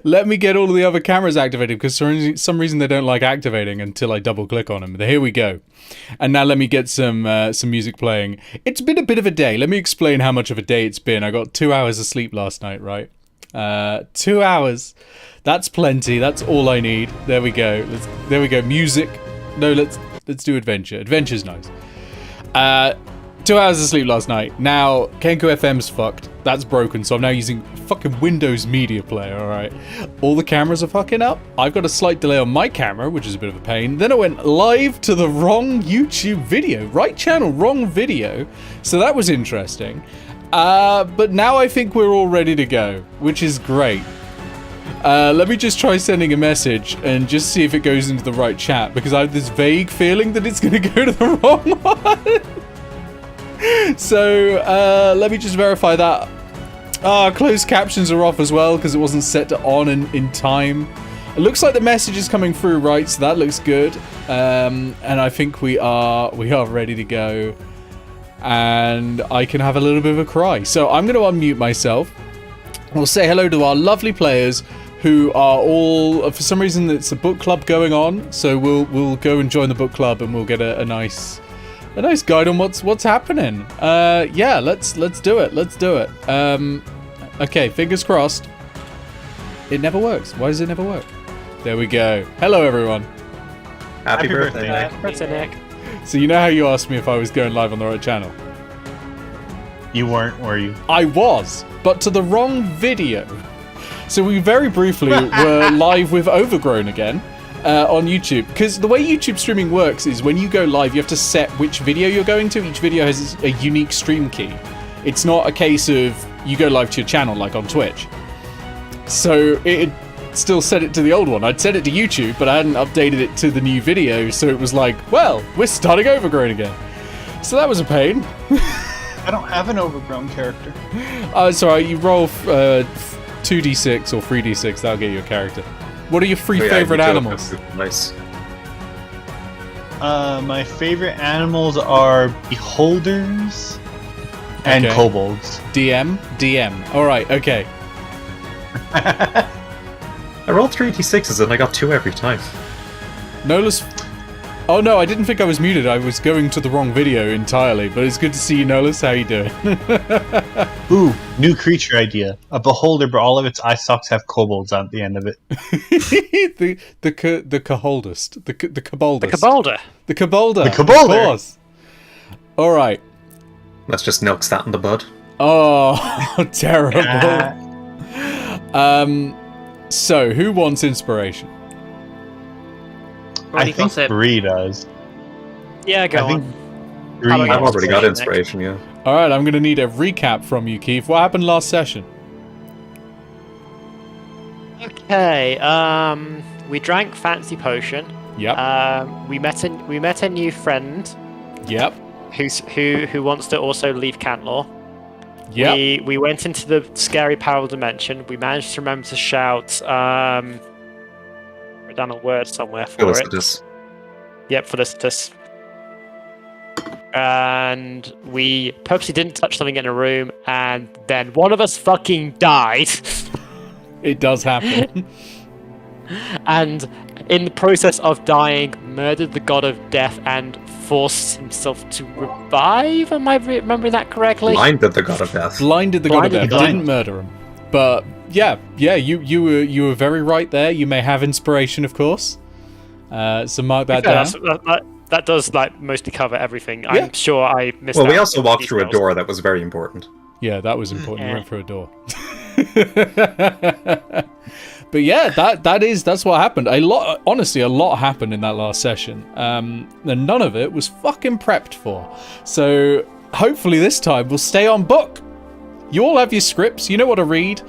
Let me get all of the other cameras activated, because for some reason they don't like activating until I double click on them. Here we go. And now let me get some music playing. It's been a bit of a day. Let me explain how much of a day it's been. I got 2 hours of sleep last night, right? 2 hours. That's plenty. That's all I need. There we go. There we go. Music. No, let's do adventure. Adventure's nice. 2 hours of sleep last night. Now, Kenko FM's fucked. That's broken, so I'm now using fucking Windows Media Player, alright? All the cameras are fucking up. I've got a slight delay on my camera, which is a bit of a pain. Then I went live to the wrong YouTube video. Right channel, wrong video. So that was interesting. But now I think we're all ready to go, which is great. Let me just try sending a message and just see if it goes into the right chat, because I have this vague feeling that it's going to go to the wrong one. So, let me just verify that. Closed captions are off as well, because it wasn't set to on in time. It looks like the message is coming through right, so that looks good. And I think we are ready to go. And I can have a little bit of a cry. So I'm going to unmute myself. We'll say hello to our lovely players who are all, for some reason it's a book club going on. So we'll go and join the book club, and we'll get a nice guide on what's happening. Yeah, let's do it. Let's do it. Okay, fingers crossed. It never works. Why does it never work? There we go. Hello, everyone. Happy birthday, Nick. Happy birthday, Nick. So you know how you asked me if I was going live on the right channel? You weren't, were you? I was, but to the wrong video. So we very briefly were live with Overgrown again. On YouTube, because the way YouTube streaming works is when you go live, you have to set which video you're going to. Each video has a unique stream key. It's not a case of you go live to your channel like on Twitch. So it still set it to the old one. I'd set it to YouTube, but I hadn't updated it to the new video, so it was like, well, we're starting Overgrown again. So that was a pain. I don't have an Overgrown character. It's alright, you roll 2d6 or 3d6, that'll get you a character. What are your three favorite animals? Nice. My favorite animals are beholders and kobolds. DM. Alright, okay. I rolled 3d6s and I got 2 every time. Nola's... Oh no, I didn't think I was muted. I was going to the wrong video entirely, but it's good to see you, Nolas. How you doing? Ooh, new creature idea. A beholder, but all of its eye stalks have kobolds at the end of it. the caholdest. The caboldest. The Cabolder. The cabolder. The cabolder. Of course. All right. Let's just nix that in the bud. Oh, terrible. So, who wants inspiration? I think Bree does. Yeah, go on. Bree, I've already got inspiration, yeah. All right, I'm going to need a recap from you, Keith. What happened last session? Okay, we drank fancy potion. Yep. We met a new friend. Yep. Who wants to also leave Cantlore. Yep. We went into the scary parallel dimension. We managed to remember to shout. Wrote down a word somewhere for Felicitas. it. Yep, Felicitas. And we purposely didn't touch something in a room, and then one of us fucking died. It does happen. And in the process of dying, murdered the god of death and forced himself to revive. Am I remembering that correctly? Blinded the god of death. Blinded the god of death. Didn't murder him. But yeah, you were very right there. You may have inspiration, of course. So mark that down. That does like mostly cover everything. Yeah. I'm sure I missed. Well, we also walked through a door that was very important. Yeah, that was important. We went through a door. But yeah, that's what happened. Honestly, a lot happened in that last session. And none of it was fucking prepped for. So hopefully this time we'll stay on book. You all have your scripts. You know what to read.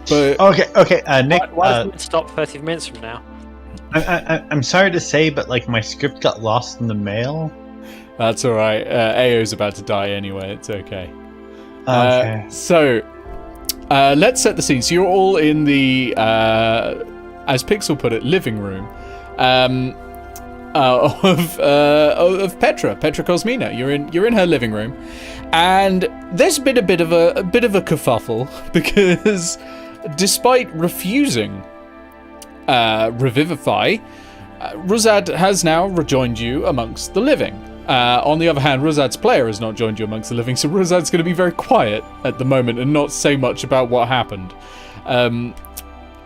But okay. Nick, why doesn't it stop 30 minutes from now? I'm sorry to say, but like my script got lost in the mail. That's all right. Eao's about to die anyway. It's okay. Okay. So let's set the scene. So you're all in the, as Pixel put it, living room. of Petra Cosmina. You're in her living room, and there's been a bit of a kerfuffle because despite refusing revivify, Ruzzad has now rejoined you amongst the living. On the other hand, Ruzzad's player has not joined you amongst the living, so Ruzzad's going to be very quiet at the moment and not say much about what happened.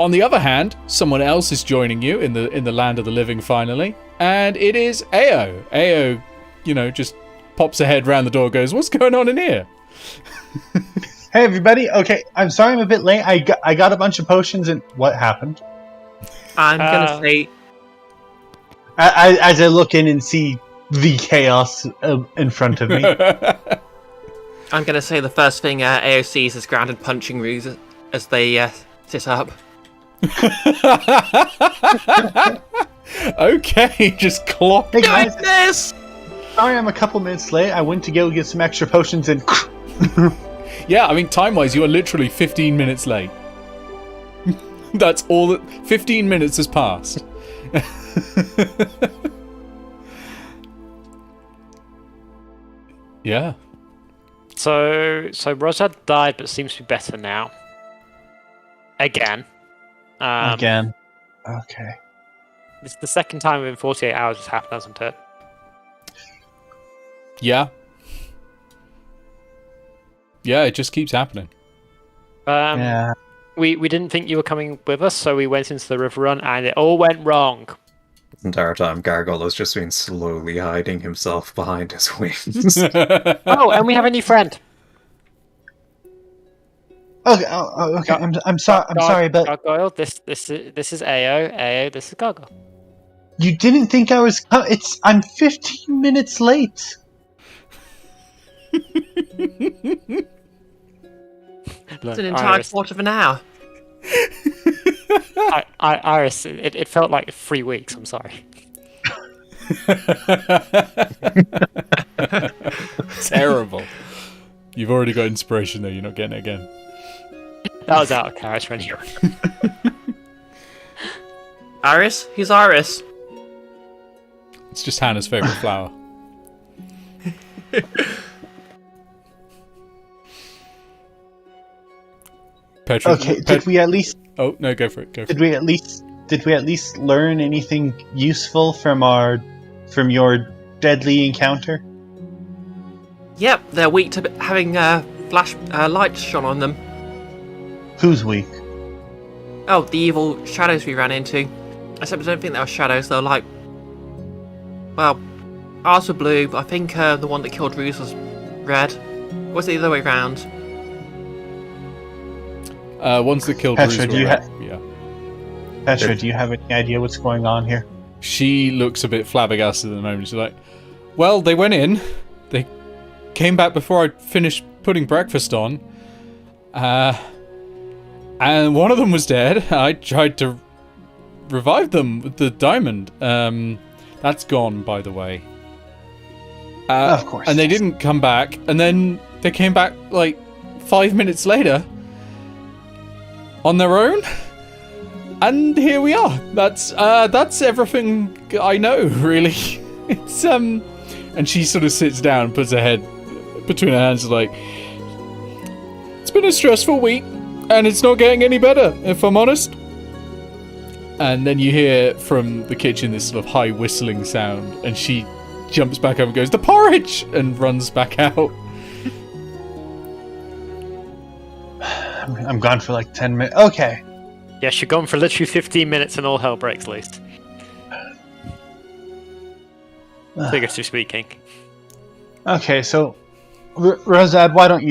On the other hand, someone else is joining you in the land of the living finally, and it is Eao. Eao, just pops her head round the door, goes, "What's going on in here?" Hey everybody. Okay, I'm sorry I'm a bit late. I got a bunch of potions, and what happened? I'm gonna say, As I look in and see the chaos in front of me. I'm gonna say the first thing Eao sees is grounded punching Ruse as they sit up. Okay, just clock. Hey guys, This. sorry I'm a couple minutes late. I went to go get some extra potions and... Yeah, I mean, time-wise, you are literally 15 minutes late. That's all that... 15 minutes has passed. Yeah. So Ruzzad died, but seems to be better now. Again. Again. Okay. It's the second time within 48 hours it's happened, hasn't it? Yeah. Yeah, it just keeps happening. Yeah. We didn't think you were coming with us, so we went into the river run, and it all went wrong. The entire time, Gargoyle has just been slowly hiding himself behind his wings. Oh, and we have a new friend. Okay. Okay. I'm sorry. I'm sorry, but Gargoyle, this is Eao. Eao, this is Gargoyle. you didn't think I was. I'm 15 minutes late. Look, It's an entire quarter of an hour. Iris, it felt like 3 weeks. I'm sorry. Terrible. You've already got inspiration there. You're not getting it again. That was out of character anyway. Iris? Who's Iris? It's just Hannah's favourite flower. Petra. Okay. Did we at least? Oh no, go for it. Go for Did we at least learn anything useful from your deadly encounter? Yep, they're weak to having flash lights shone on them. Who's weak? Oh, the evil shadows we ran into. Except I don't think they were shadows, they were like... Well, ours were blue, but I think the one that killed Ruse was red. Or was it the other way round? Ones that killed Petra, Ruzzad. do you Yeah. Petra, do you have any idea what's going on here? She looks a bit flabbergasted at the moment. She's like, "Well, they went in. They came back before I finished putting breakfast on. And one of them was dead. I tried to revive them with the diamond. That's gone, by the way. Of course. And they didn't come back. And then they came back like 5 minutes later on their own. And here we are. That's everything I know, really. It's and she sort of sits down, puts her head between her hands, like, it's been a stressful week, and it's not getting any better, if I'm honest. And then you hear from the kitchen this sort of high whistling sound, and she jumps back up and goes, "The porridge!" and runs back out. I'm gone for like 10 minutes. Okay. Yes, you're gone for literally 15 minutes and all hell breaks loose. Figuratively speaking. Okay, so Ruzzad, why don't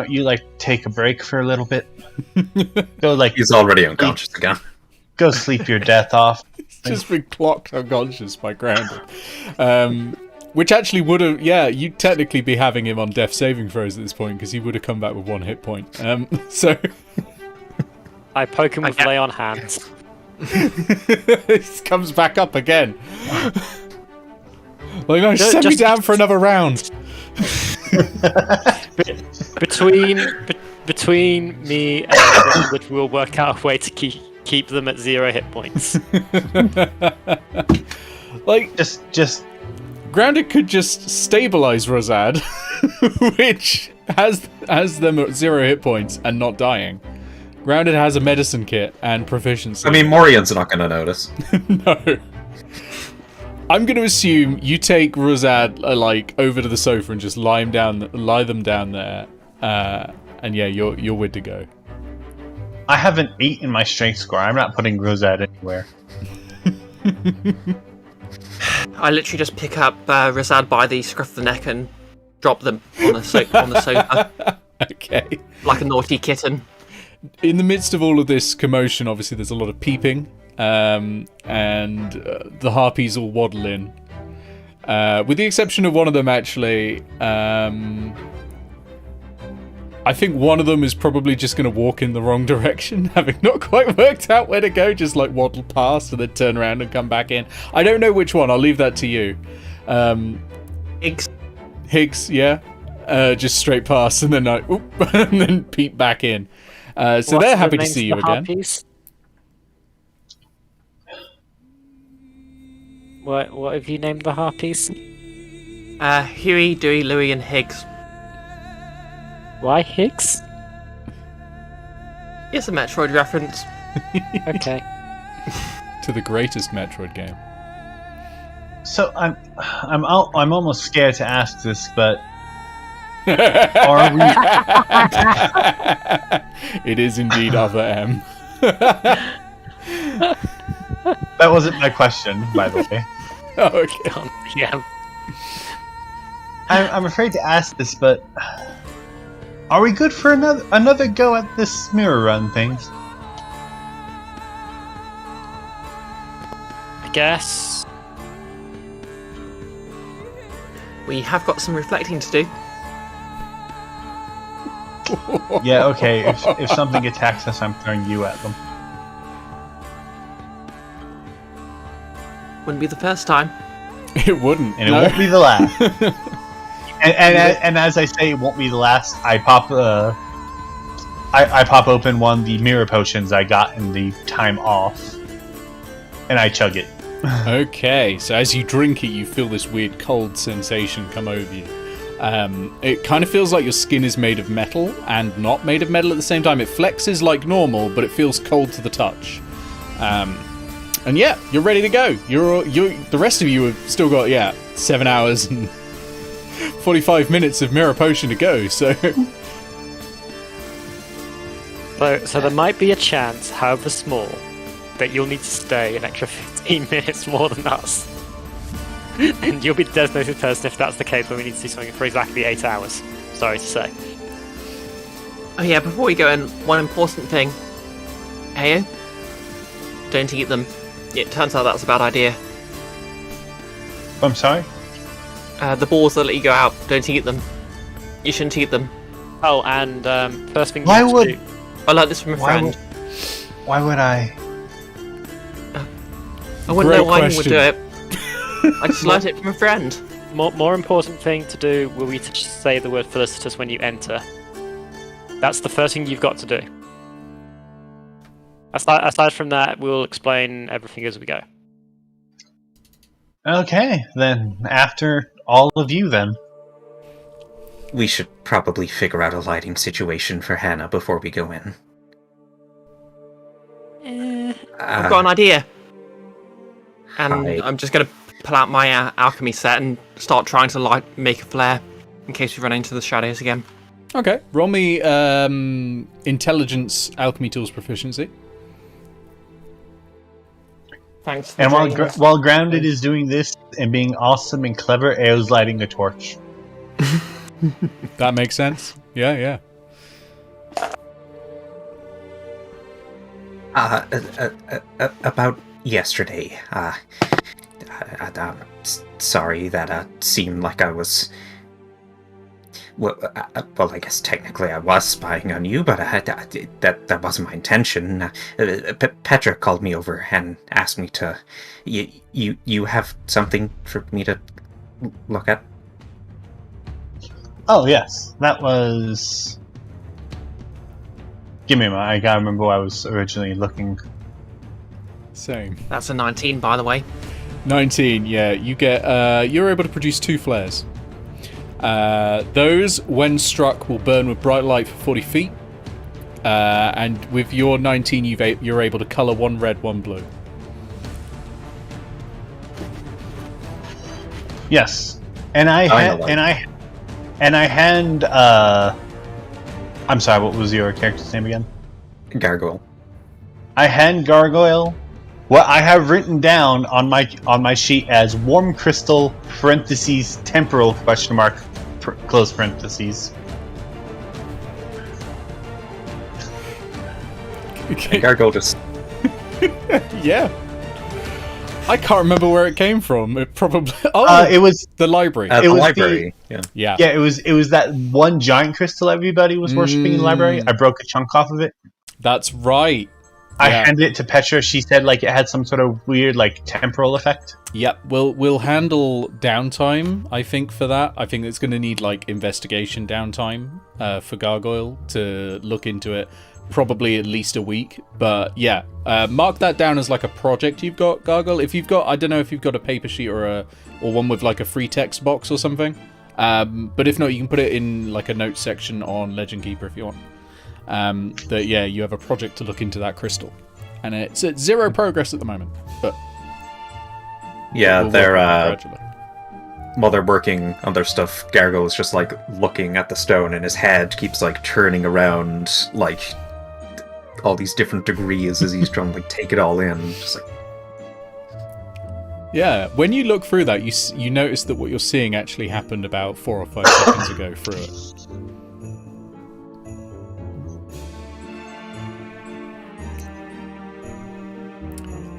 you like take a break for a little bit? Go like He's already unconscious again. go sleep your death off. Just been clocked unconscious by grounded. Which actually would have, yeah, you'd technically be having him on death saving throws at this point, because he would have come back with 1 hit point. So I poke him with lay on hands. he comes back up again. Like, no, send me down for another round. Between me and Ruzzad, we'll work out a way to keep them at 0 hit points. Like, Just Grounded could just stabilize Ruzzad, which has them at 0 hit points and not dying. Grounded has a medicine kit and proficiency. I mean, Morian's not going to notice. No. I'm going to assume you take Ruzzad like over to the sofa and just lie them down there, and yeah, you're good to go. I have an 8 in my strength score. I'm not putting Ruzzad anywhere. I literally just pick up Ruzzad by the scruff of the neck and drop them on the sofa Okay. like a naughty kitten. In the midst of all of this commotion, obviously there's a lot of peeping, and the harpies all waddle in. With the exception of one of them, actually. I think one of them is probably just going to walk in the wrong direction, having not quite worked out where to go, just like waddle past and then turn around and come back in. I don't know which one, I'll leave that to you. Higgs, yeah. Just straight past and then and then peep back in. So they're happy to see you again. What have you named the harpies? Huey, Dewey, Louie, and Higgs. Why Higgs? It's a Metroid reference. Okay. To the greatest Metroid game. So I'm almost scared to ask this, but are we? It is indeed other M. That wasn't my question, by the way. Oh, okay. Yeah. I'm afraid to ask this, but are we good for another go at this mirror run thing? I guess. We have got some reflecting to do. Yeah, okay. If something attacks us, I'm throwing you at them. Wouldn't be the first time. It wouldn't. And it won't be the last. and as I say, it won't be the last. I pop open one of the mirror potions I got in the time off, and I chug it. Okay, so as you drink it, you feel this weird cold sensation come over you. It kind of feels like your skin is made of metal and not made of metal at the same time. It flexes like normal, but it feels cold to the touch. And yeah, you're ready to go. The rest of you have still got 7 hours and 45 minutes of mirror potion to go. So there might be a chance, however small, that you'll need to stay an extra 15 minutes more than us. And you'll be the designated person if that's the case, when we need to do something for exactly 8 hours. Sorry to say. Oh yeah, before we go in, one important thing. Eao, don't eat them. It turns out that's a bad idea. I'm sorry? The balls that let you go out, don't eat them. You shouldn't eat them. Oh, and first thing you Why need would- to do... I learned this from a friend. Why would I? I wouldn't know Great why anyone would question. do it. I just learned it from a friend. More important thing to do will be to just say the word felicitous when you enter. That's the first thing you've got to do. Aside from that, we'll explain everything as we go. Okay, then after all of you, then. We should probably figure out a lighting situation for Hannah before we go in. I've got an idea. And Hi. I'm just going to pull out my alchemy set and start trying to make a flare in case we run into the shadows again. okay, roll me intelligence, alchemy tools proficiency. Thanks. For And joining while us. Grounded is doing this and being awesome and clever, Eo's lighting a torch. That makes sense. Yeah. About yesterday, sorry that seemed like I was. Well, I guess technically I was spying on you, but that wasn't my intention. Petra called me over and asked me to. You have something for me to look at? Oh, yes. That was... Give me a moment. I gotta remember what I was originally looking. Same. That's a 19, by the way. 19, yeah. You get, you're able to produce 2 flares. Those, when struck, will burn with bright light for 40 feet. And with your 19, you're able to color 1 red, 1 blue. Yes, and I hand. I'm sorry. What was your character's name again? Gargoyle. I hand Gargoyle what I have written down on my sheet as warm crystal parentheses temporal question mark close parentheses. And Gargoyle just. Yeah. I can't remember where it came from. It probably. It was the library. At the library. Yeah. Yeah. It was that one giant crystal everybody was worshipping in the library. I broke a chunk off of it. That's right. I handed it to Petra. She said like it had some sort of weird like temporal effect. Yep. We'll handle downtime. I think for that. I think it's going to need like investigation downtime for Gargoyle to look into it. Probably at least a week, but yeah, mark that down as like a project you've got, Gargoyle. If you've got, I don't know if you've got a paper sheet or one with like a free text box or something. But if not, you can put it in like a notes section on Legend Keeper if you want. That yeah, you have a project to look into that crystal, and it's at 0 progress at the moment. But yeah, they're gradually. While they're working on their stuff, Gargoyle is just like looking at the stone, and his head keeps like turning around like all these different degrees as he's trying to like take it all in. Just like yeah, when you look through that, you notice that what you're seeing actually happened about 4 or 5 seconds ago through it.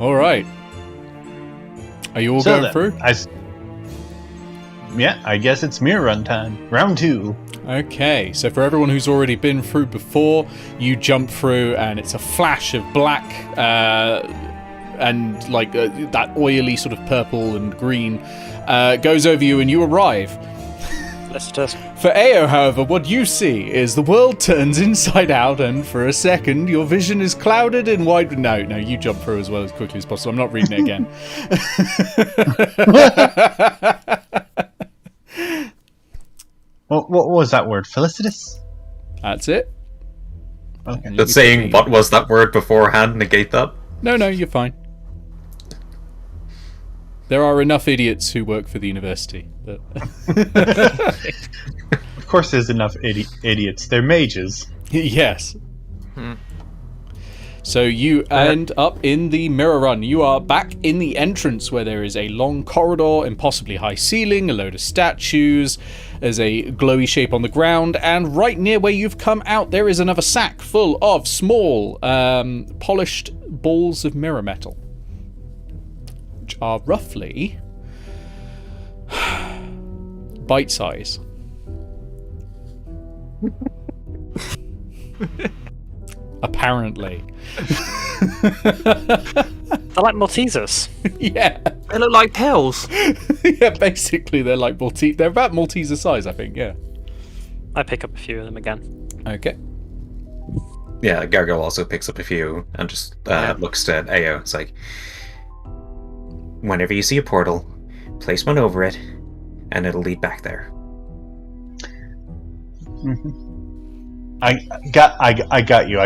All right. Are you all going through? Yeah, I guess it's mirror run time. Round 2. Okay, so for everyone who's already been through before, you jump through and it's a flash of black and like that oily sort of purple and green goes over you and you arrive. Let's just... For Eao, however, what you see is the world turns inside out and for a second your vision is clouded in wide... No, you jump through as well as quickly as possible. I'm not reading it again. What was that word? Felicitous? That's it. Okay. but saying what was that word beforehand negate that? No, you're fine. There are enough idiots who work for the university. That... Of course there's enough idiots. They're mages. Yes. So you end up in the mirror run. You are back in the entrance where there is a long corridor, impossibly high ceiling, a load of statues, there's a glowy shape on the ground, and right near where you've come out there is another sack full of small, polished balls of mirror metal, which are roughly bite size. Apparently. They're like Maltesers. Yeah. They look like pills. Yeah, basically they're like Maltese. They're about Malteser size, I think, yeah. I pick up a few of them again. Okay. Yeah, Gargoyle also picks up a few and just looks at Eao. It's like, whenever you see a portal, place one over it, and it'll lead back there. Mm-hmm. I got you.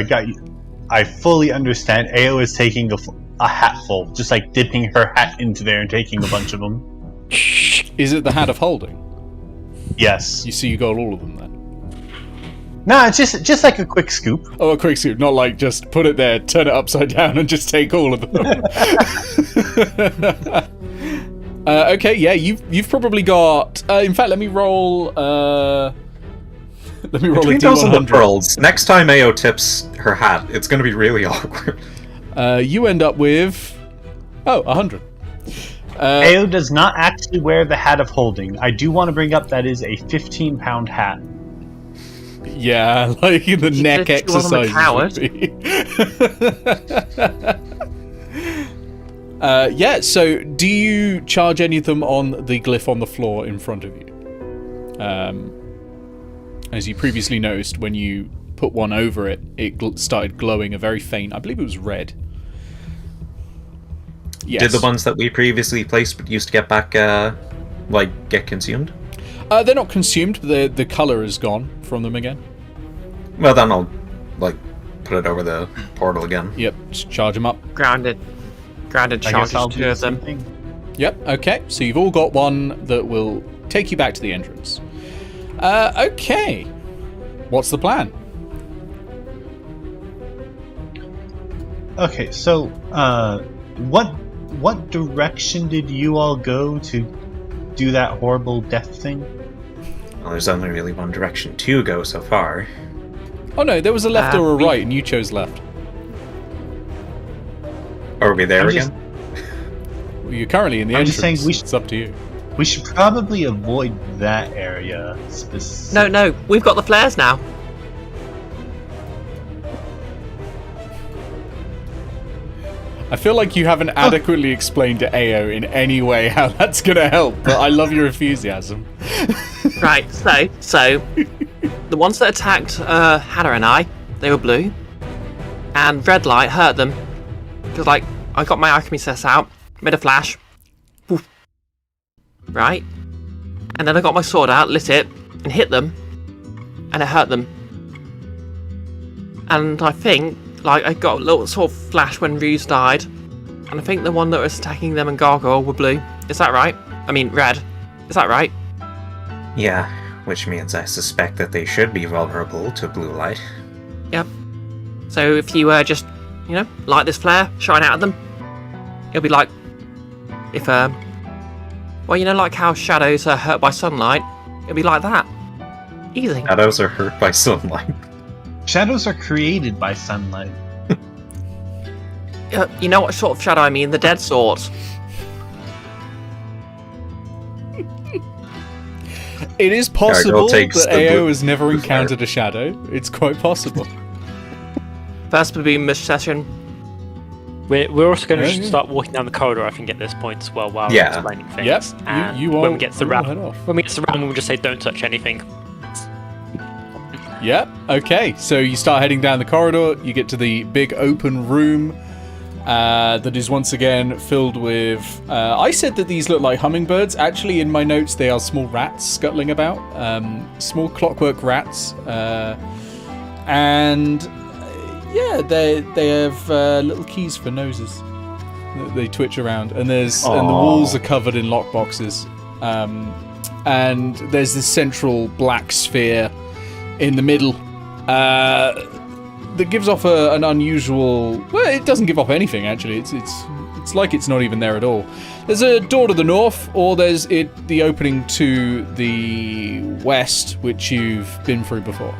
I fully understand. Eao is taking a hatful, just like dipping her hat into there and taking a bunch of them. Is it the hat of holding? Yes. You see, you got all of them then. No, it's just like a quick scoop. Oh, a quick scoop, not like just put it there, turn it upside down, and just take all of them. Okay, yeah, you've probably got. In fact, let me roll. Let me roll Between a those and the D100. pearls, next time Eao tips her hat, it's going to be really awkward. You end up with 100. Eao does not actually wear the hat of holding. I do want to bring up that is a 15-pound hat. Yeah, like the neck said you wasn't a exercise. Yeah, so do you charge any of them on the glyph on the floor in front of you? As you previously noticed, when you put one over it, it started glowing a very faint, I believe it was red. Yes. Did the ones that we previously placed but used to get back, get consumed? They're not consumed, but the colour is gone from them again. Well, then I'll, put it over the portal again. Yep, just charge them up. Grounded I guess charges I'll do 2 the of same them. thing. Yep, okay, so you've all got one that will take you back to the entrance. Okay. What's the plan? Okay, so what direction did you all go to do that horrible death thing? Well, there's only really one direction to go so far. Oh no, there was a left or a we- right, and you chose left. Are we there I'm again? Well, you're currently in the I'm entrance. just saying we It's up to you. We should probably avoid that area specifically. No, we've got the flares now. I feel like you haven't adequately explained to Eao in any way how that's going to help, but I love your enthusiasm. Right, so the ones that attacked Hannah and I, they were blue, and red light hurt them because I got my alchemy cess out, made a flash, poof, right, and then I got my sword out, lit it, and hit them, and it hurt them. And I think I got a little sort of flash when Ruse died, and I think the one that was attacking them and Gargoyle were blue. Is that right? I mean red. Is that right? Yeah, which means I suspect that they should be vulnerable to blue light. Yep. So if you just, light this flare, shine out at them, it'll be like, if, like how shadows are hurt by sunlight, it'll be like that. Easy. Shadows are hurt by sunlight. Shadows are created by sunlight. You know what sort of shadow I mean? The dead sort. It is possible takes that the Eao blue- has never blue encountered a shadow. It's quite possible. First would be misdirection. We're also going to Yeah. start walking down the corridor, I think, at this point as well, while Yeah. we're explaining things. Yep, And you when all- we get to the you all round, head off. when we get to the round, we'll just say, "Don't touch anything." Yep, okay. So you start heading down the corridor, you get to the big open room that is once again filled with... I said that these look like hummingbirds. Actually, in my notes, they are small rats scuttling about. Small clockwork rats. They have little keys for noses. They twitch around. And and the walls are covered in lockboxes. And there's this central black sphere in the middle that gives off an unusual... Well, it doesn't give off anything, actually. It's like it's not even there at all. There's a door to the north, or there's the opening to the west, which you've been through before.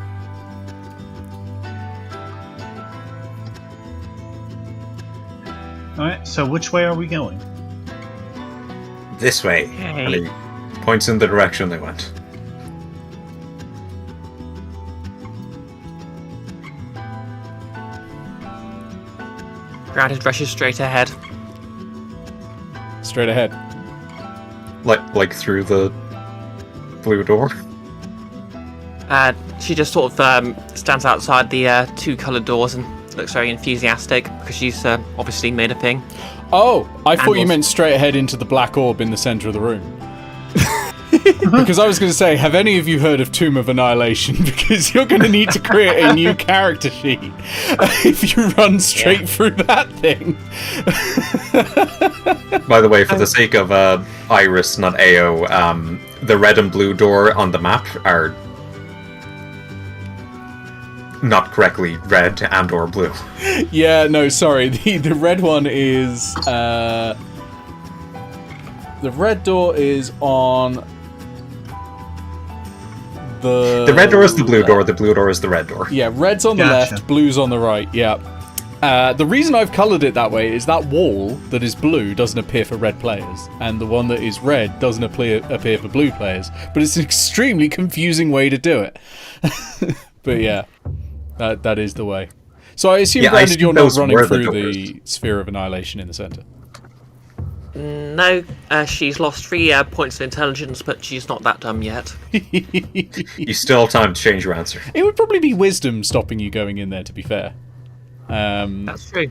Alright, so which way are we going? This way. And he points in the direction they went. Grounded rushes straight ahead. Straight ahead. Like through the blue door. She just sort of stands outside the 2 coloured doors and looks very enthusiastic because she's obviously made a thing. Oh, I thought you Animals. meant straight ahead into the black orb in the centre of the room. Because I was going to say, have any of you heard of Tomb of Annihilation? Because you're going to need to create a new character sheet if you run straight through that thing. By the way, for the sake of Iris, not Eao, the red and blue door on the map are not correctly red and or blue. Yeah, no, sorry. The red one is... the red door is on... The red door is the blue door, the blue door is the red door. Yeah, red's on the Gotcha. left, blue's on the right, yeah. The reason I've coloured it that way is that wall that is blue doesn't appear for red players, and the one that is red doesn't appear for blue players. But it's an extremely confusing way to do it. But yeah, that is the way. So I assume, Yeah, I granted, assume you're not those running were the through doors. the Sphere of Annihilation in the centre. No, she's lost 3 points of intelligence, but she's not that dumb yet. You still have time to change your answer. It would probably be wisdom stopping you going in there, to be fair. That's true.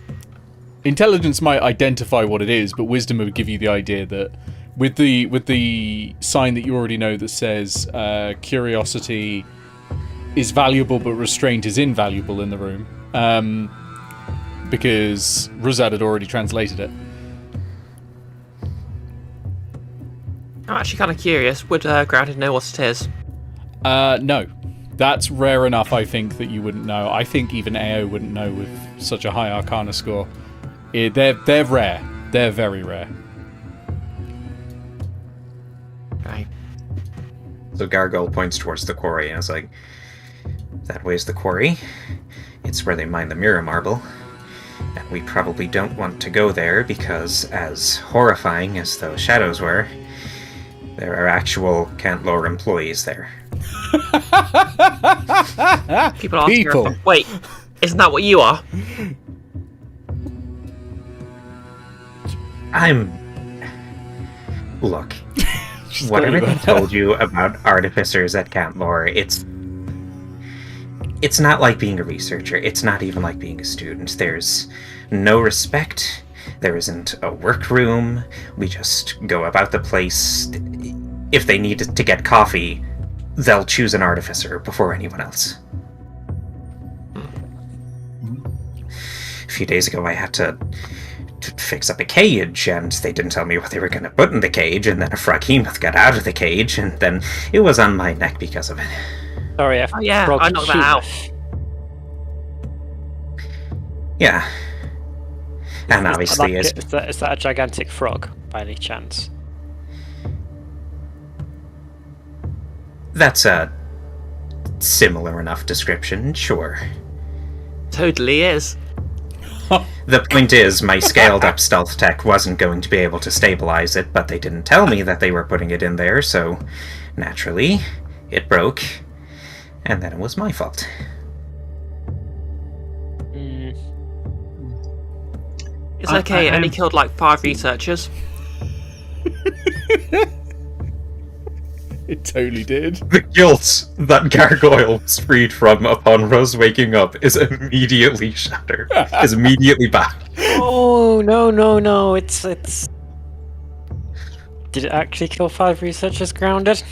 Intelligence might identify what it is, but wisdom would give you the idea that with the sign that you already know that says curiosity is valuable but restraint is invaluable in the room, because Ruzzad had already translated it. I'm actually kind of curious. Would Grounded know what it is? No. That's rare enough, I think, that you wouldn't know. I think even Eao wouldn't know with such a high Arcana score. They're rare. They're very rare. Right. So Gargoyle points towards the quarry and is like, that way's the quarry. It's where they mine the mirror marble. And we probably don't want to go there because, as horrifying as those shadows were, there are actual Cantlore employees there. People are wait, isn't that what you are? Look, whatever they told you about artificers at Cantlore, it's not like being a researcher. It's not even like being a student. There's no respect. There isn't a workroom. We just go about the place. If they need to get coffee, they'll choose an artificer before anyone else. A few days ago, I had to fix up a cage, and they didn't tell me what they were going to put in the cage, and then a froghemoth got out of the cage, and then it was on my neck because of it. Sorry, Oh yeah, I knocked that out. Yeah. And obviously, is that a gigantic frog, by any chance? that's a similar enough description, sure. Totally is. The point is, my scaled-up stealth tech wasn't going to be able to stabilize it, but they didn't tell me that they were putting it in there, so naturally, it broke, and then it was my fault. It's okay, it only killed like 5 researchers. It totally did. The guilt that Gargoyle was freed from upon Rose waking up is immediately shattered. Is immediately back. Oh, no, it's... Did it actually kill 5 researchers grounded?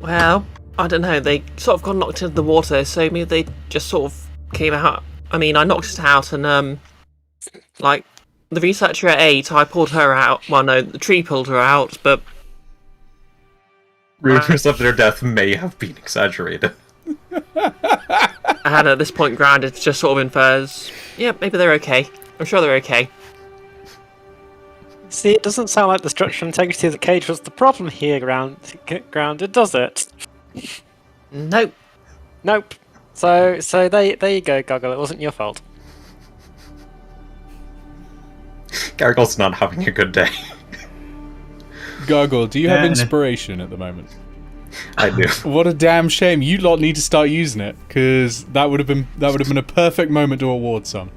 Well, I don't know, they sort of got knocked into the water, so maybe they just sort of came out. I mean, I knocked it out and, like, the researcher at 8, I pulled her out. Well, no, the tree pulled her out, but... Rumors of their death may have been exaggerated. And at this point, Grounded just sort of infers, yeah, maybe they're okay. I'm sure they're okay. See, it doesn't sound like the structural integrity of the cage was the problem here, Grounded, does it? Nope. Nope. So there you go, Goggle. It wasn't your fault. Gargoyle's not having a good day. Gargoyle, do you have inspiration at the moment? I do. What a damn shame. You lot need to start using it, because that would have been a perfect moment to award some.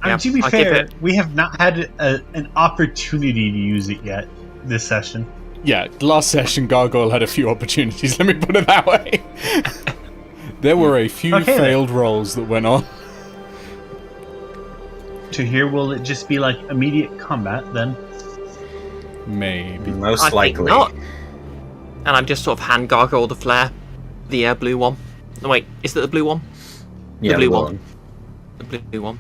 Yeah, to be I'll fair, give it. we have not had an opportunity to use it yet this session. Yeah, last session Gargoyle had a few opportunities, let me put it that way. There were a few failed rolls that went on. To here, will it just be like immediate combat then? Maybe. Most I likely. think not. And I'm just sort of hand Gargoyle the flare. The blue one. No, wait, is it the blue one? Yeah, the blue well, one. The blue one.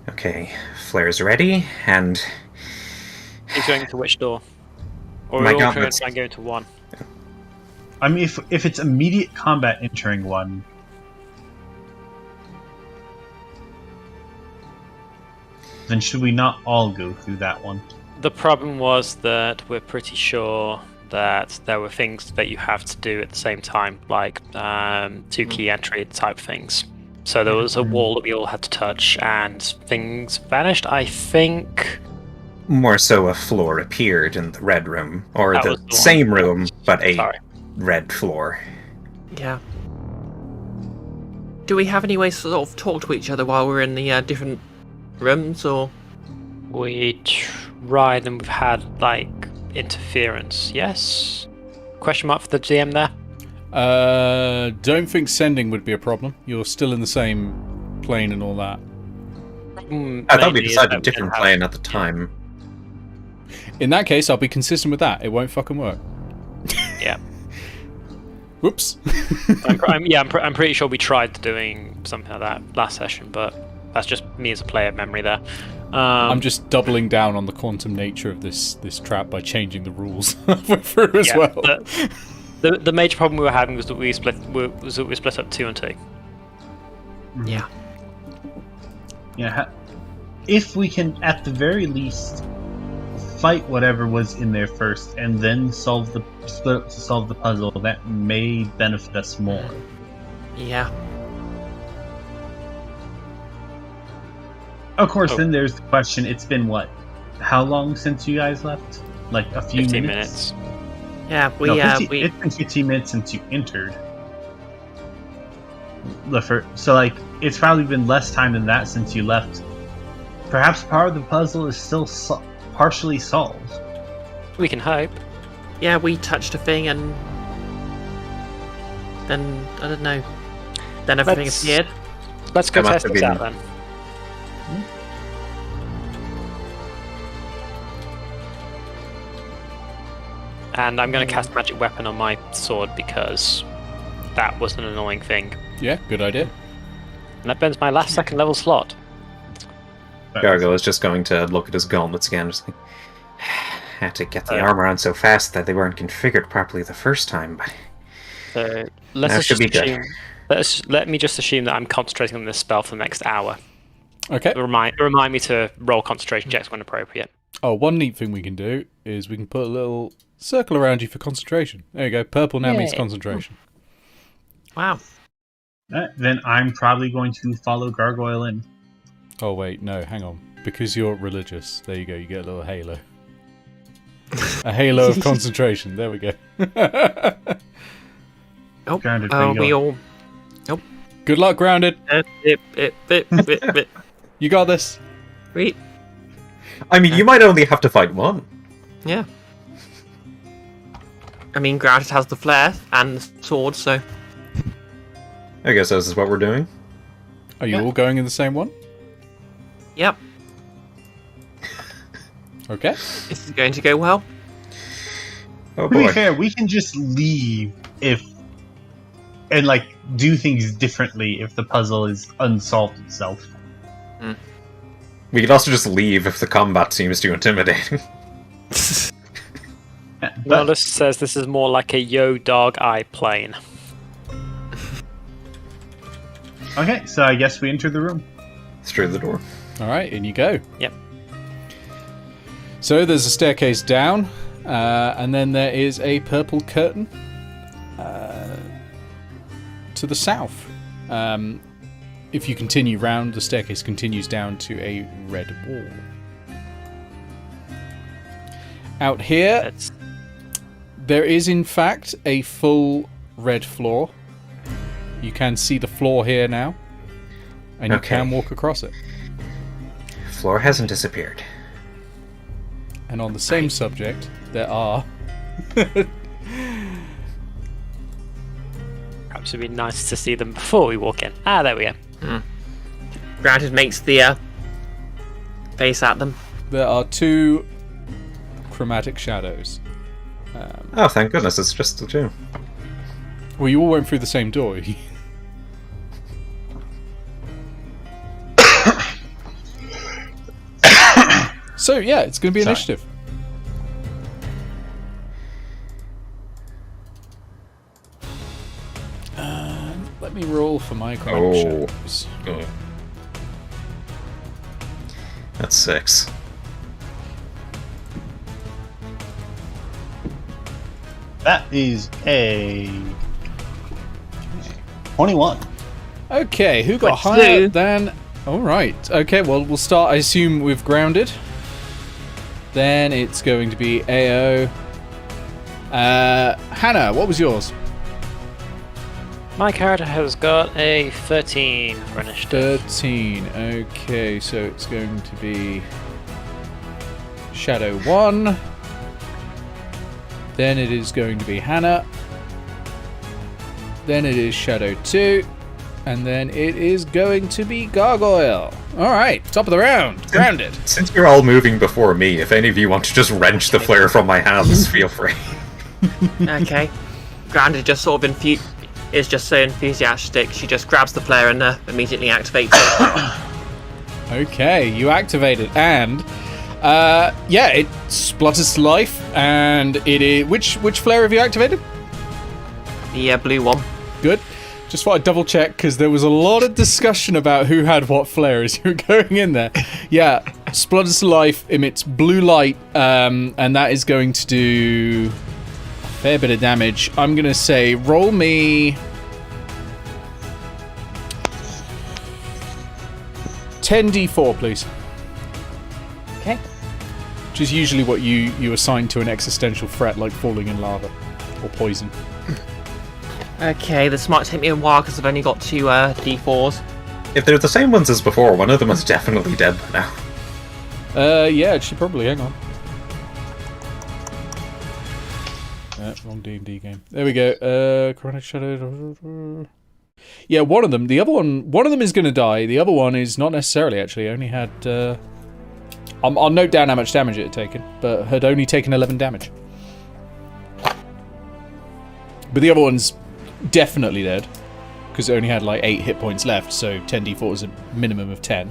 Okay, flare's ready, and He's going to which door? Or My are we all gauntlets. trying to go to one? I mean, if it's immediate combat entering one, then should we not all go through that one? The problem was that we're pretty sure that there were things that you have to do at the same time, like 2 key entry type things. So there was a wall that we all had to touch, and things vanished, I think. more so a floor appeared in the red room, or That the was the one. same room, but a Sorry. red floor. Yeah. Do we have any ways to sort of talk to each other while we're in the different rooms, or...? We tried and we've had, like, interference, yes? Question mark for the GM there? Don't think sending would be a problem. You're still in the same plane and all that. I thought we maybe decided that a different can have- plan at the time. In that case, I'll be consistent with that. It won't fucking work. Yeah. Whoops. I'm pretty sure we tried doing something like that last session, but that's just me as a player memory there. I'm just doubling down on the quantum nature of this trap by changing the rules halfway through as well. The major problem we were having was that we split up 2 and 2. Yeah. Yeah. If we can, at the very least, fight whatever was in there first, and then split up to solve the puzzle, that may benefit us more. Yeah. Of course, then there's the question. It's been what? How long since you guys left? Like a few 15 minutes. Yeah, No, it's been 15 minutes since you entered. So, like, it's probably been less time than that since you left. Perhaps part of the puzzle is still partially solved. We can hope. Yeah, we touched a thing and then, I don't know, then everything Let's- appeared. Let's go That must test have this been- out then. And I'm going to cast magic weapon on my sword because that was an annoying thing. Yeah, good idea. And that burns my last second level slot. Gargoyle is just going to look at his gauntlets again, just like, had to get the armor on so fast that they weren't configured properly the first time, but So That let's should just be good. assume. Let me just assume that I'm concentrating on this spell for the next hour. Okay. Remind me to roll concentration checks when appropriate. Oh, one neat thing we can do is we can put a little circle around you for concentration. There you go. Purple now means Yay. concentration. Wow. Then I'm probably going to follow Gargoyle in. Oh, wait. No, hang on. Because you're religious. There you go. You get a little halo. A halo of concentration. There we go. Oh, Grounded, where you we going? all... Good luck, Grounded. You got this. Wait. I mean, you might only have to fight one. Yeah. I mean, Grounded has the flare and the sword, so... I guess this is what we're doing. Are you Yeah. all going in the same one? Yep. Okay. This is going to go well. Oh To be boy. fair, we can just leave and like do things differently if the puzzle is unsolved itself. We could also just leave if the combat seems too intimidating. Yeah, but Nolus says this is more like a yo dog eye plane. okay, so I guess we enter the room. Through the door. All right, in you go. Yep. So there's a staircase down, and then there is a purple curtain to the south. If you continue round, the staircase continues down to a red wall. Out here, That's there is in fact a full red floor. You can see the floor here now, and you Okay. can walk across it. Floor hasn't disappeared. And on the same subject, there are perhaps it'd be nice to see them before we walk in. Ah, there we go. Grounded makes the face at them. there are two chromatic shadows. Oh, thank goodness, it's just the two. Well, you all went through the same door. So yeah, it's going to be Sorry. initiative. Let me roll for my chromatic Oh. shadows. That's 6. That is a 21. Okay, who got What's higher new? than... Alright, okay, well, we'll start, I assume, with Grounded. Then it's going to be Eao. Hannah, what was yours? My character has got a 13 for initiative. 13. Okay, so it's going to be Shadow 1. Then it is going to be Hannah. Then it is Shadow 2. And then it is going to be Gargoyle. All right, top of the round. Grounded. Since you're all moving before me, if any of you want to just wrench the flare from my hands, feel free. Okay. Grounded just sort of is just so enthusiastic. She just grabs the flare and immediately activates it. Okay, you activate it, and it splutters to life. And it is which flare have you activated? The blue one. Good. Just thought I'd double check because there was a lot of discussion about who had what flare as you were going in there. Yeah, splutters to life, emits blue light, and that is going to do a fair bit of damage. I'm going to say roll me 10d4, please. Okay. Which is usually what you assign to an existential threat like falling in lava or poison. Okay, this might take me a while because I've only got 2 D4s. If they're the same ones as before, one of them is definitely dead by now. Yeah, it should probably. Hang on. Wrong D&D game. There we go. Chronic Shadow. Yeah, one of them. The other one of them is going to die. The other one is not necessarily, actually. Only had... I'll note down how much damage it had taken, but had only taken 11 damage. But the other one's definitely dead, because it only had like 8 hit points left, so 10d4 is a minimum of 10.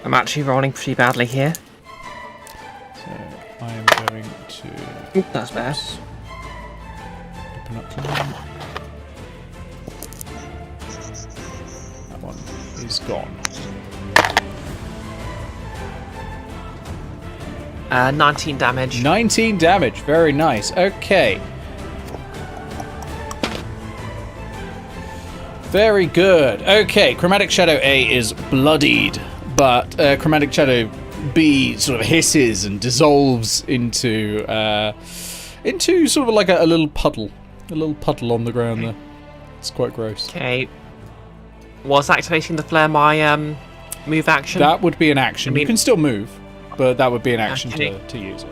I'm actually rolling pretty badly here. So I am going to... Oop, that's bad. Open up the one. That one is gone. 19 damage. 19 damage, very nice. Okay. Very good. Okay, Chromatic Shadow A is bloodied, but Chromatic Shadow B sort of hisses and dissolves into sort of like a little puddle. A little puddle on the ground there. It's quite gross. Okay. Was activating the flare my move action? That would be an action. You can still move, but that would be an action Okay. to use it.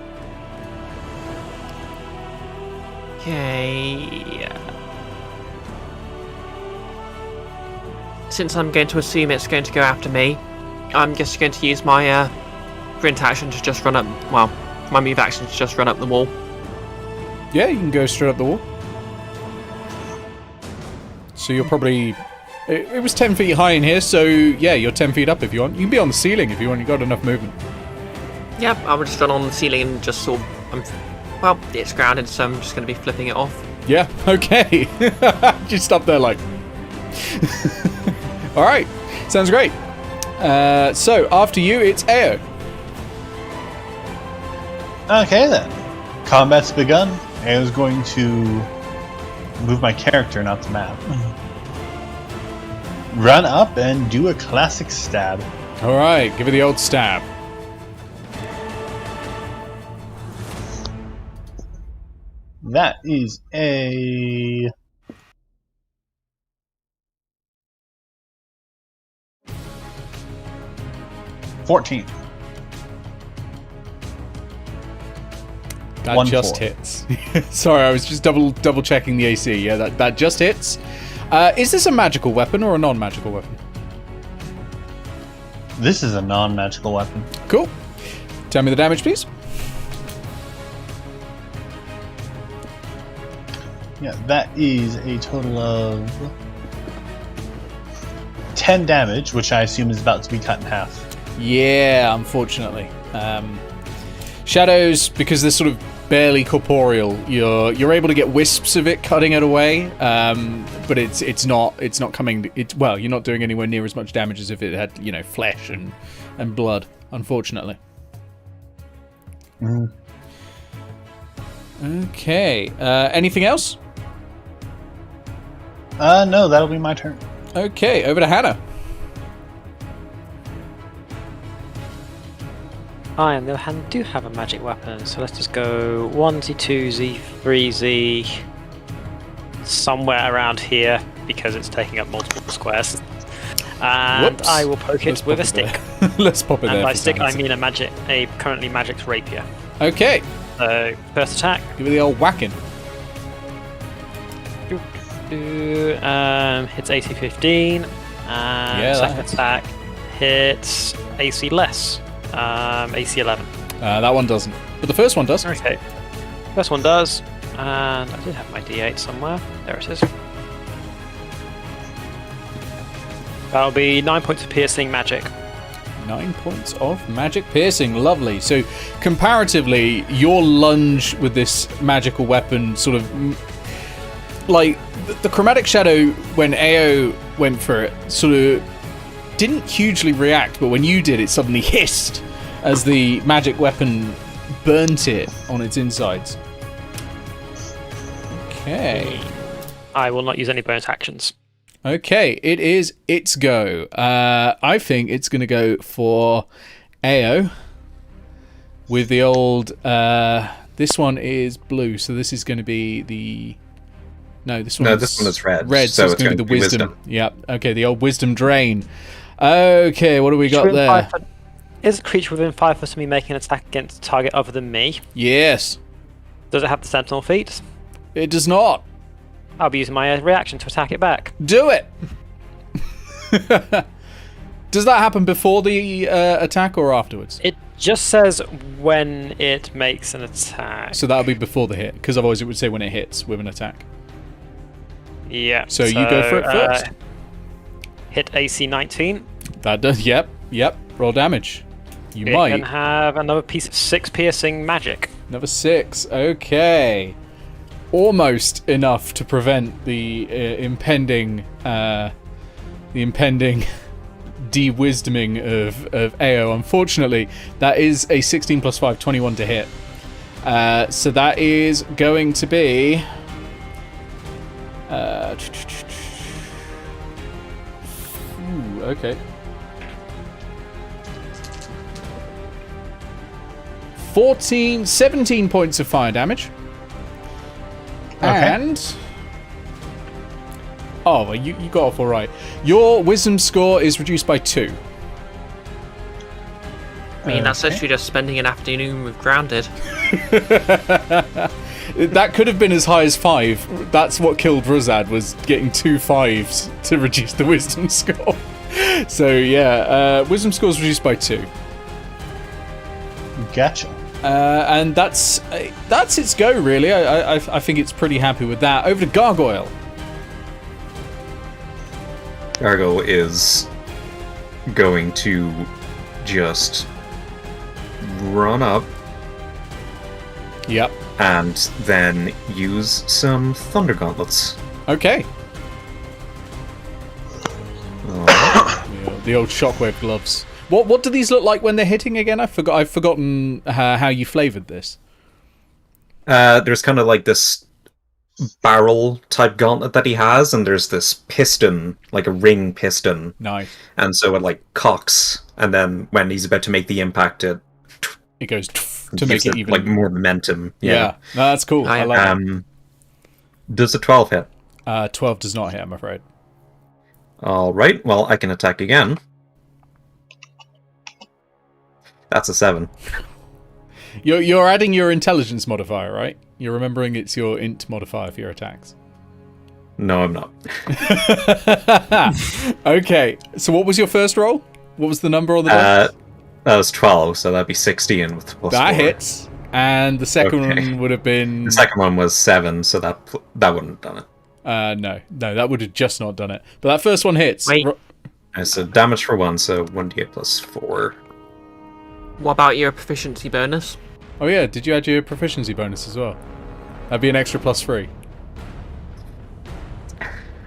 Okay. Since I'm going to assume it's going to go after me, I'm just going to use my sprint action to just run up. Well, my move action to just run up the wall. Yeah, you can go straight up the wall. So you're probably... It was 10 feet high in here, so yeah, you're 10 feet up if you want. You can be on the ceiling if you want. You've got enough movement. Yep, I will just run on the ceiling and just sort of... well, it's grounded, so I'm just going to be flipping it off. Yeah, okay. Just up there like... Alright, sounds great. So, after you, it's Eao. Okay then. Combat's begun. Eo's going to move my character, not the map. Run up and do a classic stab. Alright, give it the old stab. That is a... $14. That 1-4. just hits. Sorry, I was just double checking the AC. Yeah, that just hits. Is this a magical weapon or a non-magical weapon? This is a non-magical weapon. Cool. Tell me the damage, please. Yeah, that is a total of 10 damage, which I assume is about to be cut in half. Yeah, unfortunately. Shadows, because they're sort of barely corporeal, you're able to get wisps of it cutting it away, but it's not coming. Well, you're not doing anywhere near as much damage as if it had, flesh and blood. Unfortunately. Mm. Okay. Anything else? No, that'll be my turn. Okay, over to Hannah. I, on the other hand, do have a magic weapon, so let's just go 1Z, 2Z, 3Z, somewhere around here, because it's taking up multiple squares. And Whoops. I will poke Let's it with pop a stick. there. Let's pop it And there. by for stick, I sanity. mean a currently magic's rapier. Okay, So, first attack. give it the old whacking. Hits AC 15. And that second hits. attack hits AC less. AC 11. That one doesn't. But the first one does. Okay. First one does. And I did have my D8 somewhere. There it is. That'll be 9 points of piercing magic. 9 points of magic piercing. Lovely. So, comparatively, your lunge with this magical weapon sort of... Like, the chromatic shadow, when Eao went for it, sort of didn't hugely react, but when you did, it suddenly hissed as the magic weapon burnt it on its insides. Okay. I will not use any bonus actions. Okay, it is its go. I think it's going to go for Eao with the old... this one is blue, so this is going to be the... No, this one is red. Red, so it's going to be the wisdom. Yep. Okay, the old wisdom drain. Okay, what do we got there? Is a creature within 5 foot of me making an attack against a target other than me? Yes. Does it have the sentinel feat? It does not. I'll be using my reaction to attack it back. Do it. Does that happen before the attack or afterwards? It just says when it makes an attack. So that'll be before the hit, because otherwise it would say when it hits with an attack. Yeah. So you go for it first. Hit AC 19. That does. Yep. Roll damage. You It might. can have another piece of 6 piercing magic. Another 6. Okay. Almost enough to prevent the impending de-wisdoming of Eao. Unfortunately, that is a 16 plus 5, 21 to hit. So that is going to be... okay. 17 points of fire damage. Okay. And... Oh, well, you got off all right. Your wisdom score is reduced by 2. I mean, that's literally just spending an afternoon with Grounded. That could have been as high as 5. That's what killed Ruzzad, was getting 2 5s to reduce the wisdom score. So, yeah, wisdom score is reduced by 2. Gotcha. And that's its go, really. I think it's pretty happy with that. Over to Gargoyle. Gargoyle is going to just run up Yep. and then use some Thunder Gauntlets. Okay. Oh, The old shockwave gloves. What do these look like when they're hitting again? I've forgotten how you flavoured this. there's kind of like this barrel type gauntlet that he has, and there's this piston, like a ring piston. Nice. And so it like cocks, and then when he's about to make the impact, it goes to gives make it even like more momentum. Yeah, no, that's cool. I like it. Does a 12 hit? 12 does not hit, I'm afraid. All right. Well, I can attack again. That's a 7. You're adding your intelligence modifier, right? You're remembering it's your int modifier for your attacks. No, I'm not. Okay, so what was your first roll? What was the number on the die? That was 12, so that'd be 16 with plus That 4. hits. And the second one would have been... The second one was 7, so that wouldn't have done it. No, that would have just not done it. But that first one hits. Wait. So damage for 1, so 1d8 plus 4. What about your proficiency bonus? Oh yeah, did you add your proficiency bonus as well? That'd be an extra plus 3.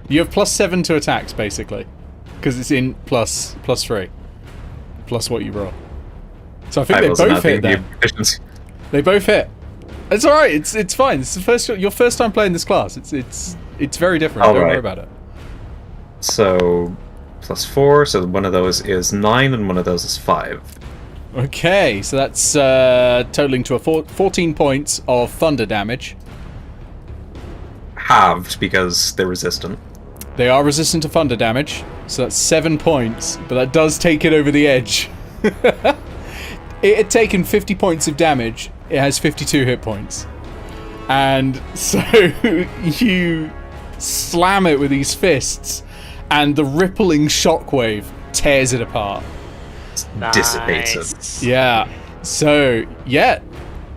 You have plus 7 to attacks, basically. Because it's in plus 3. Plus what you roll. So I think they both hit then. They both hit. It's alright, it's fine. It's your first time playing this class. It's very different. Don't worry about it. So plus 4, so one of those is 9 and one of those is 5. Okay, so that's totaling to 14 points of thunder damage. Halved because they're resistant. They are resistant to thunder damage, so that's 7 points, but that does take it over the edge. It had taken 50 points of damage It has 52 hit points. And so you slam it with these fists, and the rippling shockwave tears it apart. Dissipates it. Yeah. So, yeah,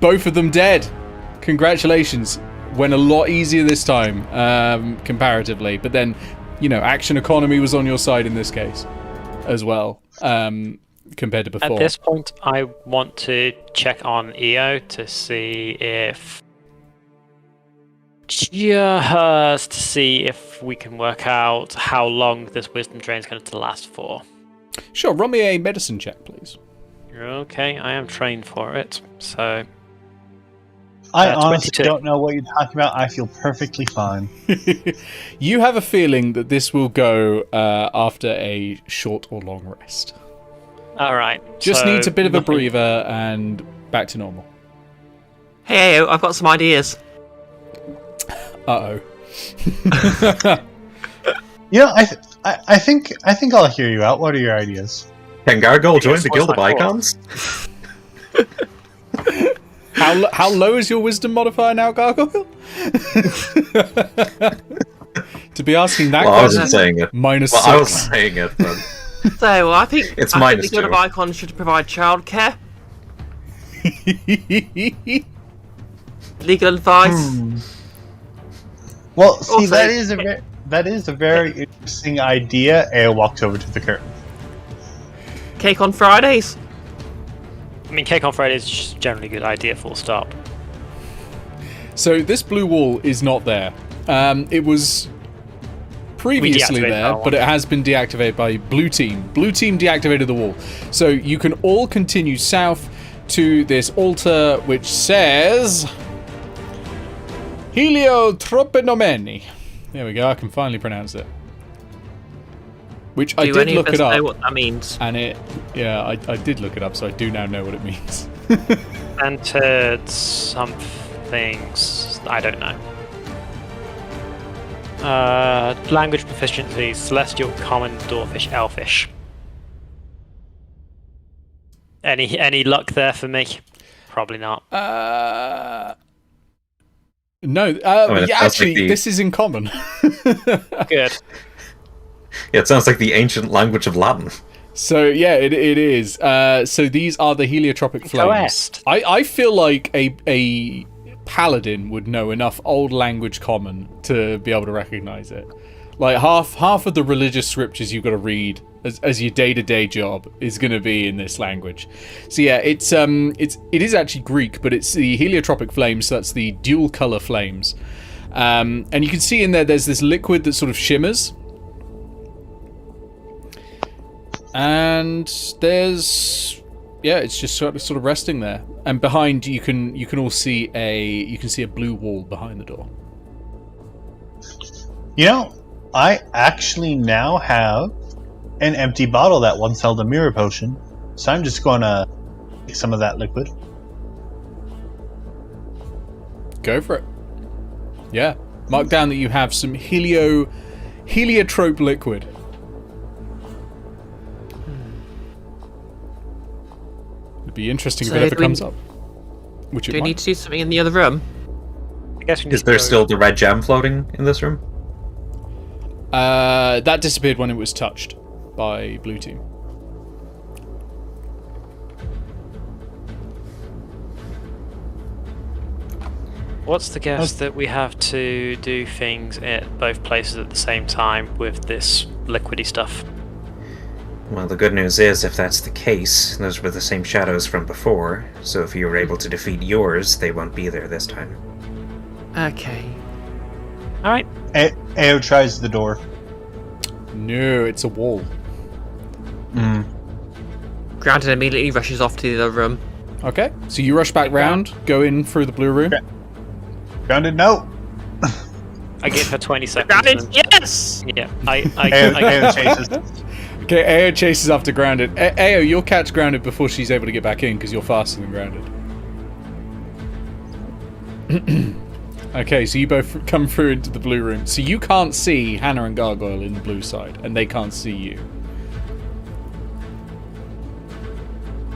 both of them dead. Congratulations. Went a lot easier this time, comparatively. But then, action economy was on your side in this case as well, compared to before. At this point, I want to check on Eao to see if we can work out how long this wisdom drain is going to last for. Sure, roll me a medicine check, please. Okay, I am trained for it, so... I honestly 22. don't know what you're talking about. I feel perfectly fine. You have a feeling that this will go after a short or long rest. Alright. Just needs a bit of a breather and back to normal. Hey, Eao, I've got some ideas. Uh-oh. I think I'll hear you out. What are your ideas? Can Gargoyle join the Guild of my Icons? How low is your wisdom modifier now, Gargoyle? To be asking that Well, I question, wasn't saying it. minus Well, 6. I was saying it, but... So, I think It's the minus Guild of 2. Icons should provide childcare, legal advice. Well, see, Also- that is a very interesting idea. Eao walks over to the curtain. Cake on Fridays. I mean, cake on Friday is just generally a good idea, full stop. So this blue wall is not there. It was previously deactivated there, that one. but it has been deactivated by blue team. Blue team deactivated the wall. So you can all continue south to this altar which says Heliotropenomeni. There we go, I can finally pronounce it. Which I Do did any look of us it up. know what that means? And I did look it up, so I do now know what it means. Entered some things, I don't know. Language proficiency, Celestial, Common, Dwarfish, Elfish. Any luck there for me? Probably not. No, it yeah, sounds actually, like this is in common. Good. Yeah, it sounds like the ancient language of Latin. So yeah, it is. So these are the heliotropic flames. Coest. I feel like a paladin would know enough old language common to be able to recognize it. Like half of the religious scriptures you've got to read as your day-to-day job is going to be in this language. So yeah, it is actually Greek, but it's the heliotropic flames. So that's the dual color flames, and you can see in there's this liquid that sort of shimmers. And there's, it's just sort of resting there. And behind you can all see a blue wall behind the door. I actually now have an empty bottle that once held a mirror potion, so I'm just gonna take some of that liquid. Go for it. Yeah. Mark down that you have some heliotrope liquid. It'd be interesting if So it ever do we- comes up. Which it Do we might. need to do something in the other room? I guess we need Is to there go- still the red gem floating in this room? That disappeared when it was touched by blue team. What's the guess that we have to do things at both places at the same time with this liquidy stuff? Well, the good news is, if that's the case, those were the same shadows from before, so if you were able to defeat yours, they won't be there this time. Okay. Alright. Eao tries the door. No, it's a wall. Grounded immediately rushes off to the other room. Okay, so you rush back round, go in through the blue room. Grounded, no. I give her 20 seconds. Grounded, and- yes! Yeah, Eao chases. Okay, Eao chases after Grounded. Eao, you'll catch Grounded before she's able to get back in because you're faster than Grounded. Okay, so you both come through into the blue room. So you can't see Hannah and Gargoyle in the blue side, and they can't see you.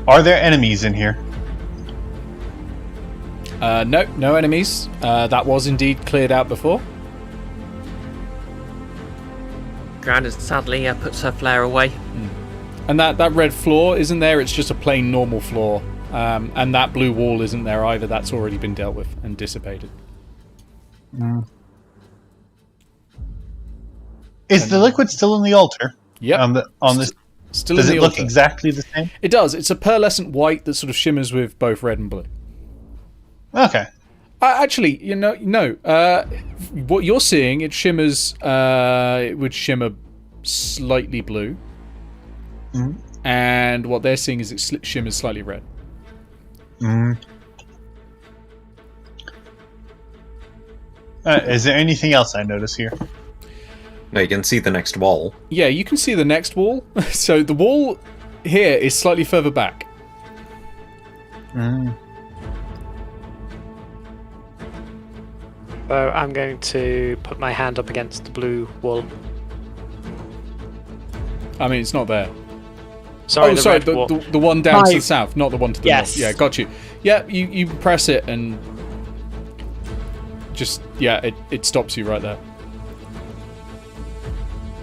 Are there enemies in here? No enemies. That was indeed cleared out before. Grounded sadly puts her flare away. And that red floor isn't there, it's just a plain normal floor. And that blue wall isn't there either, that's already been dealt with and dissipated. Is the liquid still in the altar? Yep. On this, Still does in it the look altar. exactly the same? It does. It's a pearlescent white that sort of shimmers with both red and blue. Okay. Actually, no. What you're seeing, it shimmers. It would shimmer slightly blue, and what they're seeing is it shimmers slightly red. Is there anything else I notice here? Now you can see the next wall. Yeah, you can see the next wall. So the wall here is slightly further back. So I'm going to put my hand up against the blue wall. I mean, it's not there. Sorry, the one down to the south, not the one to the Yes. north. Yeah, got you. Yeah, you press it and just it stops you right there.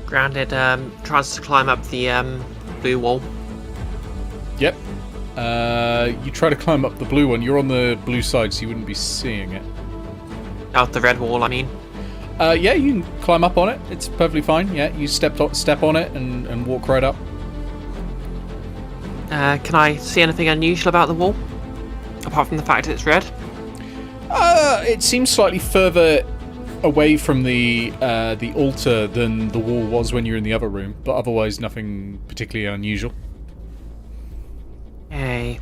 Grounded tries to climb up the blue wall. Yep. You try to climb up the blue one. You're on the blue side, so you wouldn't be seeing it. Out the red wall, I mean. Yeah, you can climb up on it. It's perfectly fine. Yeah, you step on it and walk right up. Can I see anything unusual about the wall? Apart from the fact it's red? It seems slightly further away from the altar than the wall was when you were in the other room, but otherwise nothing particularly unusual. Hey.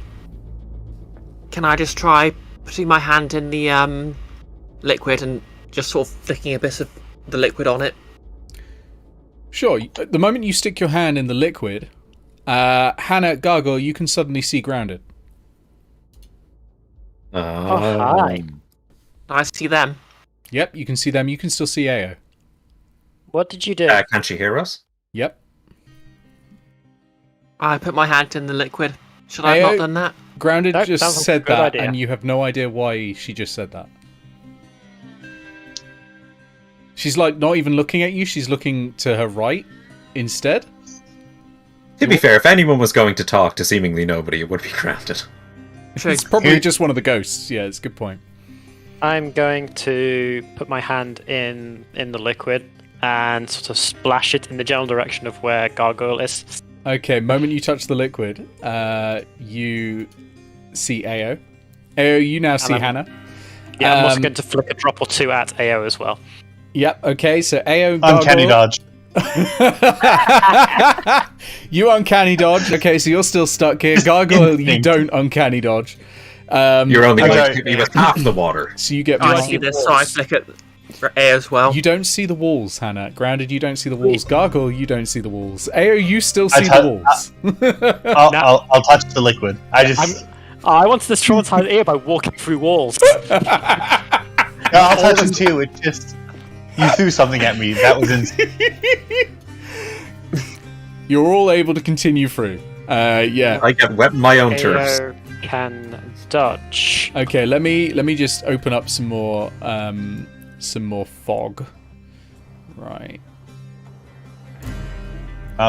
Can I just try putting my hand in the liquid and just sort of flicking a bit of the liquid on it? Sure. The moment you stick your hand in the liquid, Hannah, Gargoyle, you can suddenly see grounded. Hi. I see them. Yep, you can see them. You can still see Eao. What did you do? Can't she hear us? Yep. I put my hand in the liquid. Should I have not done that? Grounded That just sounds like a said good that, idea. and you have no idea why she just said that. She's like not even looking at you. She's looking to her right instead. To be fair, if anyone was going to talk to seemingly nobody, it would be Grounded. True. It's probably just one of the ghosts. Yeah, it's a good point. I'm going to put my hand in the liquid and sort of splash it in the general direction of where Gargoyle is. Okay, moment you touch the liquid, you see Eao. Eao, you now see Hannah. Yeah, I'm also going to flick a drop or two at Eao as well. Yep, okay, so Eao, Uncanny Gargoyle... dodge. You uncanny dodge. Okay, so you're still stuck here. Gargoyle, you don't uncanny dodge. You're only going Okay. to hit me with half the water. So you get... I see this, so I flick it for air as well. You don't see the walls, Hannah. Grounded, you don't see the walls. Gargoyle, you don't see the walls. Eao, you still see the walls. I'll touch the liquid. I want to traumatize Eao by walking through walls. I'll touch it too. It just... You threw something at me. That was insane. You're all able to continue through. Yeah. I get wet in my own turfs. Eao can dodge. Okay, let me just open up some more fog. Right.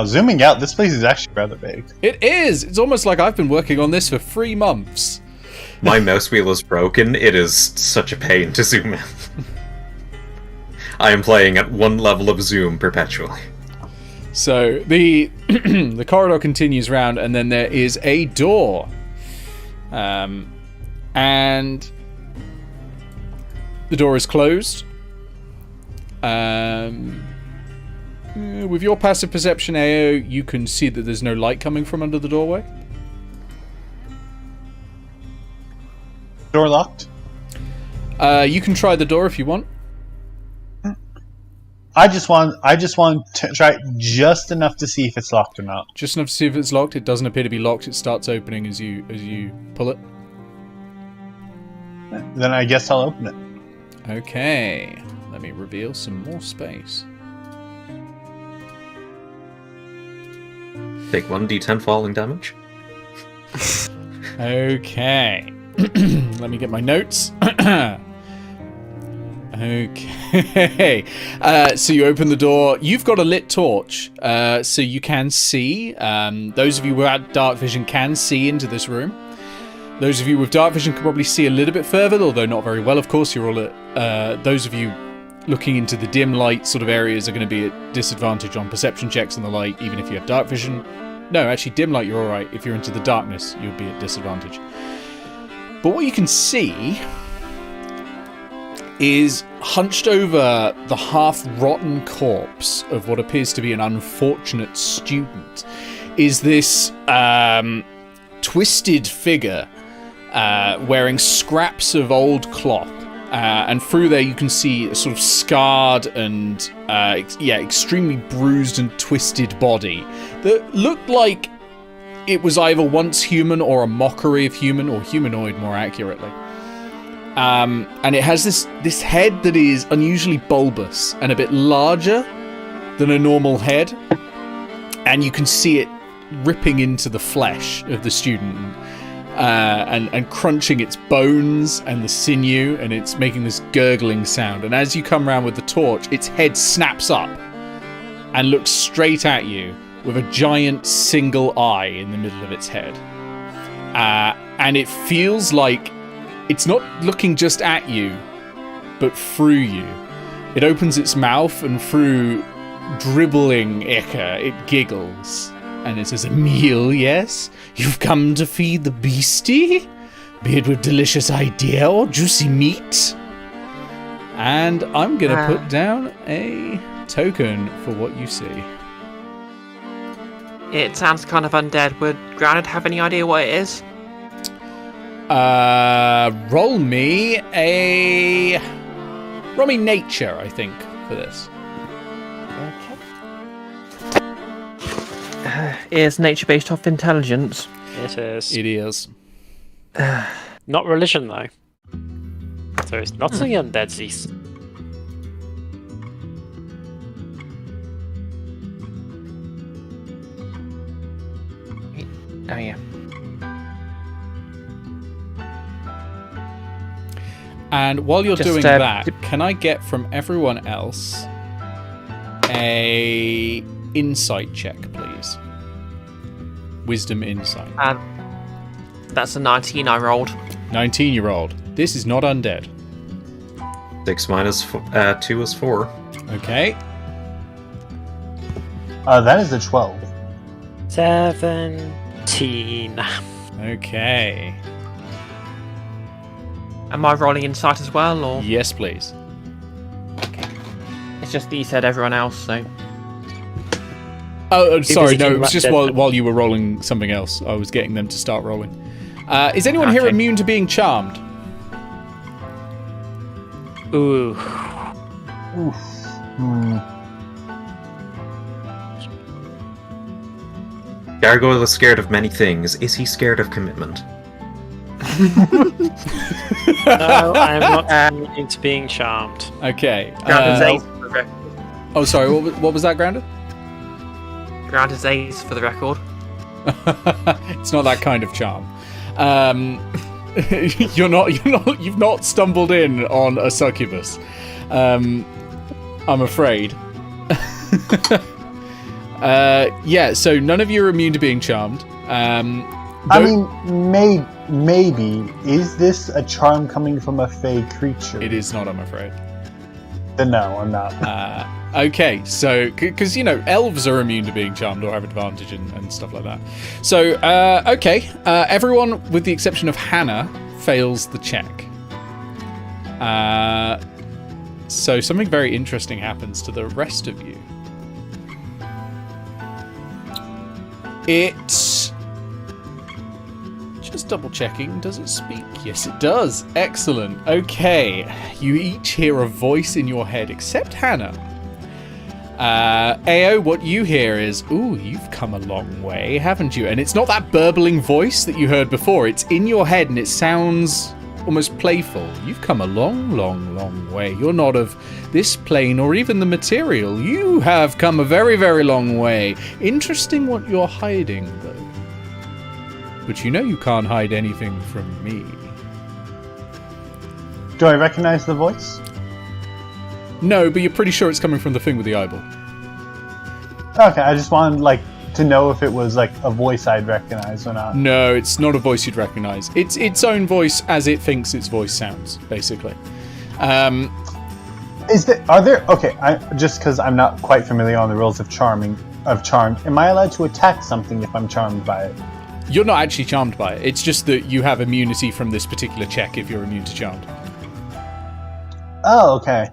Zooming out, this place is actually rather big. It is. It's almost like I've been working on this for 3 months. My mouse wheel is broken. It is such a pain to zoom in. I am playing at one level of zoom perpetually. So the the corridor continues round, and then there is a door, and the door is closed. With your passive perception, Eao, you can see that there's no light coming from under the doorway. Door locked? You can try the door if you want. I just want to try just enough to see if it's locked or not. Just enough to see if it's locked. It doesn't appear to be locked. It starts opening as you pull it. Then I guess I'll open it. Okay. Let me reveal some more space. Take 1d10 falling damage. Okay. Let me get my notes. Okay. So you open the door. You've got a lit torch, so you can see. Those of you without dark vision can see into this room. Those of you with dark vision can probably see a little bit further, although not very well, of course. You're all at... those of you looking into the dim light sort of areas are going to be at disadvantage on perception checks and the light, even if you have dark vision. No, actually, dim light, you're alright. If you're into the darkness, you'll be at disadvantage. But what you can see is hunched over the half-rotten corpse of what appears to be an unfortunate student is this twisted figure wearing scraps of old cloth. And through there you can see a sort of scarred and, extremely bruised and twisted body that looked like it was either once human or a mockery of human, or humanoid more accurately. And it has this head that is unusually bulbous and a bit larger than a normal head. And you can see it ripping into the flesh of the student and crunching its bones and the sinew, and it's making this gurgling sound. And as you come around with the torch, its head snaps up and looks straight at you with a giant single eye in the middle of its head. And it feels like it's not looking just at you, but through you. It opens its mouth, and through dribbling ichor, it giggles. And it says, "A meal, yes? You've come to feed the beastie? Be it with delicious idea or juicy meat?" And I'm going to put down a token for what you see. It sounds kind of undead. Would Grounded have any idea what it is? Roll me nature, I think, for this. Is nature based off intelligence? It is. It is. Not religion, though. So it's not the undead cease. Oh, yeah. And while you're Just, doing that, can I get from everyone else a insight check, please? Wisdom insight. That's a 19 I rolled. 19-year-old. This is not undead. 6 minus 2 is 4. Okay. That is a 12. 17. Okay. Am I rolling insight as well, or? Yes, please. Okay. It's just that you said everyone else, so. Oh, sorry, no, it was busy just while you were rolling something else. I was getting them to start rolling. Is anyone here immune to being charmed? Ooh. Oof. Hmm. Gargoyle is scared of many things. Is he scared of commitment? No, I am not immune to being charmed. Okay. Grounded's ace for the record. Oh, sorry, what was that, Grounded? Grounded's ace for the record. It's not that kind of charm. You've not stumbled in on a succubus. I'm afraid. Yeah, so none of you are immune to being charmed. I mean, maybe. Is this a charm coming from a fey creature? It is not, I'm afraid. Then no, I'm not. Okay, so, because, elves are immune to being charmed or have advantage and stuff like that. So, okay, everyone, with the exception of Hannah, fails the check. So something very interesting happens to the rest of you. Just double checking, does it speak? Yes, it does. Excellent. Okay, you each hear a voice in your head, except Hannah. Eao, what you hear is, "Ooh, you've come a long way, haven't you?" And it's not that burbling voice that you heard before. It's in your head, and it sounds almost playful. "You've come a long, long, long way. You're not of this plane or even the material. You have come a very, very long way. Interesting what you're hiding, though. But you know you can't hide anything from me." Do I recognize the voice? No, but you're pretty sure it's coming from the thing with the eyeball. Okay, I just wanted to know if it was a voice I'd recognize or not. No, it's not a voice you'd recognize. It's its own voice as it thinks its voice sounds, basically. Okay, just because I'm not quite familiar on the rules of charm, am I allowed to attack something if I'm charmed by it? You're not actually charmed by it. It's just that you have immunity from this particular check if you're immune to charmed. Oh, okay.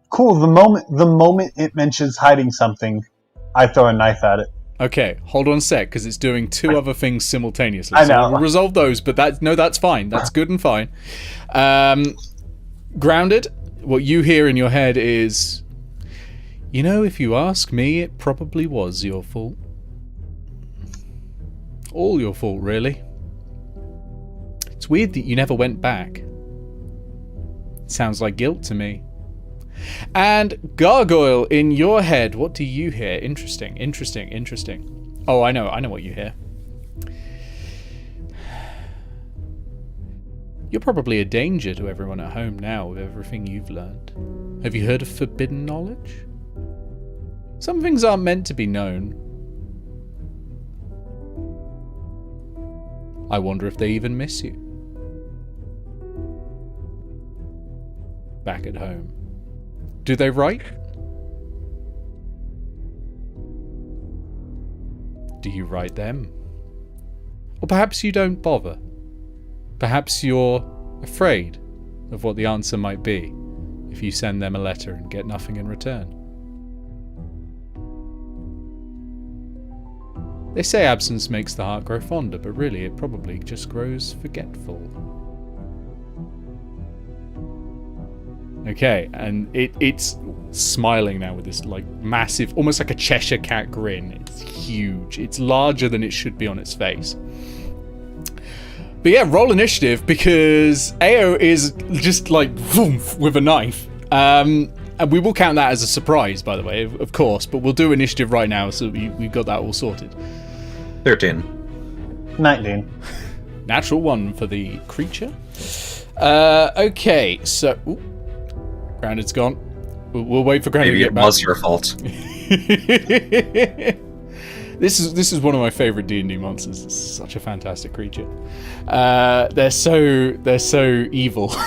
Cool. The moment it mentions hiding something, I throw a knife at it. Okay, hold on a sec, because it's doing two other things simultaneously. I know. So we'll resolve those, but that's fine. That's good and fine. Grounded, what you hear in your head is, if you ask me, it probably was your fault. All your fault, really. It's weird that you never went back. Sounds like guilt to me. And Gargoyle, in your head, what do you hear? Interesting. Oh, I know what you hear. You're probably a danger to everyone at home now with everything you've learned. Have you heard of forbidden knowledge? Some things aren't meant to be known. I wonder if they even miss you. Back at home. Do they write? Do you write them? Or perhaps you don't bother. Perhaps you're afraid of what the answer might be if you send them a letter and get nothing in return. They say absence makes the heart grow fonder, but really it probably just grows forgetful. Okay, and it's smiling now with this massive, almost like a Cheshire cat grin. It's huge. It's larger than it should be on its face. But yeah, roll initiative, because Eao is just boom, with a knife. And we will count that as a surprise, by the way, of course, but we'll do initiative right now, so we've got that all sorted. 13. 19. Natural 1 for the creature. Okay, so... Ooh, Grounded's gone. We'll wait for Grounded to get back. Maybe it was your fault. This is one of my favorite D&D monsters. It's such a fantastic creature. They're so evil. So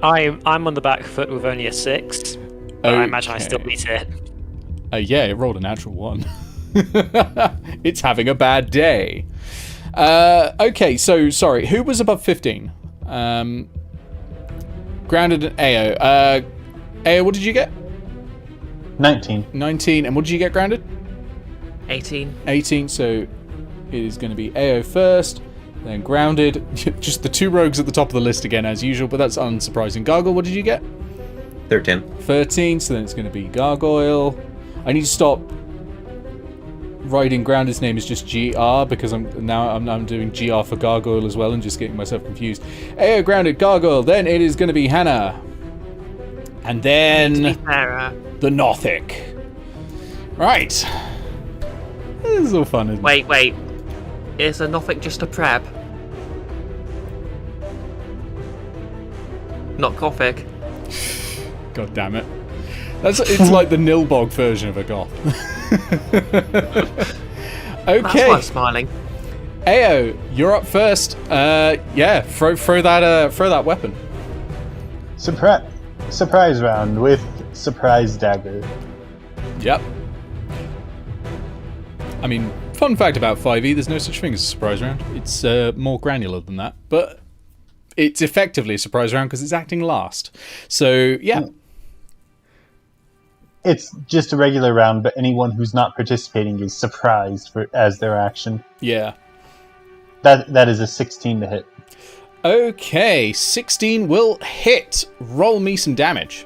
I'm on the back foot with only a 6. But I imagine I still beat it. Yeah, it rolled a natural 1. It's having a bad day. Okay, so sorry, who was above 15? Grounded and Eao. Eao, what did you get? 19. 19, and what did you get, Grounded? 18. 18, so it is going to be Eao first, then Grounded. Just the two rogues at the top of the list again, as usual, but that's unsurprising. Gargoyle, what did you get? 13. 13, so then it's going to be Gargoyle. I need to stop writing Grounded's name is just GR, because I'm doing GR for Gargoyle as well and just getting myself confused. Eao, Grounded, Gargoyle, then it is going to be Hannah. And then the Nothic. Right. This is all fun, isn't it? Wait. Is a Nothic just a prep? Not Gothic. God damn it. It's like the Nilbog version of a goth. Okay. That's why I'm smiling. Eao, you're up first. Yeah, throw that weapon. Surprise round with surprise dagger. Yep. I mean, fun fact about 5e, there's no such thing as a surprise round. It's more granular than that, but it's effectively a surprise round because it's acting last. So, yeah. It's just a regular round, but anyone who's not participating is surprised as their action. Yeah. That is a 16 to hit. Okay, 16 will hit. Roll me some damage.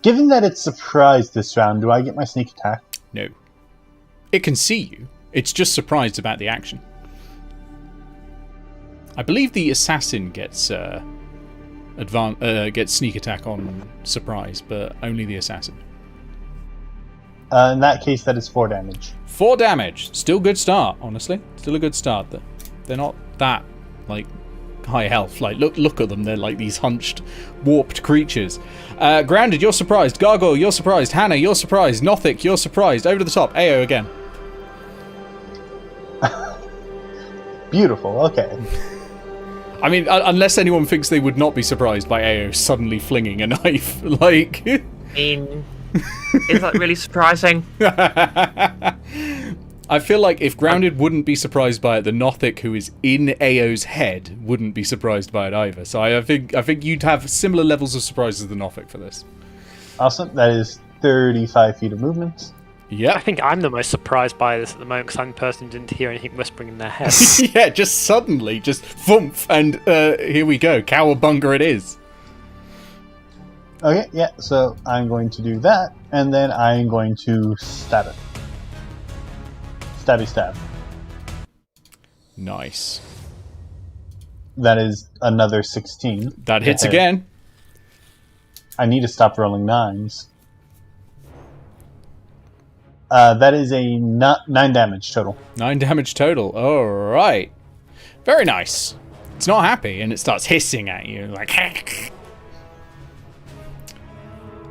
Given that it's surprised this round, do I get my sneak attack? No. It can see you. It's just surprised about the action. I believe the assassin gets gets sneak attack on surprise, but only the assassin. In that case, that is 4 damage. 4 damage. Still good start, honestly. Still a good start. They're not that, like, high health. Like, look at them. They're like these hunched, warped creatures. Grounded, you're surprised. Gargoyle, you're surprised. Hannah, you're surprised. Nothic, you're surprised. Over to the top. Eao again. Beautiful, okay. I mean, unless anyone thinks they would not be surprised by Eao suddenly flinging a knife. Like... I mean, is that really surprising? I feel like if Grounded wouldn't be surprised by it, the Nothic who is in Eo's head wouldn't be surprised by it either. So I think you'd have similar levels of surprise as the Nothic for this. Awesome, that is 35 feet of movement. Yeah. I think I'm the most surprised by this at the moment because I'm the person who didn't hear anything whispering in their head. Yeah, just suddenly, just thump, and here we go. Cowabunga it is. Okay, yeah, so I'm going to do that, and then I'm going to stab it. Stabby stab. Nice. That is another 16. That hits again. I need to stop rolling 9s. That is a 9 damage total. 9 damage total. Alright. Very nice. It's not happy, and it starts hissing at you, like...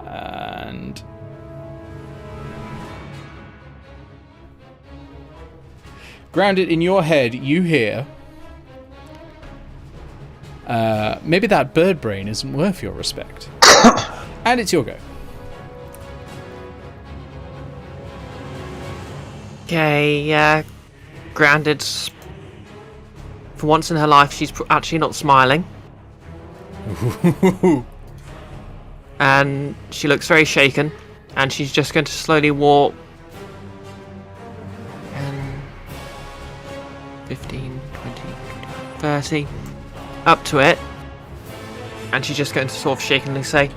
And... Grounded, in your head, you hear... maybe that bird brain isn't worth your respect. And it's your go. Okay, Grounded's... For once in her life, she's actually not smiling. And she looks very shaken. And she's just going to slowly walk... 10, 15, 20, 30... Up to it. And she's just going to sort of shakenly say...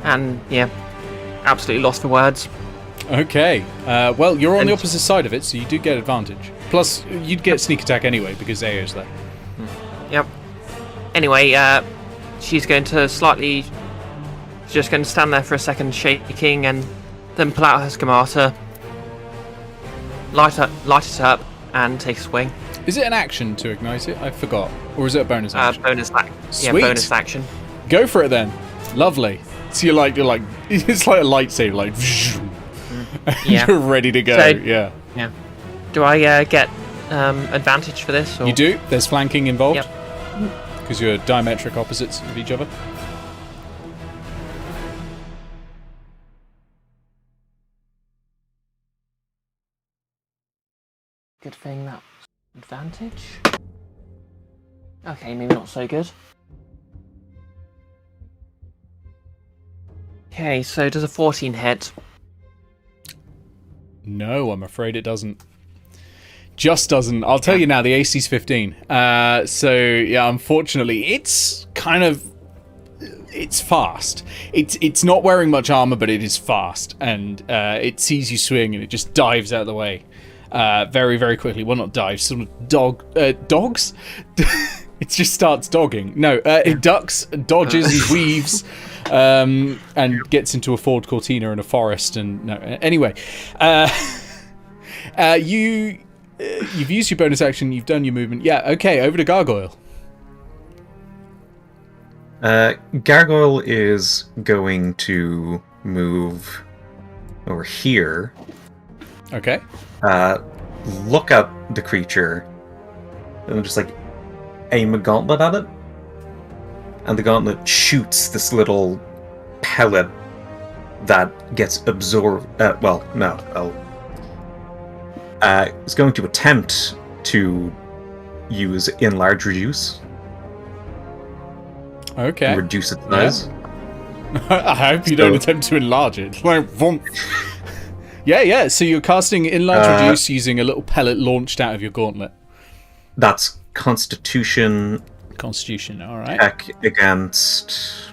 And, yeah, absolutely lost for words. Okay. Well, you're on the opposite side of it, so you do get advantage. Plus, you'd get sneak attack anyway, because Eo's there. Yep. Anyway, she's going to slightly... She's just going to stand there for a second, shaking, and then pull out her schemata, light it up, and take a swing. Is it an action to ignite it? I forgot. Or is it a bonus action? Bonus action. Go for it then. Lovely. So you're like it's like a lightsaber, like Yeah. You're ready to go. So, yeah. Do I get advantage for this? Or? You do. There's flanking involved. Yep. Because you're diametric opposites of each other. Good thing that advantage. Okay, maybe not so good. Okay, so does a 14 hit? No, I'm afraid it doesn't. Just doesn't. I'll tell you now, the AC's 15. So, yeah, unfortunately, it's kind of... It's fast. It's not wearing much armor, but it is fast. And it sees you swing, and it just dives out of the way. Very, very quickly. Well, not dives, sort of dogs? It just starts dogging. No, it ducks, dodges, and weaves, and gets into a Ford Cortina in a forest. And no, anyway, you've used your bonus action. You've done your movement. Yeah, okay. Over to Gargoyle. Gargoyle is going to move over here. Okay. Look at the creature and just like aim a gauntlet at it, and the gauntlet shoots this little pellet that gets absorbed. It's going to attempt to use enlarge reduce. Okay. And reduce its size. Yeah. I hope you don't attempt to enlarge it. Like, yeah. So you're casting enlarge reduce using a little pellet launched out of your gauntlet. That's Constitution. Constitution, all right. Check against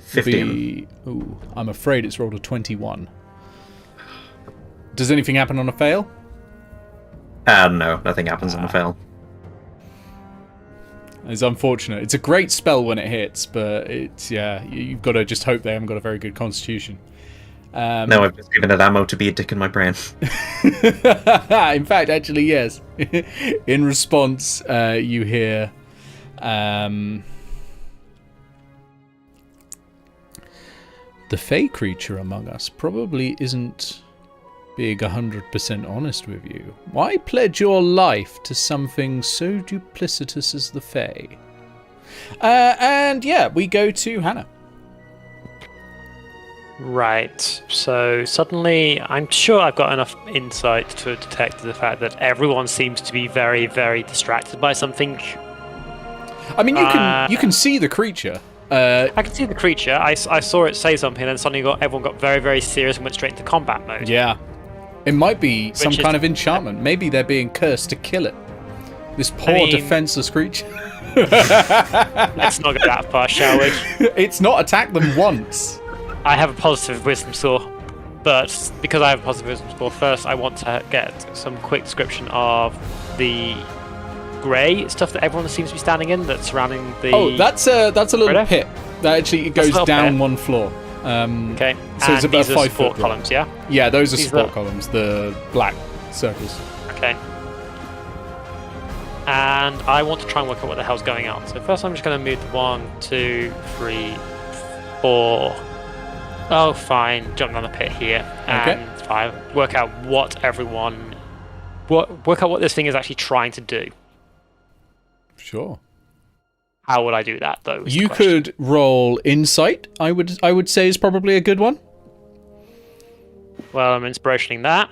15. I'm afraid it's rolled a 21. Does anything happen on a fail? No, nothing happens on a fail. It's unfortunate. It's a great spell when it hits, but it's you've got to just hope they haven't got a very good constitution. No, I've just given it ammo to be a dick in my brain. In fact, actually, yes. In response, you hear the fey creature among us probably isn't being 100% honest with you. Why pledge your life to something so duplicitous as the fey? And yeah, we go to Hannah. Right, so suddenly I'm sure I've got enough insight to detect the fact that everyone seems to be very, very distracted by something. I mean, you can see the creature. I can see the creature. I saw it say something, and then suddenly everyone got very, very serious and went straight into combat mode. Yeah. It might be some kind of enchantment. Maybe they're being cursed to kill it. This poor, defenseless creature. Let's not go that far, shall we? It's not attacked them once. I have a positive wisdom score, but because I have a positive wisdom score, first I want to get some quick description of the grey stuff that everyone seems to be standing in that's surrounding the... Oh, that's a little pit. That actually it goes down pit. one floor. Okay, so it's about these 5 support foot columns, yeah? Yeah, those are support columns, the black circles. Okay. And I want to try and work out what the hell's going on. So first I'm just going to move 1, 2, 3, 4... Oh, fine. Jump down the pit here, and work out what this thing is actually trying to do. Sure. How would I do that, though? You could roll insight. I would say is probably a good one. Well, I'm inspirationing that.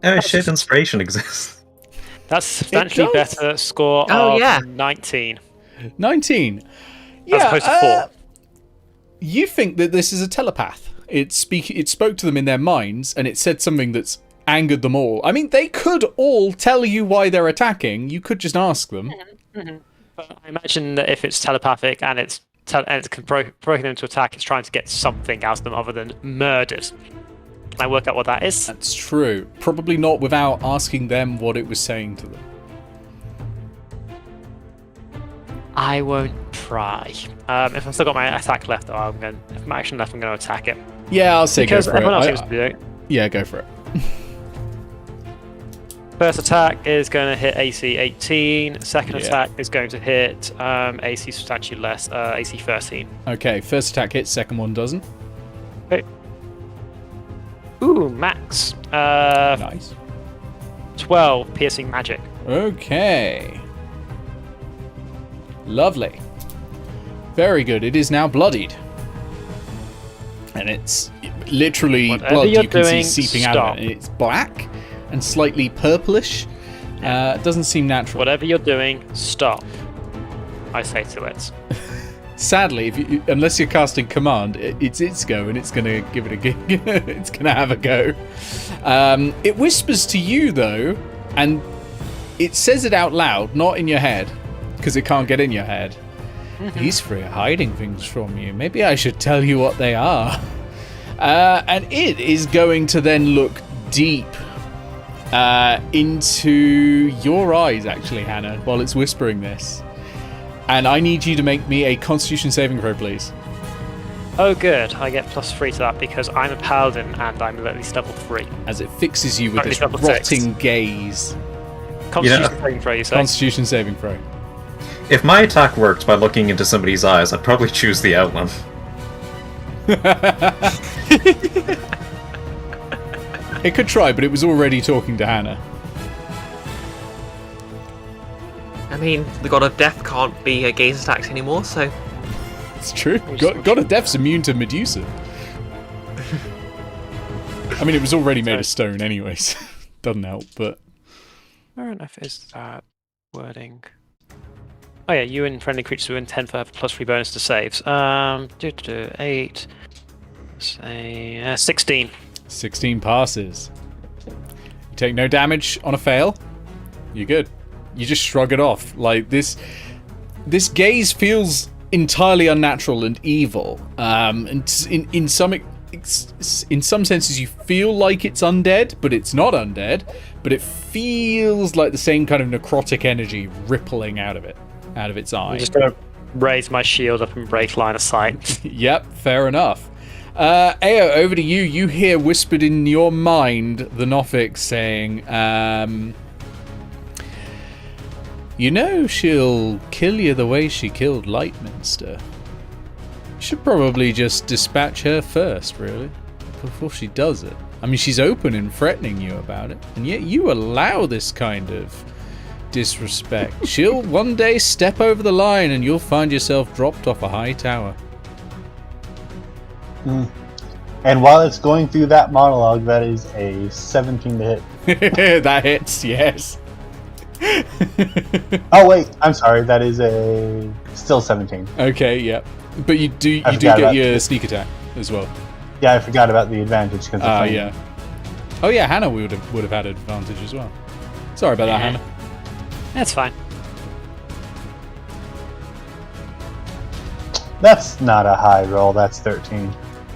Oh shit! Inspiration exists. That's substantially better score of 19. 19. Yeah. As opposed to 4. You think that this is a telepath. It spoke to them in their minds, and it said something that's angered them all. I mean, they could all tell you why they're attacking. You could just ask them. Mm-hmm. But I imagine that if it's telepathic and it's provoking them to attack, it's trying to get something out of them other than murdered. Can I work out what that is? That's true. Probably not without asking them what it was saying to them. I won't try. If I've still got my attack left, though, if my action left, I'm going to attack it. Yeah, I'll say because go for everyone it. Else seems to do it. Yeah, go for it. First attack is going to hit AC 18. Second attack is going to hit AC substantially less, AC 13. Okay, first attack hits, second one doesn't. Okay. Ooh, max. Nice. 12 piercing magic. Okay. Lovely. Very good. It is now bloodied. And it's literally blood you can see seeping out of it. It's black and slightly purplish. Doesn't seem natural. Whatever you're doing, stop. I say to it. Sadly, unless you're casting command, it's its go, and it's going to give it a go. It's going to have a go. It whispers to you, though, and it says it out loud, not in your head, because it can't get in your head. Mm-hmm. These three are hiding things from you. Maybe I should tell you what they are. And it is going to then look deep into your eyes, actually, Hannah, while it's whispering this. And I need you to make me a Constitution saving throw, please. Oh, good. I get +3 to that because I'm a paladin and I'm at least level 3. As it fixes you with this rotting gaze. Constitution saving throw, you say? Constitution saving throw. If my attack worked by looking into somebody's eyes, I'd probably choose the outline. It could try, but it was already talking to Hannah. I mean, the God of Death can't be gaze attacks anymore, so... It's true. God of Death's immune to Medusa. I mean, it was already made of stone anyways. Doesn't help, but... Where on earth is that wording? Oh yeah, you and friendly creatures within 10 foot have a +3 bonus to saves. 8... Say, 16. 16 passes. You take no damage on a fail. You're good. You just shrug it off. Like, this gaze feels entirely unnatural and evil. And in some in some senses you feel like it's undead, but it's not undead. But it feels like the same kind of necrotic energy rippling out of its eye. I'm just going to raise my shield up and break line of sight. Yep, fair enough. Eao, over to you. You hear whispered in your mind the Nothic saying, you know she'll kill you the way she killed Lightminster. You should probably just dispatch her first, really, before she does it. I mean, she's open and threatening you about it, and yet you allow this kind of disrespect. She'll one day step over the line and you'll find yourself dropped off a high tower. And while it's going through that monologue, that is a 17 to hit. That hits, yes. Oh wait, I'm sorry. That is a still 17. Okay, yep. But you do forgot get about your the- sneak attack as well. Yeah, I forgot about the advantage because. Yeah. Oh yeah, Hannah would have had advantage as well. Sorry about that, Hannah. That's fine. That's not a high roll. That's 13.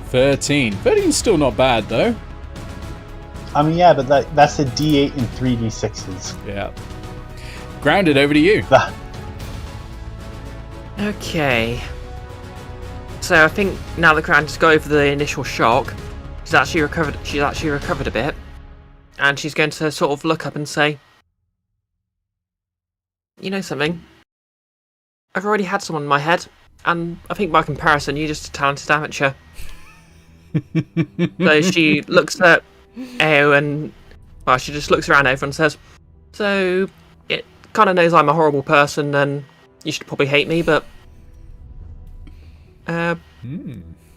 13. 13's still not bad though. I mean, yeah, but that's a D8 and 3 D6s. Yeah. Grounded, over to you. Okay. So I think now the Crown just go over the initial shock. She's actually recovered a bit, and she's going to sort of look up and say, "You know something? I've already had someone in my head, and I think by comparison, you're just a talented amateur." So she looks at Eao and, well, she just looks around everyone and says, "So it kind of knows I'm a horrible person, and you should probably hate me, but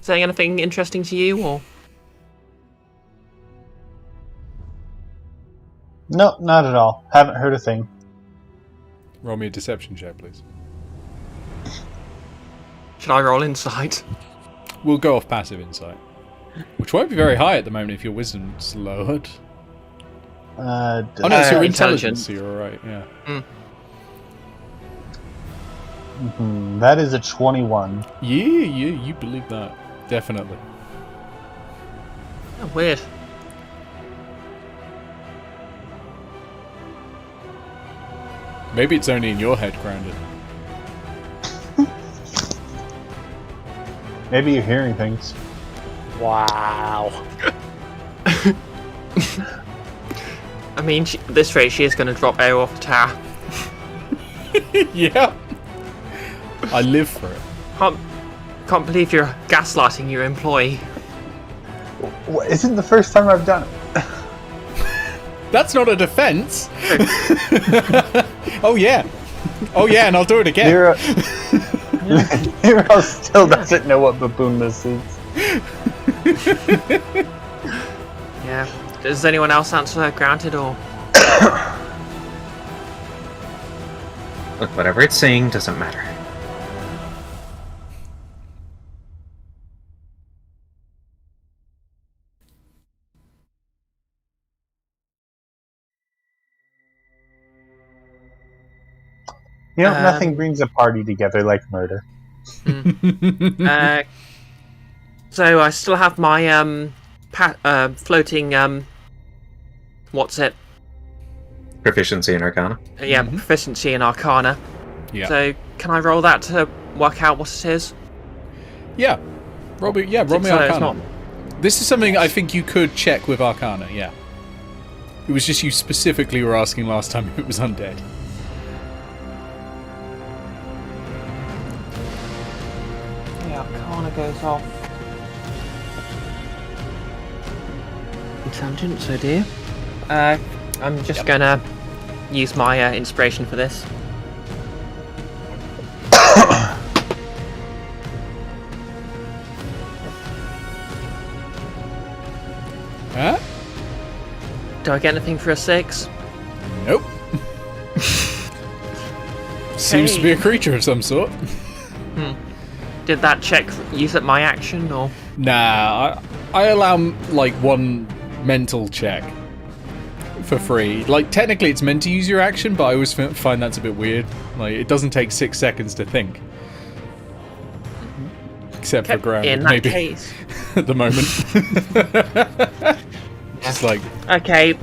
saying anything interesting to you, or?" No, not at all. Haven't heard a thing. Roll me a deception check, please. Should I roll insight? We'll go off passive insight, which won't be very high at the moment if your wisdom's lowered. Oh no, it's your intelligence, so you're alright, yeah. That is a 21. Yeah, you believe that. Definitely. Oh, weird. Maybe it's only in your head, Grounded. Maybe you're hearing things. Wow. I mean, at this rate, she is going to drop Eao off the tower. Yeah. I live for it. Can't believe you're gaslighting your employee. Isn't the first time I've done it? That's not a defense. Oh yeah, and I'll do it again. Nero still doesn't know what baboonness is. Yeah. Does anyone else answer Grounded, or? Look, whatever it's saying doesn't matter. You know, nothing brings a party together like murder. So I still have my floating what's it? Proficiency in Arcana. Yeah, proficiency in Arcana. Yeah. So can I roll that to work out what it is? Yeah. Roll me So it's Arcana. not- This is something I think you could check with Arcana, yeah. It was just you specifically were asking last time if it was undead. Yeah, Arcana goes off. Intelligence, oh dear. I'm just gonna use my inspiration for this. Huh? Do I get anything for a 6? Nope. Seems to be a creature of some sort. Did that check use up my action, or? Nah, I allow like one mental check for free. Like technically it's meant to use your action, but I always find that's a bit weird. Like it doesn't take 6 seconds to think. Except for ground, In that maybe. case. At the moment. Just like... Okay.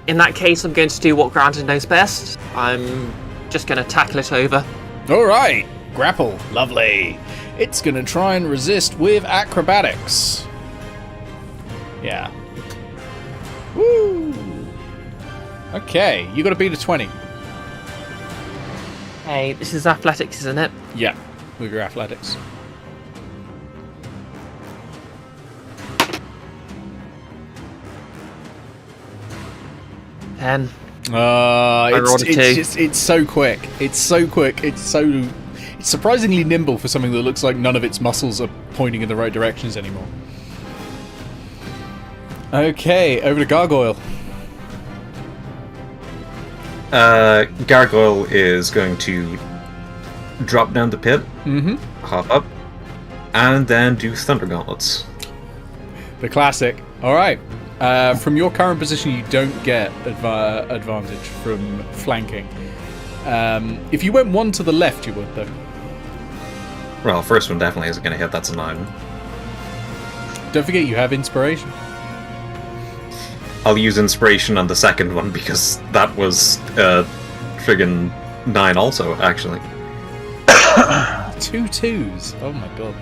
In that case, I'm going to do what Grounded knows best. I'm just going to tackle it over. Alright, grapple. Lovely. It's going to try and resist with acrobatics. Yeah. Woo! Okay, you got to beat a 20. Hey, this is athletics, isn't it? Yeah, with your athletics. Ten. It's, rolled a it's 2. just, it's so quick. It's so quick. It's surprisingly nimble for something that looks like none of its muscles are pointing in the right directions anymore. Okay, over to Gargoyle. Gargoyle is going to drop down the pit, hop up, and then do Thunder Gauntlets. The classic. Alright. From your current position, you don't get advantage from flanking. If you went one to the left, you would, though. Well, first one definitely isn't going to hit, that's a 9. Don't forget you have inspiration. I'll use Inspiration on the second one, because that was friggin' 9 also, actually. 2 2s. Oh my god.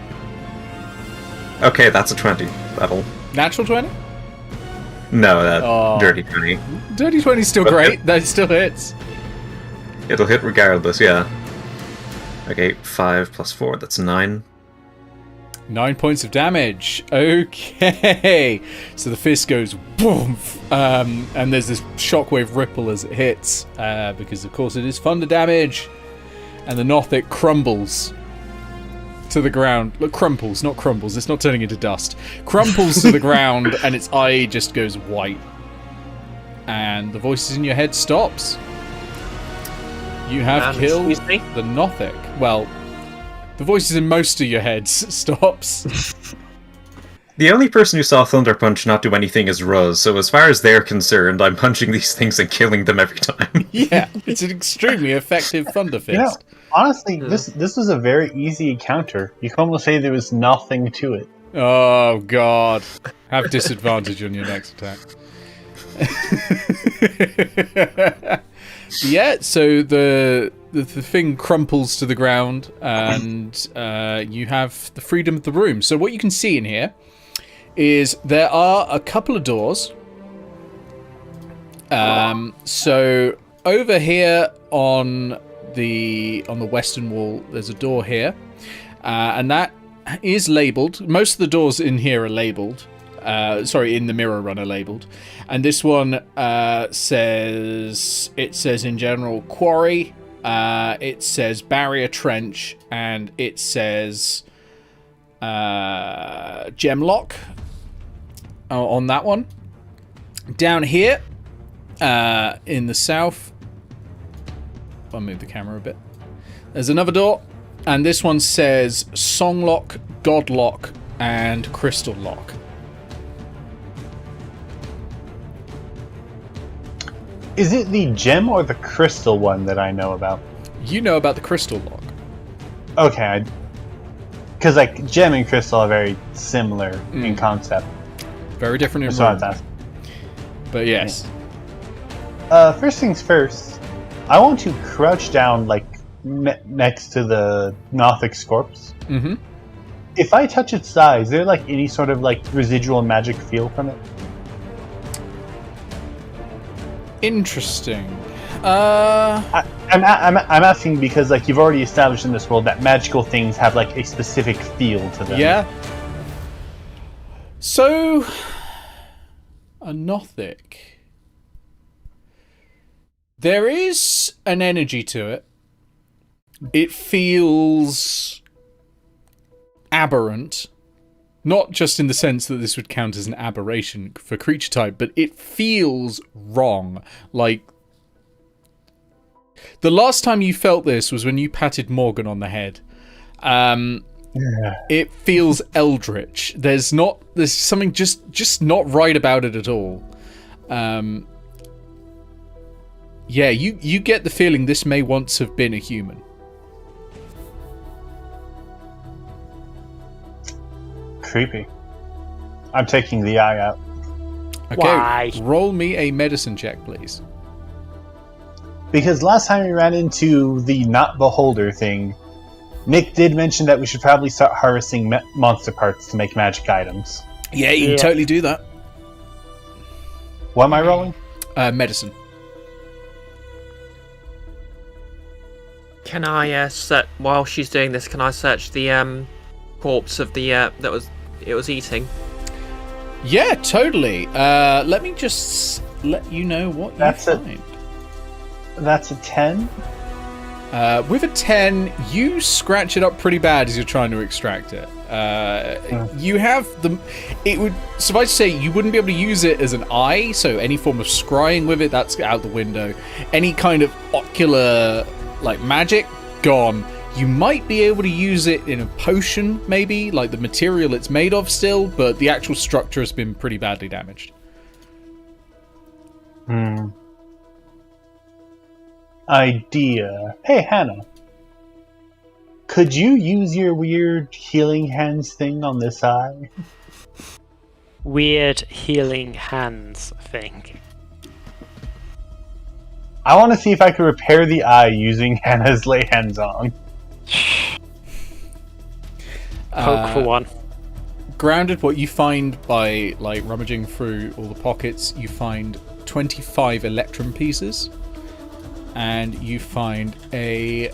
Okay, that's a 20. That'll... Natural 20? No, that Oh. dirty 20. Dirty 20 is still But great. That still hits. It'll hit regardless, yeah. Okay, 5 plus 4, that's 9. 9 points of damage. Okay. So the fist goes boom, and there's this shockwave ripple as it hits, because of course it is thunder damage. And the Nothic crumbles to the ground. Look, crumples, not crumbles. It's not turning into dust. Crumples to the ground, and its eye just goes white. And the voices in your head stops. You have killed excuse me? the Nothic. Well, the voices in most of your heads stops. The only person who saw Thunder Punch not do anything is Ruz, so as far as they're concerned, I'm punching these things and killing them every time. Yeah, it's an extremely effective thunder fist. You know, honestly, this was a very easy encounter. You can almost say there was nothing to it. Oh god. Have disadvantage on your next attack. Yeah, so the thing crumples to the ground, and you have the freedom of the room. So what you can see in here is there are a couple of doors. So over here on the western wall, there's a door here, and that is labelled. Most of the doors in here are labelled. In the mirror run are labelled, and this one says in general quarry. It says barrier trench, and it says gemlock on that one. Down here in the south, I'll move the camera a bit. There's another door, and this one says songlock, godlock, and crystal lock. Is it the gem or the crystal one that I know about? You know about the crystal lock. Okay, because like gem and crystal are very similar in concept. Very different in That's what I rule, was asking. but yes. First things first, I want to crouch down like next to the Nothic corpse. Mm-hmm. If I touch its thigh, is there like any sort of like residual magic feel from it? Interesting. I'm asking because like you've already established in this world that magical things have like a specific feel to them. Yeah. So, a Nothic. There is an energy to it. It feels aberrant. Not just in the sense that this would count as an aberration for creature type, but it feels wrong. Like, the last time you felt this was when you patted Morgan on the head. It feels eldritch. There's something just not right about it at all. Yeah, you get the feeling this may once have been a human. creepy. I'm taking the eye out. Okay, Why? roll me a medicine check, please. Because last time we ran into the not beholder thing, Nick did mention that we should probably start harvesting monster parts to make magic items. Yeah, you can totally do that. What am I rolling? Medicine. Can I while she's doing this? Can I search the corpse of the that it was eating? Yeah, totally. Let me just let you know what you find. That's a 10. With a 10, you scratch it up pretty bad as you're trying to extract it. You have the... It would suffice to say you wouldn't be able to use it as an eye, so any form of scrying with it, that's out the window. Any kind of ocular, like, magic, gone. You might be able to use it in a potion, maybe, like the material it's made of still, but the actual structure has been pretty badly damaged. Idea. Hey, Hannah. Could you use your weird healing hands thing on this eye? Weird healing hands thing. I want to see if I can repair the eye using Hannah's lay hands on. Poke for one. Grounded, what you find by like rummaging through all the pockets, you find 25 electrum pieces, and you find a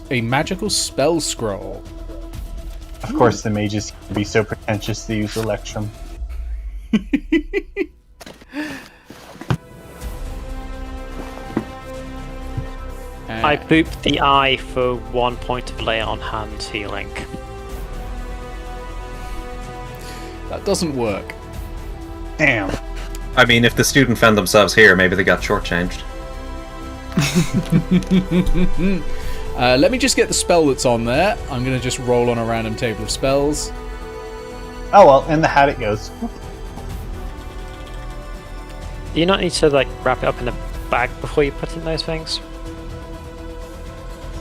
magical spell scroll. Of course, the mages can be so pretentious to use electrum. I booped the eye for 1 point of lay on hand healing. That doesn't work. Damn. I mean, if the student found themselves here, maybe they got shortchanged. Let me just get the spell that's on there. I'm going to just roll on a random table of spells. Oh well, in the hat it goes. Do you not need to like wrap it up in a bag before you put in those things?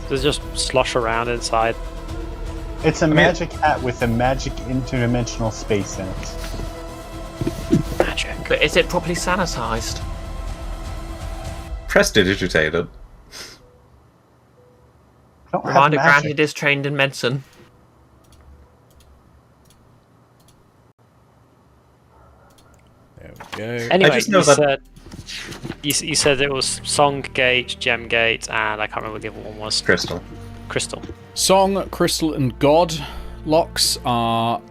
Does it just slosh around inside? It's a magic hat with a magic interdimensional space in it. Magic. But is it properly sanitized? Prestidigitated. I don't have Reminder magic. granted is trained in medicine. There we go. Anyway, I just know you that- said you said it was Song Gate, Gem Gate, and I can't remember what the other one was. Crystal. Crystal. Song, Crystal, and God locks are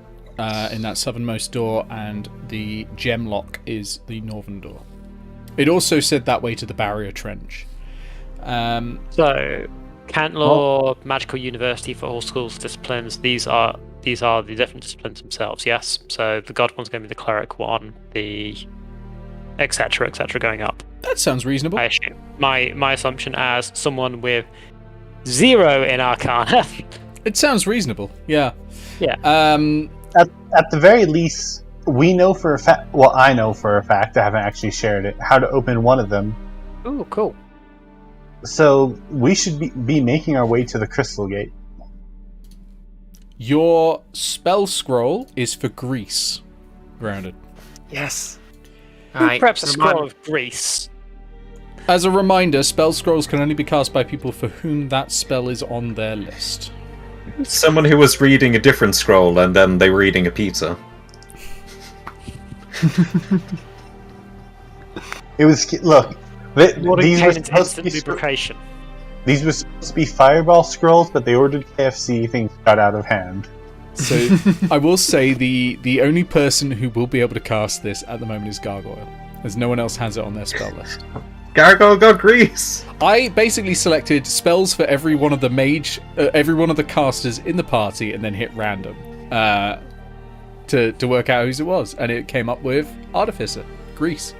in that southernmost door, and the gem lock is the northern door. It also said that way to the barrier trench. So, Cantlore, Magical University for all schools disciplines. These are the different disciplines themselves. Yes. So the God one's going to be the cleric one. The etc. going up. That sounds reasonable. I assume. My assumption as someone with 0 in Arcana. It sounds reasonable. Yeah. Yeah. At the very least, we know for a fact. Well, I know for a fact. I haven't actually shared it. How to open one of them. Ooh, cool. So we should be making our way to the Crystal Gate. Your spell scroll is for grease. Grounded. Yes. Who Right. preps a scroll of grease? As a reminder, spell scrolls can only be cast by people for whom that spell is on their list. Someone who was reading a different scroll and then they were eating a pizza. It was look. What These were an supposed to instant be lubrication. these were supposed to be fireball scrolls, but they ordered KFC. Things got out of hand. So I will say the only person who will be able to cast this at the moment is Gargoyle, as no one else has it on their spell list. Gargoyle got grease! I basically selected spells for every one of the every one of the casters in the party, and then hit random to work out whose it was, and it came up with Artificer, Grease.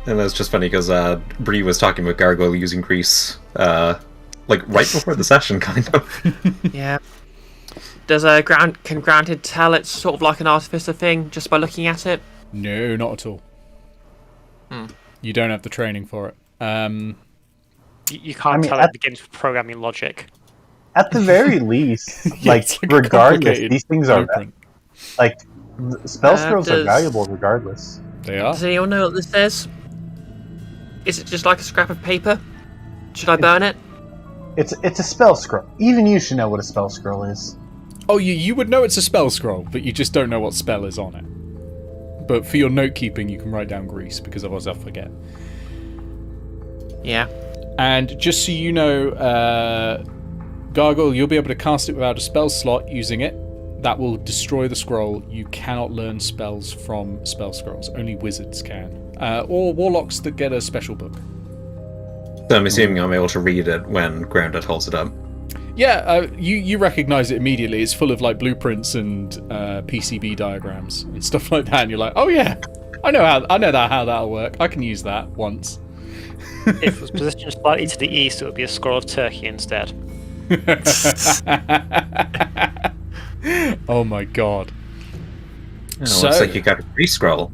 And that's just funny because Bree was talking about Gargoyle using grease, like right before the session, kind of. Yeah. Does can Granted tell it's sort of like an artificer thing just by looking at it? No, not at all. You don't have the training for it. You can't tell it begins with programming logic. At the very least, Yeah, like it's like a regardless, complicated these things are blueprint. like spell scrolls are does- valuable regardless. They are. Does anyone know what this is? Is it just like a scrap of paper? Should I burn it? It's a spell scroll. Even you should know what a spell scroll is. Oh, you would know it's a spell scroll, but you just don't know what spell is on it. But for your note keeping, you can write down grease, because otherwise I'll forget. Yeah. And just so you know, Gargoyle, you'll be able to cast it without a spell slot using it. That will destroy the scroll. You cannot learn spells from spell scrolls. Only wizards can. Or warlocks that get a special book. So I'm assuming I'm able to read it when Grounded holds it up. Yeah, you recognize it immediately. It's full of like blueprints and PCB diagrams and stuff like that. And you're like, oh yeah, I know how that'll work. I can use that once. If it was positioned slightly to the east, it would be a scroll of turkey instead. Oh my god. Oh, So- looks like you got a re-scroll.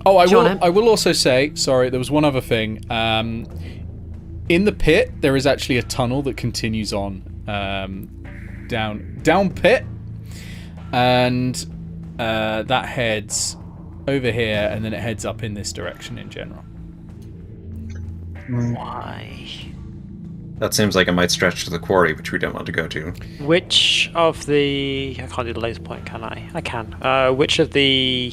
Oh, John, I will also say, sorry, there was one other thing. In the pit, there is actually a tunnel that continues on down pit, and that heads over here, and then it heads up in this direction in general. Why? That seems like it might stretch to the quarry, which we don't want to go to. Which of the... I can't do the laser point, can I? I can. Which of the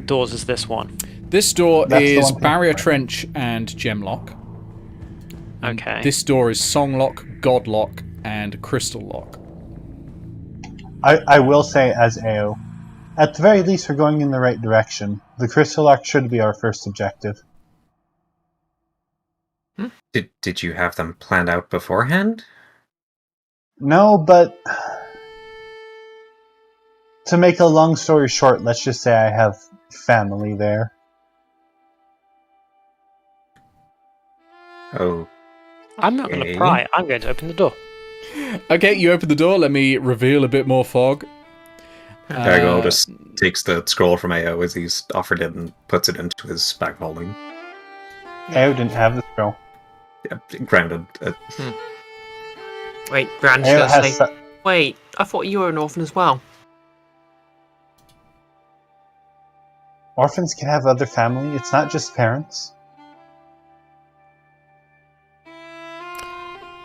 doors is this one? This door That's the is one. Barrier Trench and Gemlock. Okay. This door is Songlock, Godlock, and Crystal Lock. I will say as Eao, at the very least we're going in the right direction. The crystal lock should be our first objective. Did you have them planned out beforehand? No, but to make a long story short, let's just say I have family there. Oh, I'm not going Okay. to pry. I'm going to open the door. Okay, you open the door. Let me reveal a bit more fog. Gargoyle just takes the scroll from Eao as he's offered it and puts it into his bag holding. Eao didn't have the scroll. Yeah, Grounded. Wait, Brand's Eao gonna has say. Wait, I thought you were an orphan as well. orphans can have other family. It's not just parents.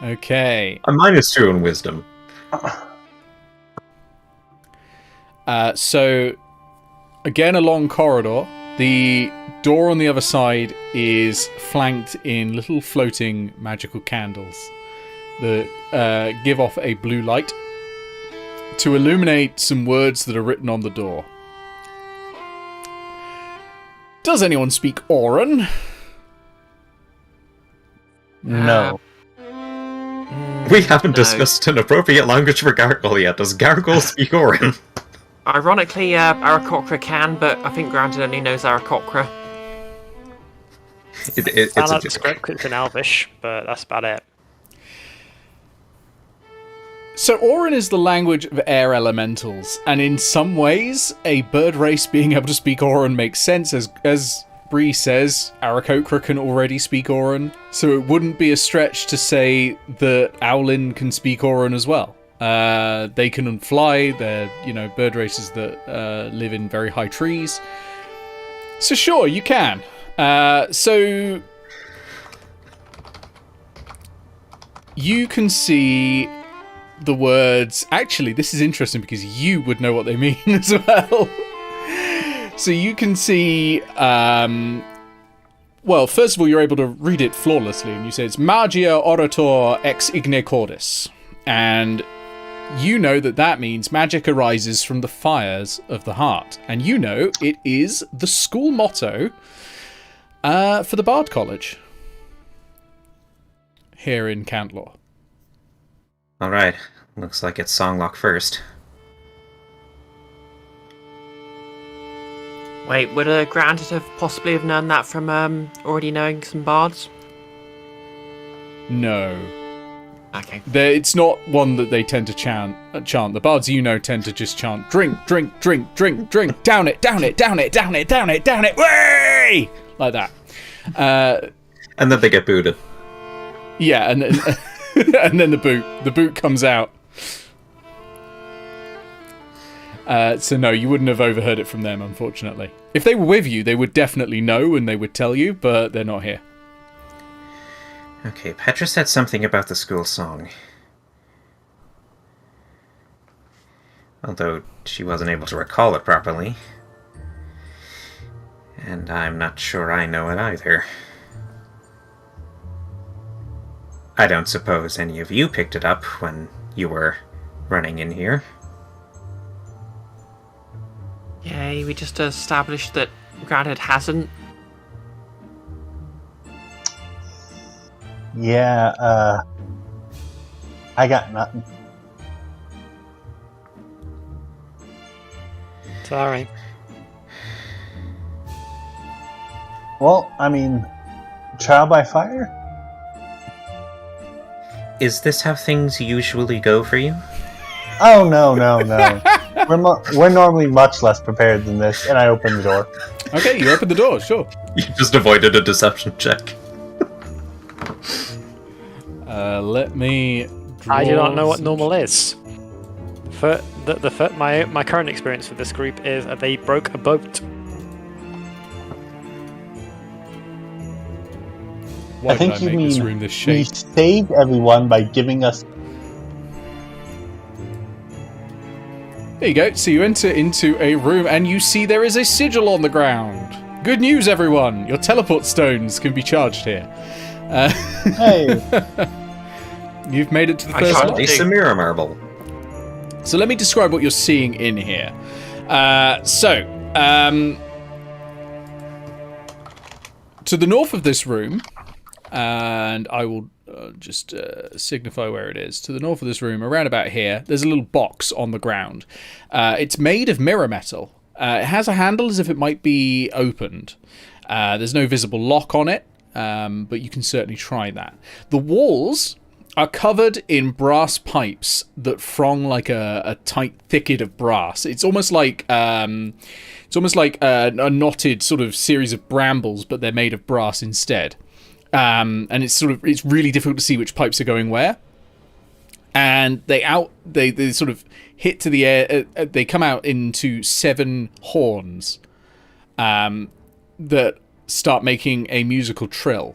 Okay. A -2 in wisdom. So, again, a long corridor. The door on the other side is flanked in little floating magical candles that give off a blue light to illuminate some words that are written on the door. Does anyone speak Auran? No. We haven't No. discussed an appropriate language for Gargoyle yet. Does Gargoyle speak Orin? Ironically, Aarakocra can, but I think Grounded only knows Aarakocra. It's Found a out the script 'cause it's in Elvish, but that's about it. So Auran is the language of air elementals, and in some ways, a bird race being able to speak Auran makes sense. As Bree says, Aarakocra can already speak Auran, so it wouldn't be a stretch to say that Owlin can speak Auran as well. They can fly, they're, bird races that live in very high trees. So sure, you can. So you can see the words. Actually, this is interesting because you would know what they mean as well. So you can see. Well, first of all, you're able to read it flawlessly, and you say it's Magia Orator ex Igne Cordis, and you know that means magic arises from the fires of the heart, and you know it is the school motto for the Bard College here in Cantlore. Alright, looks like it's Songlock first. Wait, would Grounded have possibly have known that from already knowing some bards? No. Okay. It's not one that they tend to chant. The bards tend to just chant, drink, drink, drink, drink, drink, down it, down it, down it, down it, down it, down it, way! Like that. And then they get booted. Yeah, and then and then the boot comes out. So no, you wouldn't have overheard it from them, unfortunately. If they were with you, they would definitely know and they would tell you, but they're not here. Okay, Petra said something about the school song. Although she wasn't able to recall it properly. And I'm not sure I know it either. I don't suppose any of you picked it up when you were running in here. Yeah, we just established that Grounded hasn't. Yeah, I got nothing. Sorry. Well, I mean, trial by fire? Is this how things usually go for you? Oh, no. We're normally much less prepared than this, and I open the door. Okay, you open the door, sure. You just avoided a deception check. Let me I do not know what some- normal is. For my current experience with this group is that they broke a boat. Why I think did you make this mean room this we shape? saved everyone by giving us... There you go. So you enter into a room and you see there is a sigil on the ground. Good news, everyone! Your teleport stones can be charged here. Hey, You've made it to the I first can't level. do- It's a mirror marble. So let me describe what you're seeing in here. To the north of this room, and I will just signify where it is. To the north of this room, around about here, there's a little box on the ground. It's made of mirror metal. It has a handle as if it might be opened. There's no visible lock on it, but you can certainly try that. The walls are covered in brass pipes that frong like a tight thicket of brass. It's almost like a knotted sort of series of brambles, but they're made of brass instead. And it's really difficult to see which pipes are going where. And they sort of hit to the air. They come out into 7 horns that start making a musical trill.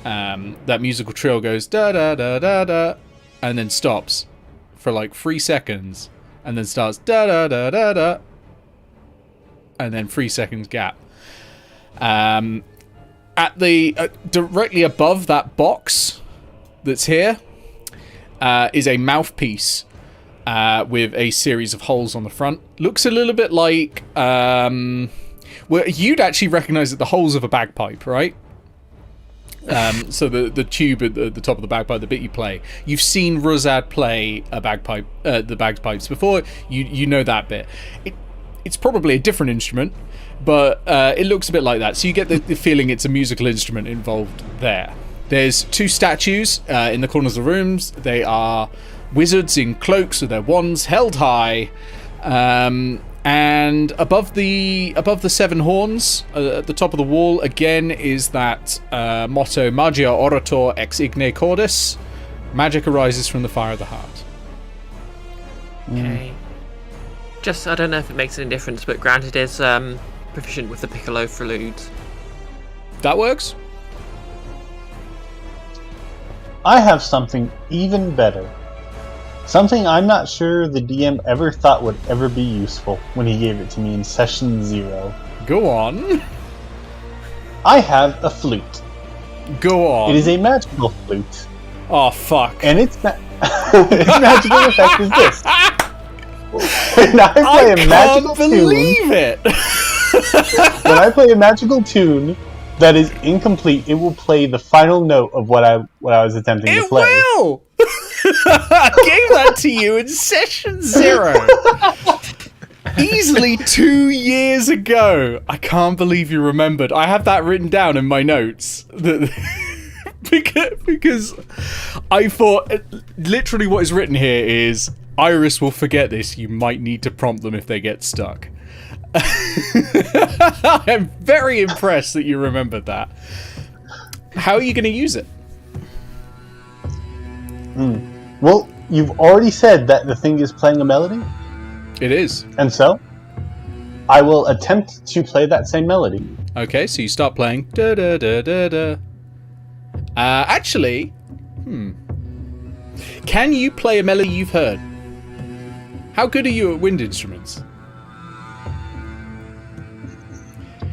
That musical trill goes da da da da da, and then stops for like 3 seconds, and then starts da da da da da, and then 3 seconds gap. At the directly above that box that's here is a mouthpiece with a series of holes on the front. Looks a little bit like well, you'd actually recognise it the holes of a bagpipe, right? So the tube at the top of the bagpipe, the bit you play. You've seen Ruzzad play a bagpipe, the bagpipes before. You know that bit. It's probably a different instrument, but it looks a bit like that. So you get the feeling it's a musical instrument involved there. There's 2 statues in the corners of the rooms. They are wizards in cloaks with their wands held high. And above the 7 horns, at the top of the wall, again, is that motto, Magia Orator ex Igne Cordis. Magic arises from the fire of the heart. Okay. Just, I don't know if it makes any difference, but Grounded is proficient with the piccolo preludes. That works? I have something even better. Something I'm not sure the DM ever thought would ever be useful when he gave it to me in session 0. Go on. I have a flute. Go on. It is a magical flute, Oh, fuck. and its magical effect is this. When I play a magical can't tune, believe it. when I play a magical tune that is incomplete, it will play the final note of what I was attempting to It play. will. I gave that to you in session 0. Easily 2 years ago. I can't believe you remembered. I have that written down in my notes. Because I thought, literally what is written here is, Iris will forget this. You might need to prompt them if they get stuck. I'm very impressed that you remembered that. How are you going to use it? Well, you've already said that the thing is playing a melody, It is. and so I will attempt to play that same melody. Okay, so you start playing. Da da da da da. Actually, can you play a melody you've heard? How good are you at wind instruments?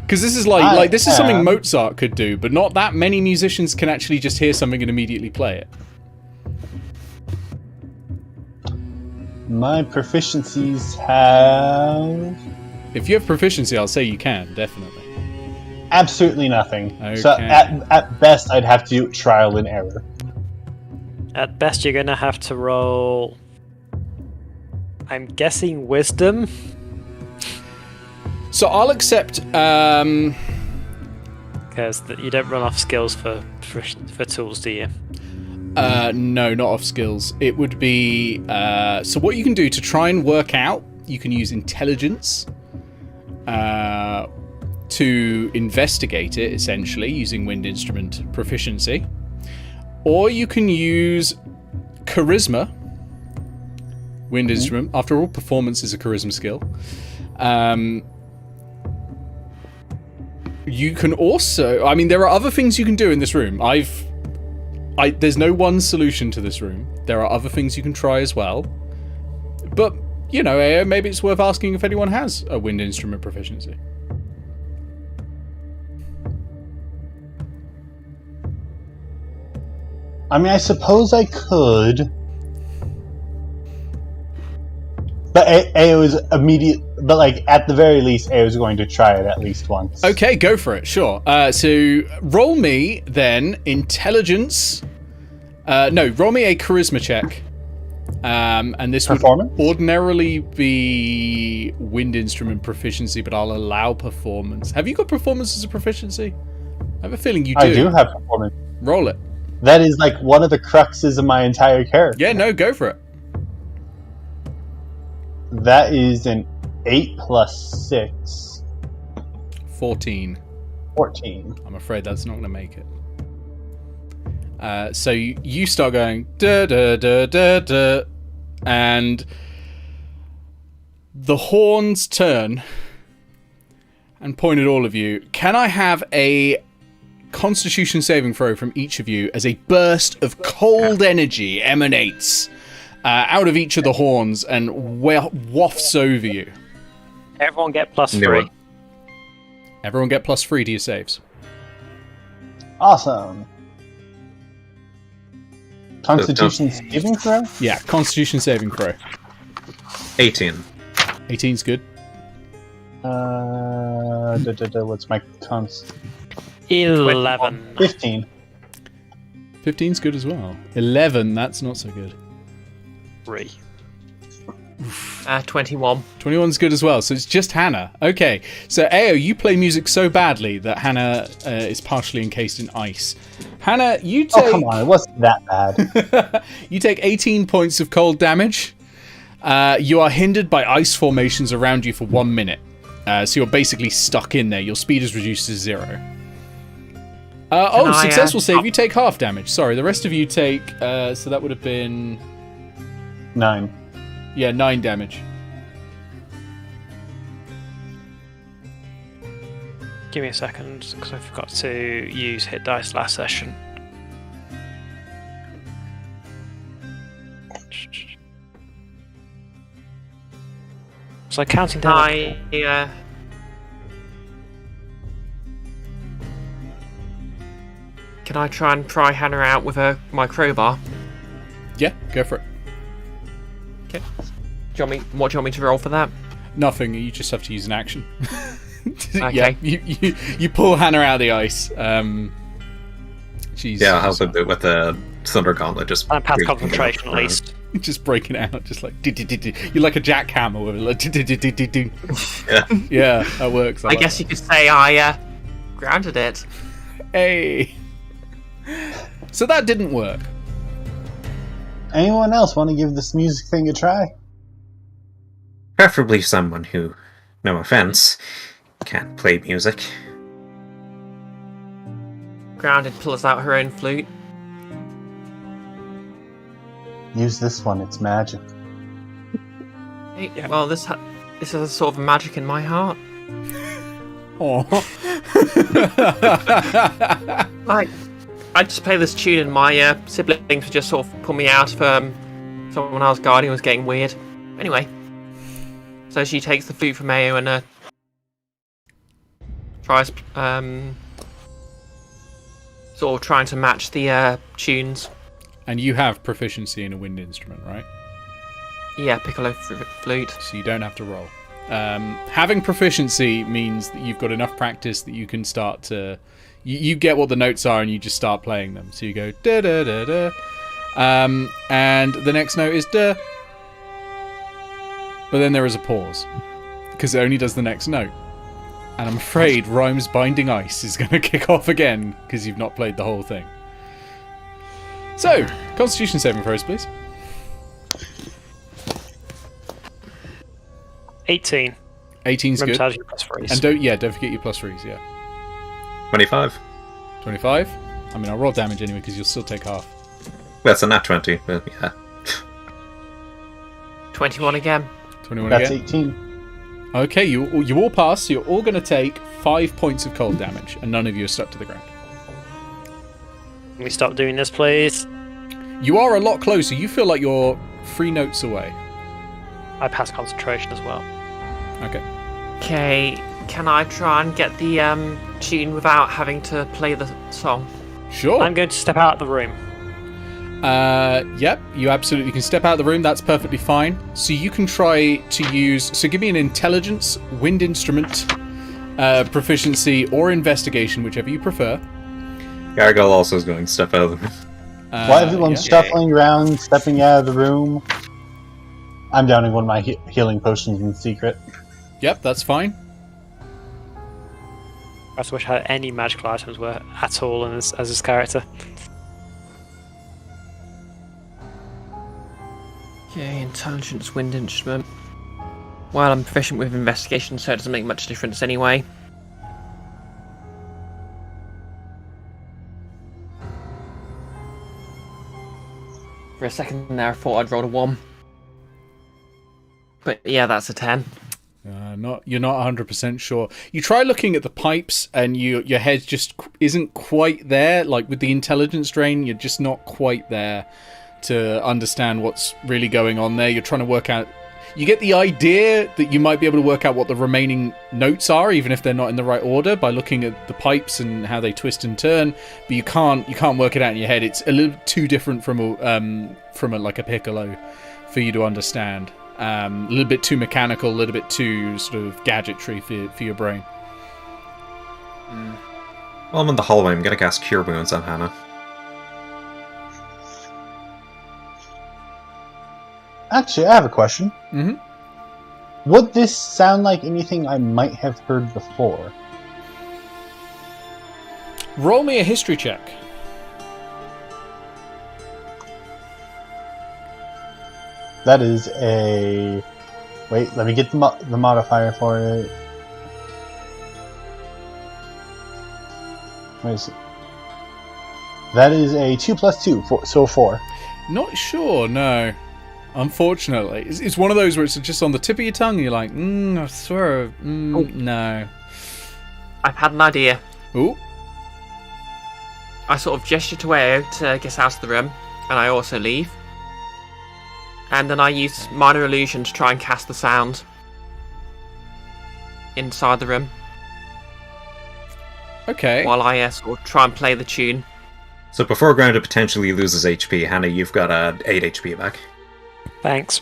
Because this is like this is something Mozart could do, but not that many musicians can actually just hear something and immediately play it. My proficiencies have If you have proficiency, I'll say you can, definitely. absolutely nothing. So Okay. at best, I'd have to do trial and error. At best, you're gonna have to roll. I'm guessing wisdom. So I'll accept. Because you don't run off skills for tools, do you? No, not off skills. It would be. So what you can do to try and work out, you can use intelligence to investigate it, essentially, using wind instrument proficiency. Or you can use charisma, wind instrument. After all, performance is a charisma skill. You can also... I mean, there are other things you can do in this room. There's no one solution to this room. There are other things you can try as well. But, you know, Eao, maybe it's worth asking if anyone has a wind instrument proficiency. I mean, I suppose I could. But Eao is immediate. But, like, at the very least, Eao is going to try it at least once. Okay, go for it, sure. So, roll me, then, intelligence... roll me a charisma check. And this would Performance? ordinarily be wind instrument proficiency, but I'll allow performance. Have you got performance as a proficiency? I have a feeling you do. I do have performance. Roll it. That is, like, one of the cruxes of my entire character. Yeah, no, go for it. That is an 8 plus 6. 14. 14. I'm afraid that's not going to make it. So you start going da da da da da, and the horns turn and point at all of you. Can I have a Constitution saving throw from each of you as a burst of cold energy emanates out of each of the horns and wafts over you? Everyone get +3. Everyone get +3 to your saves. Awesome. Constitution saving throw? Yeah, Constitution saving throw. 18. 18's good. What's my cons? 11. 15. 15's good as well. 11, that's not so good. 3. 21. 21's good as well, so it's just Hannah. Okay, so Eao, you play music so badly that Hannah is partially encased in ice. Hannah, you take... Oh, come on, it wasn't that bad. You take 18 points of cold damage. You are hindered by ice formations around you for 1 minute. So you're basically stuck in there. Your speed is reduced to 0. Successful save. You take half damage. Sorry, the rest of you take... so that would have been... 9. Yeah, 9 damage. Give me a second, because I forgot to use hit dice last session. So counting down. Can I try and pry Hannah out with my crowbar? Yeah, go for it. Okay. What do you want me to roll for that? Nothing, you just have to use an action. Okay. Yeah, you pull Hannah out of the ice. She's Yeah, I'll help it with the Thunder Gauntlet. Just And pass breathing concentration at around. least. just breaking it out, just like you're like a jackhammer with it, like Yeah. yeah, that works. I guess you could say I grounded it. Hey, so that didn't work. Anyone else want to give this music thing a try? Preferably someone who, no offense, can't play music. Grounded pulls out her own flute. Use this one. It's magic. Hey, well, this is a sort of magic in my heart. Oh. Like, I just play this tune and my siblings would just sort of pull me out if someone else guarding was getting weird. Anyway, so she takes the flute from Eao and tries sort of trying to match the tunes. And you have proficiency in a wind instrument, right? Yeah, piccolo flute. So you don't have to roll. Having proficiency means that you've got enough practice that you can start to... You get what the notes are and you just start playing them. So you go da da da da. And the next note is da. But then there is a pause. Because it only does the next note. And I'm afraid Rhymes Binding Ice is going to kick off again because you've not played the whole thing. So, Constitution saving throws, please. 18. 18's Remember good. to add your plus threes. And don't forget your plus threes, yeah. 25. 25? I mean, I'll roll damage anyway because you'll still take half. That's a nat 20, but yeah. 21 again. 21 That's again. 18. Okay, you all pass, so you're all going to take 5 points of cold damage, and none of you are stuck to the ground. Can we stop doing this, please? You are a lot closer. You feel like you're 3 notes away. I pass concentration as well. Okay. Okay, can I try and get the tune without having to play the song? Sure. I'm going to step out of the room. Yep, you absolutely can step out of the room. That's perfectly fine. So you can try to use... So give me an intelligence, wind instrument, proficiency, or investigation, whichever you prefer. Gargoyle also is going to step out of the room. While everyone's shuffling around, stepping out of the room, I'm downing one of my healing potions in secret. Yep, that's fine. I just wish I had any magical items were at all as his character. Okay, intelligence, wind instrument. Well, I'm proficient with investigation, so it doesn't make much difference anyway. For a second there, I thought I'd rolled a 1. But yeah, that's a 10. You're not 100% sure. You try looking at the pipes, and your head just isn't quite there. Like with the intelligence drain, you're just not quite there to understand what's really going on there. You're trying to work out... You get the idea that you might be able to work out what the remaining notes are, even if they're not in the right order, by looking at the pipes and how they twist and turn. But you can't work it out in your head. It's a little too different from a piccolo for you to understand. A little bit too mechanical, a little bit too sort of gadgetry for your brain. While I'm in the hallway, I'm going to cast Cure Wounds on Hannah. Actually, I have a question. Mm-hmm. Would this sound like anything I might have heard before? Roll me a history check. That is a... Wait, let me get the modifier for it. Where is it? That is a 2 plus 2, so 4. Not sure, no. Unfortunately. It's one of those where it's just on the tip of your tongue and you're like, I swear, no. I've had an idea. Ooh. I sort of gesture to Eao to get out of the room, and I also leave. And then I use Minor Illusion to try and cast the sound inside the room. Okay. While I sort of try and play the tune. So before Grounded potentially loses HP, Hannah, you've got 8 HP back. Thanks.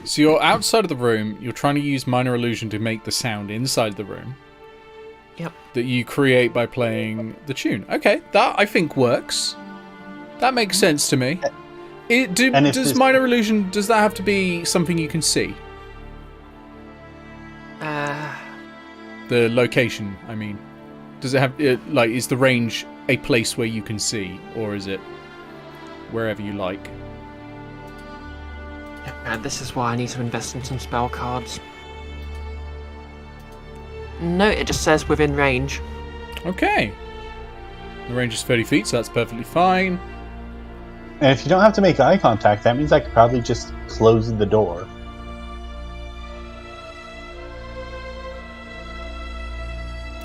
So you're outside of the room, you're trying to use Minor Illusion to make the sound inside the room. Yep. That you create by playing the tune. Okay, that I think works. That makes sense to me. Does Minor Illusion, does that have to be something you can see? The location, I mean. Does it have, is the range a place where you can see, or is it wherever you like? And this is why I need to invest in some spell cards. No, it just says within range. Okay. The range is 30 feet, so that's perfectly fine. And if you don't have to make eye contact, that means I could probably just close the door.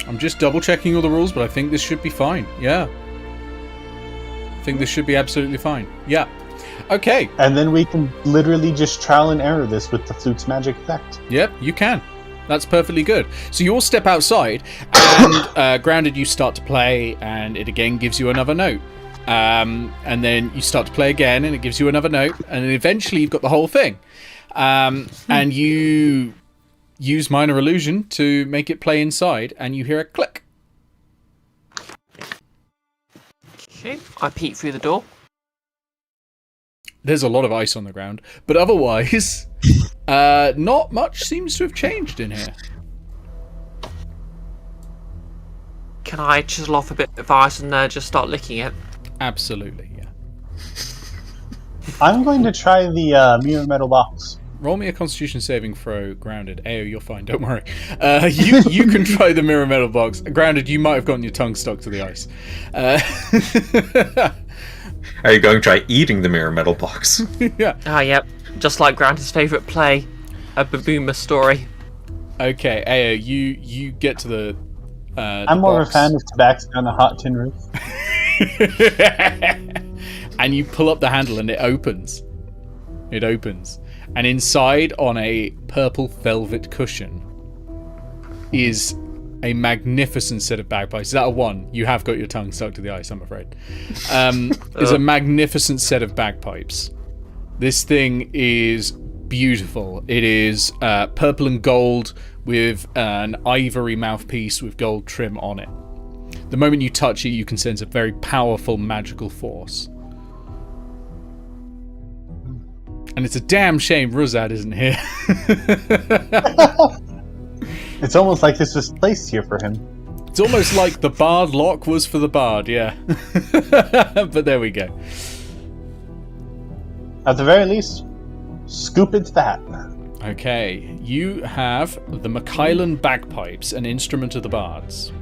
I'm just double checking all the rules, but I think this should be fine. Yeah. I think this should be absolutely fine. Yeah. Okay. And then we can literally just trial and error this with the flute's magic effect. Yep, you can. That's perfectly good. So you all step outside, and grounded, you start to play, and it again gives you another note. And then you start to play again, and it gives you another note, and then eventually you've got the whole thing. And you use minor illusion to make it play inside, and you hear a click. Okay, I peek through the door. There's a lot of ice on the ground, but otherwise, not much seems to have changed in here. Can I chisel off a bit of ice and just start licking it? Absolutely, yeah. I'm going to try the mirror metal box. Roll me a Constitution saving throw, grounded. Ayo, you're fine, don't worry. You can try the mirror metal box. Grounded, you might have gotten your tongue stuck to the ice. Are you going to try eating the mirror metal box? Yeah. Ah, yep. Just like Grant's favourite play, a Babuma story. Okay, Ayo, you get to the I'm more of a fan of tobacco on a hot tin roof. And you pull up the handle and it opens. It opens. And inside, on a purple velvet cushion, is a magnificent set of bagpipes. Is that a one? You have got your tongue stuck to the ice, I'm afraid. Is a magnificent set of bagpipes. This thing is beautiful. It is purple and gold with an ivory mouthpiece with gold trim on it. The moment you touch it, you can sense a very powerful magical force. And it's a damn shame Ruzzad isn't here. It's almost like this was placed here for him. It's almost like the Bard lock was for the Bard, yeah. But there we go. At the very least, scoop into the hat. Okay, you have the Makylan bagpipes, an instrument of the Bards.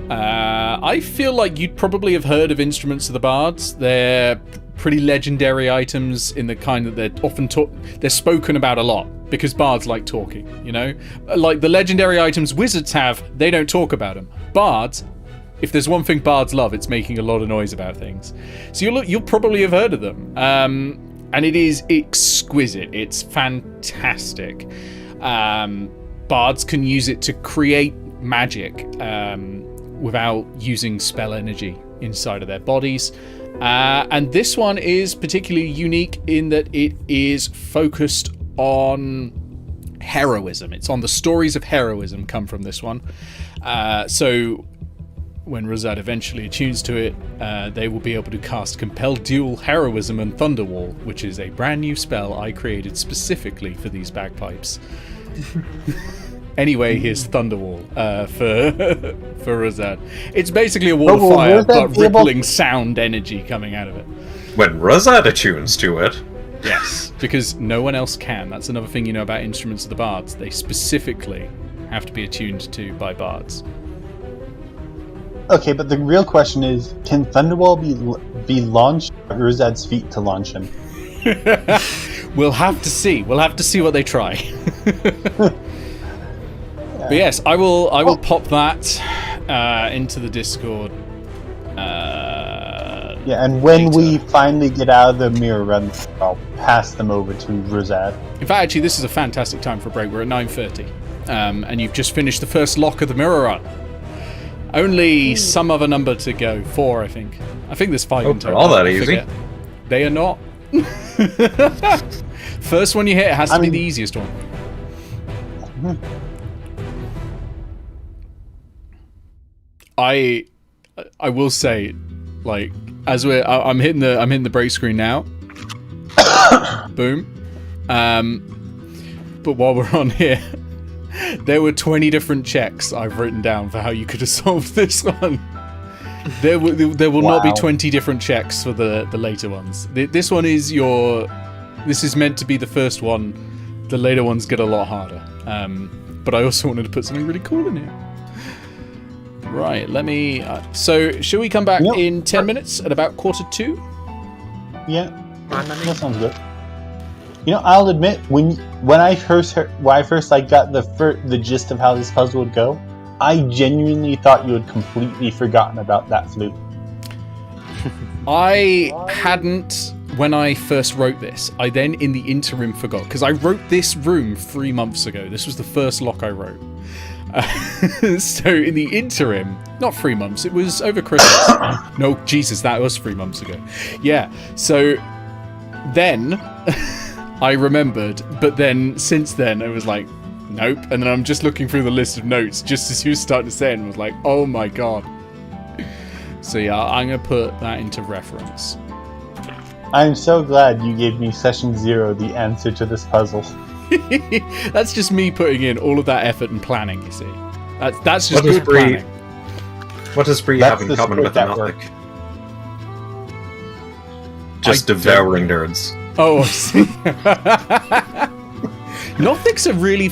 I feel like you'd probably have heard of instruments of the Bards. They're pretty legendary items in the kind that they're often they're spoken about a lot because Bards like talking, you know? Like the legendary items wizards have, they don't talk about them. Bards, if there's one thing Bards love, it's making a lot of noise about things. So you'll probably have heard of them. And it is exquisite. It's fantastic. Bards can use it to create magic without using spell energy inside of their bodies. And this one is particularly unique in that it is focused on heroism. It's on the stories of heroism come from this one. So when Ruzzad eventually attunes to it, they will be able to cast Compelled Duel Heroism and Thunderwall, which is a brand new spell I created specifically for these bagpipes. Anyway, here's Thunderwall for Ruzzad. It's basically a wall of fire, but rippling sound energy coming out of it. When Ruzzad attunes to it. Yes, because no one else can. That's another thing you know about instruments of the Bards. They specifically have to be attuned to by Bards. Okay, but the real question is, can Thunderwall be launched at Ruzzad's feet to launch him? We'll have to see. We'll have to see what they try. But yes, I will pop that into the Discord. Yeah, and when later. we finally get out of the mirror run, I'll pass them over to Ruzzad. In fact, actually, this is a fantastic time for a break. We're at 9:30, and you've just finished the first lock of the mirror run. Only some other number to go. 4, I think. I think there's 5 in total. All that I easy. forget. They are not. First one you hit has to be the easiest one. I will say, like, as I'm hitting the break screen now. Boom. But while we're on here, there were 20 different checks I've written down for how you could have solved this one. There will not be 20 different checks for the later ones. This one is this is meant to be the first one. The later ones get a lot harder. But I also wanted to put something really cool in here. Right, let me... so, should we come back Yep. in 10 minutes at about 1:45? Yeah, that sounds good. You know, I'll admit, when I first like got the gist of how this puzzle would go, I genuinely thought you had completely forgotten about that flute. I hadn't when I first wrote this. I then, in the interim, forgot. Because I wrote this room 3 months ago. This was the first lock I wrote. So, in the interim, not 3 months, it was over Christmas. No, Jesus, that was 3 months ago. Yeah, so then I remembered, but then since then I was like, nope. And then I'm just looking through the list of notes just as you were starting to say it and was like, oh my god. So yeah, I'm going to put that into reference. I'm so glad you gave me session 0 the answer to this puzzle. That's just me putting in all of that effort and planning, you see. That's just What does good planning. What does Bree That's have in the common spirit with that Anothic? works. Just I devouring nerds. Oh, I see. Nothics are really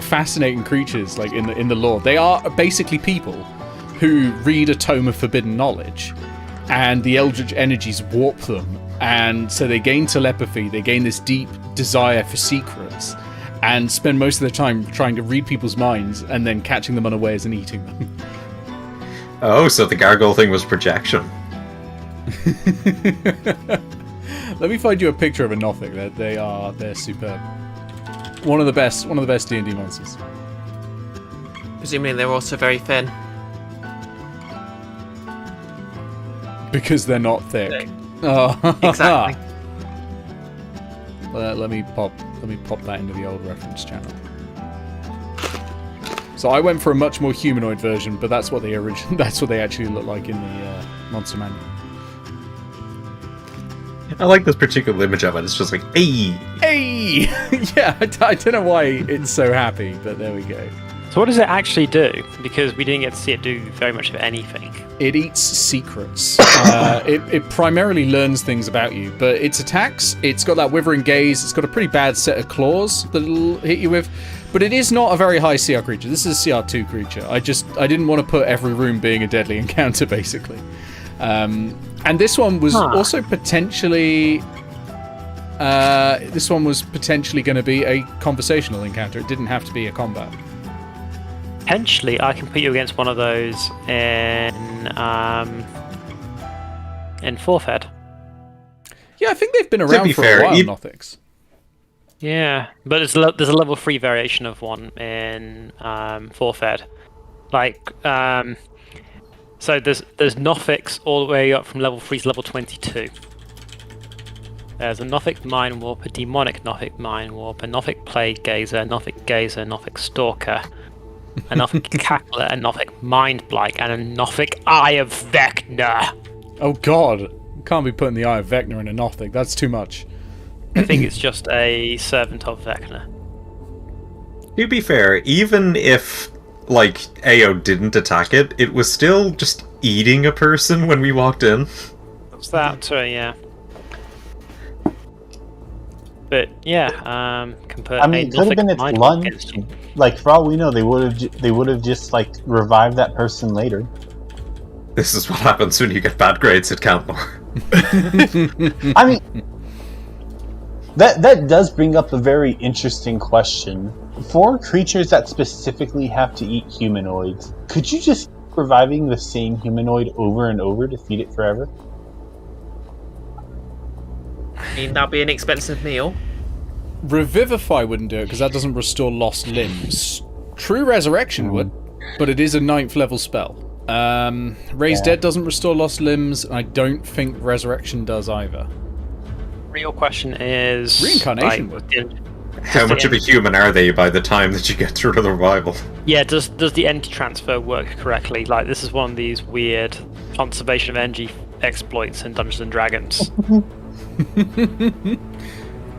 fascinating creatures, like in the lore. They are basically people who read a tome of forbidden knowledge, and the eldritch energies warp them, and so they gain telepathy. They gain this deep desire for secrets, and spend most of their time trying to read people's minds and then catching them unawares and eating them. Oh, so the gargoyle thing was projection. Let me find you a picture of a Nothic. They're superb. One of the best D&D monsters. Presumably they're also very thin. Because they're not thick. Oh, Exactly. Let me pop that into the old reference channel. So I went for a much more humanoid version, but that's what they actually look like in the monster manual. I like this particular image of it. It's just like, hey! Hey! Yeah, I don't know why it's so happy, but there we go. So what does it actually do? Because we didn't get to see it do very much of anything. It eats secrets. It primarily learns things about you, but its attacks, it's got that withering gaze, it's got a pretty bad set of claws that it'll hit you with, but it is not a very high CR creature. This is a CR2 creature. I didn't want to put every room being a deadly encounter, basically. And this one was also potentially... this one was potentially going to be a conversational encounter. It didn't have to be a combat. Potentially, I can put you against one of those in 4th Ed. Yeah, I think they've been around for a while, Nothics. Yeah, but there's a level 3 variation of one in 4th Ed. So there's Nothics all the way up from level 3 to level 22. There's a Nothic Mind Warp, a Demonic Nothic Mind Warp, a Nothic Plague Gazer, a Nothic Stalker, a Nothic Cackler, a Nothic Mind Blight, and a Nothic Eye of Vecna. Oh god, can't be putting the Eye of Vecna in a Nothic, that's too much. I think it's just a servant of Vecna. To be fair, even if Eao didn't attack it, it was still just eating a person when we walked in. What's that? Yeah. But yeah, can put it could have been its lunge. For all we know, they would have just revived that person later. This is what happens when you get bad grades at Cantlore. I mean, that does bring up a very interesting question. For creatures that specifically have to eat humanoids, could you just keep reviving the same humanoid over and over to feed it forever? I mean, that'd be an expensive meal. Revivify wouldn't do it because that doesn't restore lost limbs. True Resurrection would, but it is a 9th level spell. Raise Dead doesn't restore lost limbs, and I don't think Resurrection does either. Real question is... Reincarnation would. How much of a human are they by the time that you get through to the revival? Yeah, does the energy transfer work correctly? This is one of these weird conservation of energy exploits in Dungeons and Dragons.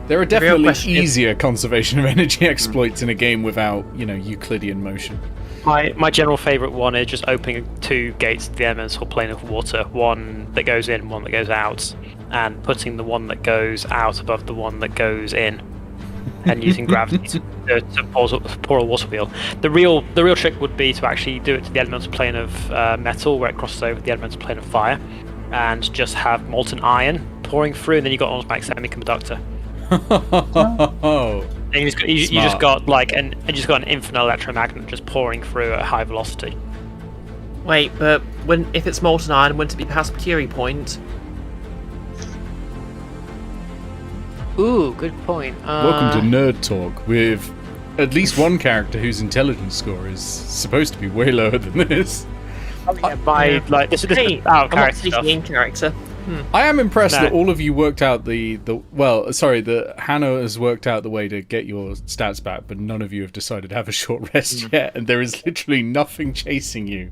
There are definitely easier conservation of energy exploits in a game without, Euclidean motion. My general favourite one is just opening 2 gates to the elemental plane of water, one that goes in, one that goes out, and putting the one that goes out above the one that goes in. and using gravity to pour a water wheel. The real trick would be to actually do it to the elemental plane of metal, where it crosses over the elemental plane of fire, and just have molten iron pouring through, and then you got an automatic semiconductor. And you just got an infinite electromagnet just pouring through at high velocity. Wait, but if it's molten iron, wouldn't it be past Curie point? Ooh, good point. Welcome to Nerd Talk with at least one character whose intelligence score is supposed to be way lower than this. This is Hey, out of I'm not character stuff. in character. I am impressed No. that all of you worked out that Hannah has worked out the way to get your stats back, but none of you have decided to have a short rest yet, and there is literally nothing chasing you.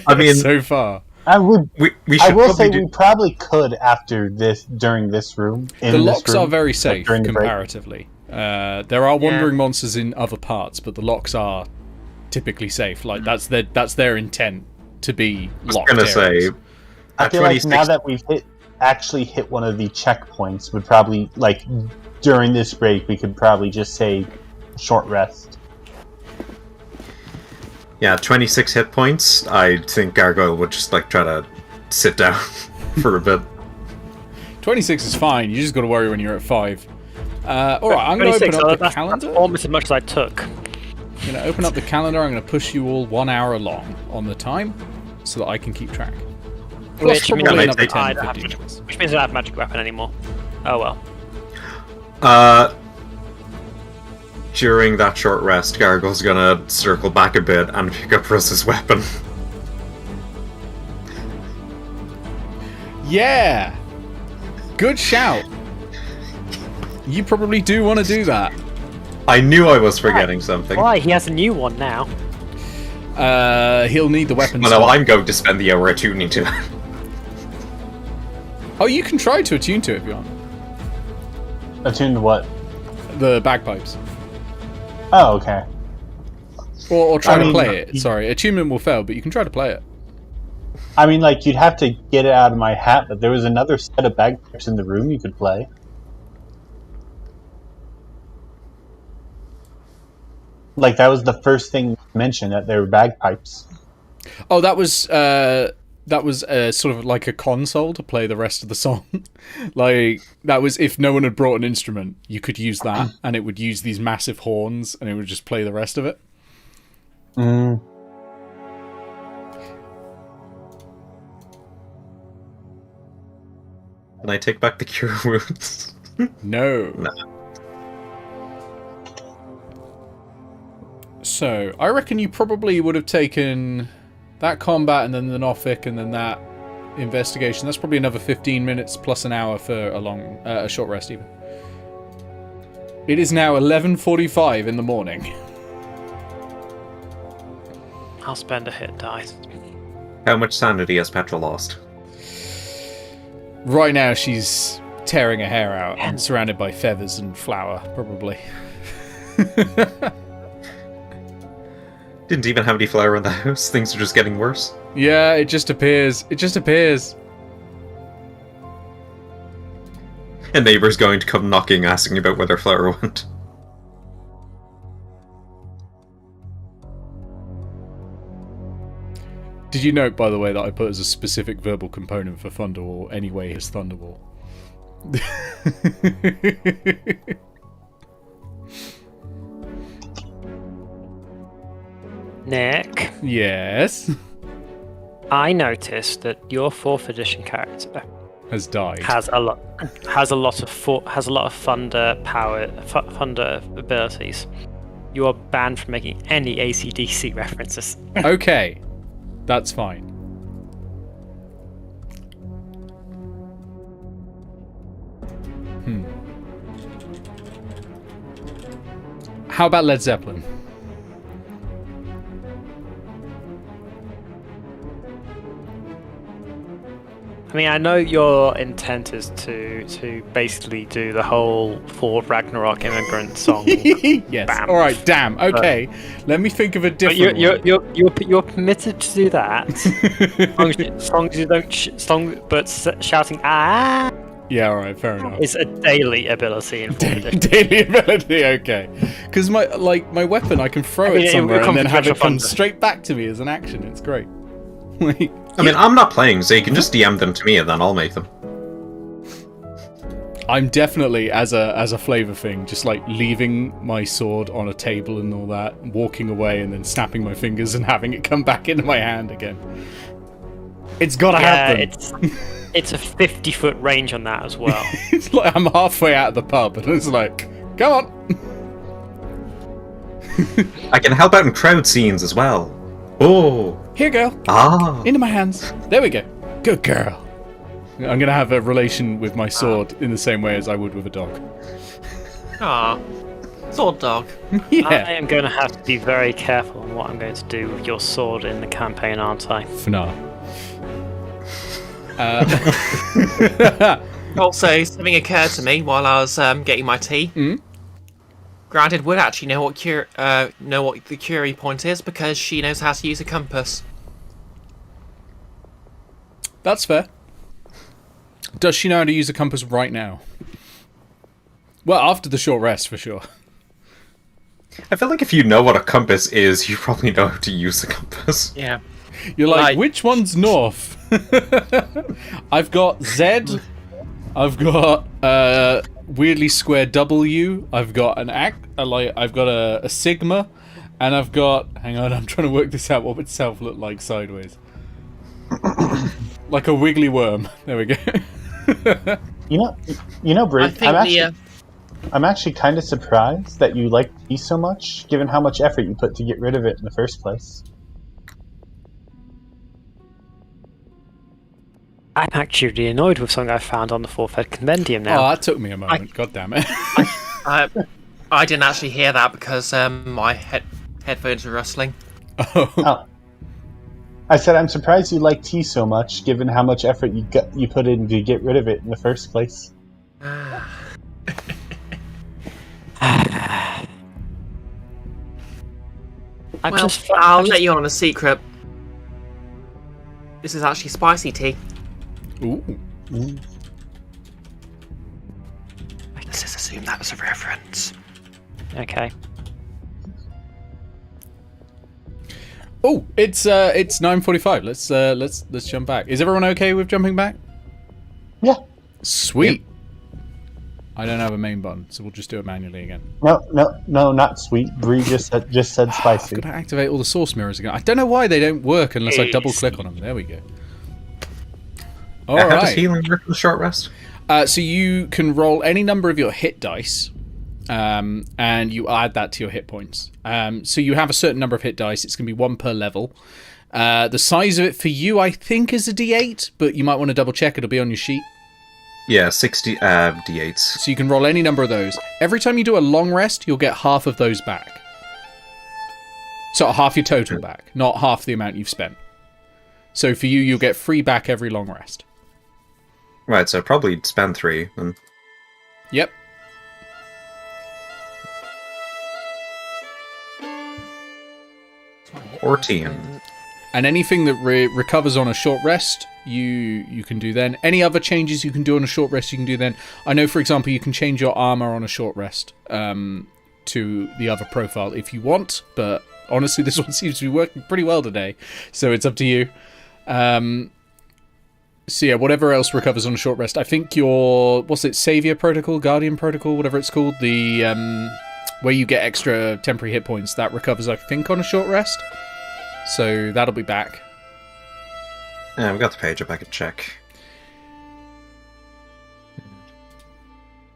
I mean, so far. I would. We I should will say probably we probably could after this during this room. The locks are very safe during the break. comparatively. There are wandering monsters in other parts, but the locks are typically safe. Like that's their intent to be locked. I was gonna areas. say, I feel like now that we've actually hit one of the checkpoints, would probably during this break we could probably just say short rest. yeah, 26 hit points. I think Gargoyle would just try to sit down for a bit. 26 is fine. You just got to worry when you're at 5. All right, I'm going to open up the That's calendar. almost as much as I took. I'm going to open up the calendar. I'm going to push you all 1 hour along on the time so that I can keep track. Plus Which probably means, another I 10, don't have 15 magic, minutes. which means I don't have magic weapon anymore. Oh well. During that short rest, Gargoyle's gonna circle back a bit and pick up Russ's weapon. Yeah! Good shout. You probably do want to do that. I knew I was forgetting something. Why? He has a new one now. He'll need the weapon Well, no, slot. I'm going to spend the hour attuning to it. Oh, you can try to attune to it if you want. Attune to what? The bagpipes. Oh, okay. Or try I to mean, play it. Sorry, attunement will fail, but you can try to play it. I mean, you'd have to get it out of my hat, but there was another set of bagpipes in the room you could play. That was the first thing mentioned, that there were bagpipes. Oh, that was sort of like a console to play the rest of the song. That was if no one had brought an instrument, you could use that, and it would use these massive horns, and it would just play the rest of it. Mm. Can I take back the cure wounds? No. So, I reckon you probably would have taken that combat and then the Nothic and then that investigation. That's probably another 15 minutes plus an hour for a short rest even. It is now 11:45 in the morning. I'll spend a hit dice. How much sanity has Petra lost? Right now she's tearing her hair out and surrounded by feathers and flour, probably. Didn't even have any flour in the house. Things are just getting worse. Yeah, it just appears. It just appears. A neighbour's going to come knocking, asking about where their flour went. Did you note, by the way, that I put as a specific verbal component for Thunderwall, anyway, his Thunderwall? Nick, Yes. I noticed that your 4th edition character Has died. has a lot of thunder abilities. You are banned from making any AC/DC references. Okay. That's fine. How about Led Zeppelin? I mean, I know your intent is to basically do the whole Ford Ragnarok immigrant song. Yes. Bam. All right. Damn. Okay. Let me think of a But different one. you're permitted to do that. Songs you don't shouting Yeah, all right, fair enough. It's a daily ability in 4th edition. Daily ability, okay. Because my weapon, I can throw it somewhere and then have it come straight back to me as an action. It's great. Like, I mean, I'm not playing, so you can just DM them to me and then I'll make them. I'm definitely, as a flavor thing, just like leaving my sword on a table and all that, walking away and then snapping my fingers and having it come back into my hand again. It's gotta happen. It's a 50-foot range on that as well. It's like I'm halfway out of the pub and it's like, come on. I can help out in crowd scenes as well. Oh. Here, girl. Ah. Into my hands. There we go. Good girl. I'm going to have a relation with my sword in the same way as I would with a dog. Ah, sword dog. Yeah. I am going to have to be very careful on what I'm going to do with your sword in the campaign, aren't I? Fnar. Also, something occurred to me while I was getting my tea. Granted, would actually know what the Curie point is because she knows how to use a compass. That's fair. Does she know how to use a compass right now? Well, after the short rest, for sure. I feel like if you know what a compass is, you probably know how to use a compass. Yeah. You're like, which one's north? I've got Z. I've got weirdly square W. I've got I've got a sigma, and I've got. Hang on, I'm trying to work this out. What would self look like sideways? Like a wiggly worm. There we go. You know, Brig, I'm actually kind of surprised that you like tea so much, given how much effort you put to get rid of it in the first place. I'm actually annoyed with something I found on the 4th Ed Compendium now. Oh, that took me a moment. God damn it. I didn't actually hear that because my headphones were rustling. Oh. I said I'm surprised you like tea so much, given how much effort you put in to get rid of it in the first place. I'll let you on a secret. This is actually spicy tea. Ooh. Let's just assume that was a reference. Okay. Oh, it's 9:45. Let's jump back. Is everyone okay with jumping back? Yeah. Sweet. I don't have a main button, so we'll just do it manually again. No, not sweet. Bree just said spicy. I've got to activate all the source mirrors again. I don't know why they don't work unless I double click on them. There we go. All How right. does healing work in the short rest? So you can roll any number of your hit dice, and you add that to your hit points. So you have a certain number of hit dice. It's going to be 1 per level. The size of it for you, I think, is a D8, but you might want to double check. It'll be on your sheet. Yeah, 60 D8s. So you can roll any number of those. Every time you do a long rest, you'll get half of those back. So half your total back, not half the amount you've spent. So for you, you'll get 3 back every long rest. Right, so probably spend 3. And... Yep. Or 10. And anything that recovers on a short rest, you can do then. Any other changes you can do on a short rest, you can do then. I know, for example, you can change your armor on a short rest to the other profile if you want, but honestly, this one seems to be working pretty well today, so it's up to you. So yeah, whatever else recovers on a short rest. I think your, Savior Protocol, Guardian Protocol, whatever it's called, the where you get extra temporary hit points, that recovers, I think, on a short rest. So that'll be back. Yeah, we got the page up, I can check.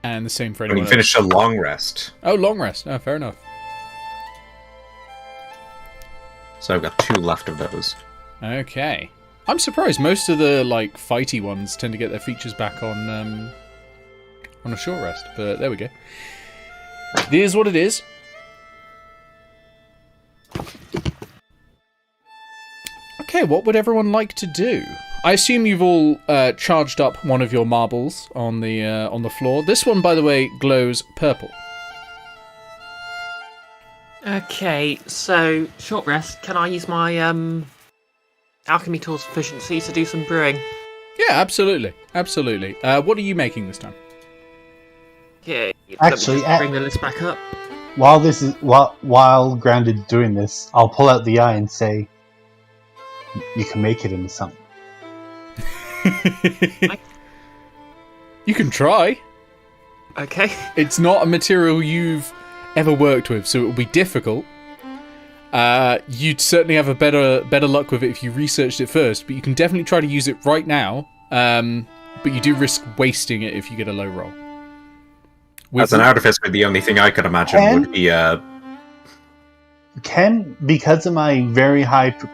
And the same for When anyone you finish a long rest. Oh, long rest. Oh, fair enough. So I've got 2 left of those. Okay. I'm surprised. Most of the fighty ones tend to get their features back on a short rest, but there we go. It is what it is. Okay, what would everyone like to do? I assume you've all charged up one of your marbles on the floor. This one, by the way, glows purple. Okay, so short rest. Can I use my alchemy tools efficiency to do some brewing? Yeah, absolutely. Absolutely. What are you making this time? Okay. Actually, bring the list back up. While Grounded doing this, I'll pull out the eye and say, "You can make it into something." You can try. Okay. It's not a material you've ever worked with, so it will be difficult. You'd certainly have a better luck with it if you researched it first, but you can definitely try to use it right now. But you do risk wasting it if you get a low roll. As an artificer, the only thing I could imagine would be because of my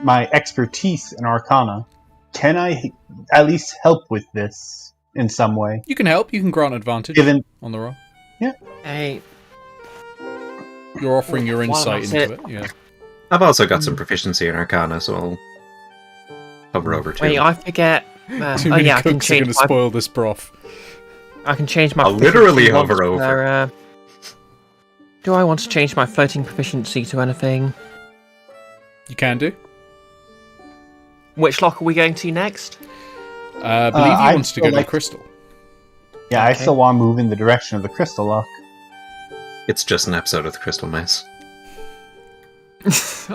my expertise in Arcana, can I at least help with this in some way? You can help. You can grant advantage on the roll. Yeah. Hey. You're offering your insight into it. Yeah. I've also got some proficiency in Arcana, so I'll hover over to. Wait, I forget. Too many cooks are going to spoil this broth. I can change my. I'll literally hover over. Do I want to change my floating proficiency to anything? You can do. Which lock are we going to next? I believe he wants to go to the crystal. Yeah, Okay. I still want to move in the direction of the crystal lock. It's just an episode of the Crystal Maze.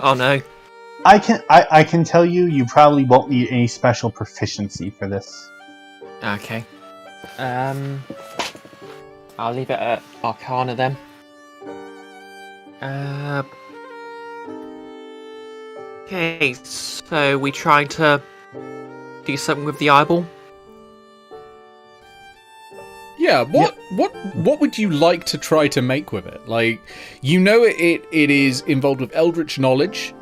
Oh no. I can tell you, you probably won't need any special proficiency for this. Okay. I'll leave it at Arcana then. Okay, so we trying to do something with the eyeball? Yeah, what would you like to try to make with it? Like, you know it is involved with eldritch knowledge.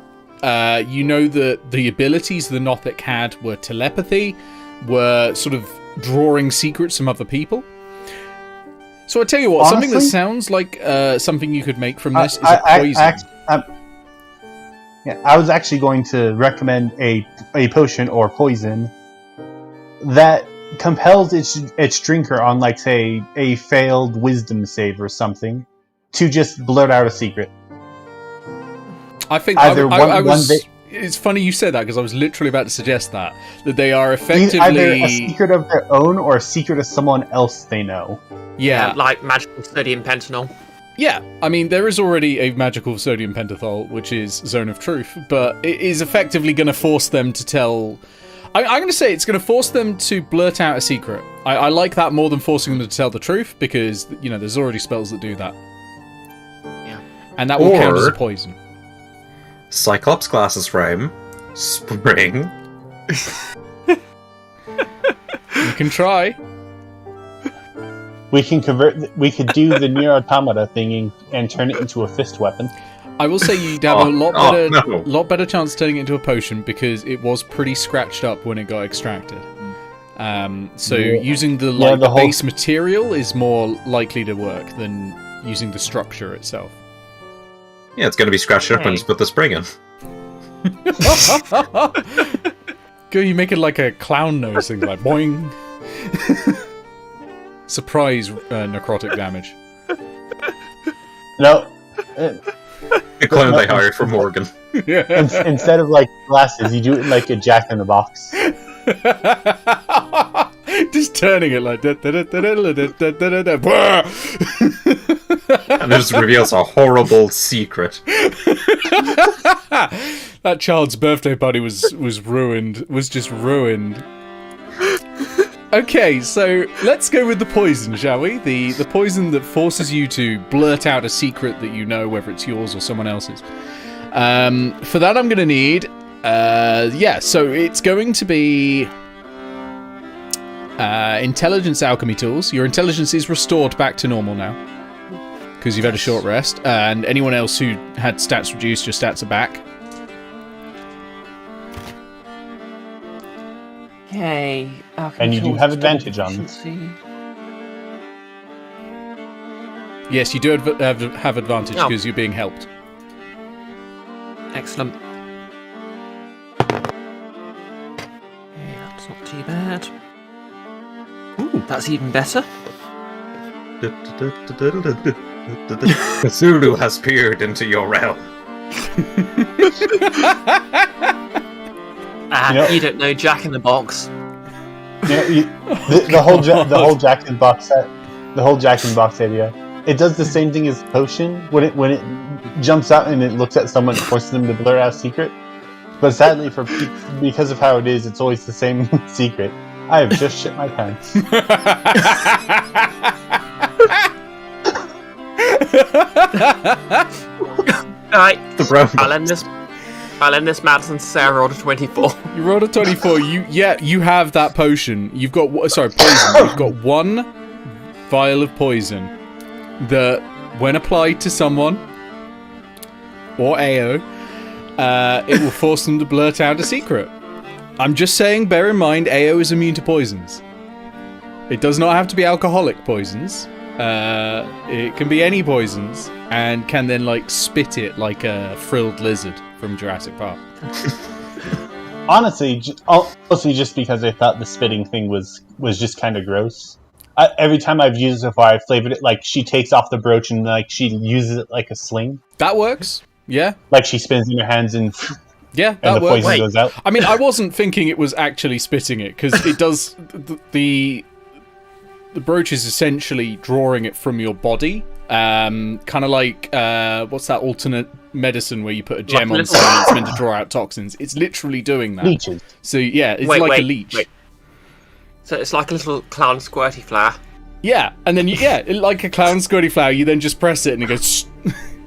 You know that the abilities the Nothic had were telepathy, were sort of drawing secrets from other people. So I tell you what, something that sounds like something you could make from this is a poison. I was actually going to recommend a potion or poison that compels its drinker on, like, say, a failed wisdom save or something to just blurt out a secret. I think either it's funny you said that, because I was literally about to suggest that they are effectively either a secret of their own or a secret of someone else they know. Yeah, like magical sodium pentanol. Yeah, I mean, there is already a magical sodium pentothal, which is Zone of Truth, but it is effectively going to force them to tell... I'm going to say it's going to force them to blurt out a secret. I like that more than forcing them to tell the truth, because, you know, there's already spells that do that. Yeah. And that will count as a poison. Cyclops glasses frame. Spring. You can try. We could do the near automata thing and turn it into a fist weapon. I will say you'd have a lot better chance of turning it into a potion, because it was pretty scratched up when it got extracted. So using the base material is more likely to work than using the structure itself. Yeah, it's going to be scratched up when you put the spring in. Go, you make it like a clown nose thing, like boing. Surprise necrotic damage. No. The clown they hired for Morgan. Yeah. Instead of, like, glasses, you do it in, like, a Jack-in-the-Box. Just turning it like... And it just reveals a horrible secret. That child's birthday party was ruined. Was just ruined. Okay, so let's go with the poison, shall we? The poison that forces you to blurt out a secret that you know, whether it's yours or someone else's. For that, I'm going to need... so it's going to be... intelligence alchemy tools. Your intelligence is restored back to normal now, because you've had a short rest. And anyone else who had stats reduced, your stats are back. Okay. And you do have advantage on this. Yes, you do have advantage because you're being helped. Excellent. Okay, that's not too bad. Ooh, that's even better. Cthulhu has peered into your realm. You don't know Jack in the Box. The whole Jack in the Box set, the whole Jack in the Box idea. It does the same thing as potion when it jumps out and it looks at someone and forces them to blur out a secret. But sadly, because of how it is, it's always the same secret. I have just shit my pants. Alright, I'll end this Madison to say I rolled a 24. You rolled a 24. You have that potion. You've got poison. You've got one vial of poison that, when applied to someone or Eao, it will force them to blurt out a secret. I'm just saying, bear in mind, Eao is immune to poisons. It does not have to be alcoholic poisons. It can be any poisons, and can then spit it like a frilled lizard from Jurassic Park. Honestly, just because I thought the spitting thing was just kind of gross. Every time I've used it so far, I've flavored it like she takes off the brooch and she uses it like a sling. That works. Yeah. Like she spins in her hands and yeah, and that the works. poison goes out. I mean, I wasn't thinking it was actually spitting it, because it does the brooch is essentially drawing it from your body. Kind of like what's that alternate medicine where you put a gem on something that's meant to draw out toxins? It's literally doing that. Leeches. So yeah, it's like a leech. Wait. So it's like a little clown squirty flower. Yeah, and then like a clown squirty flower, you then just press it and it goes.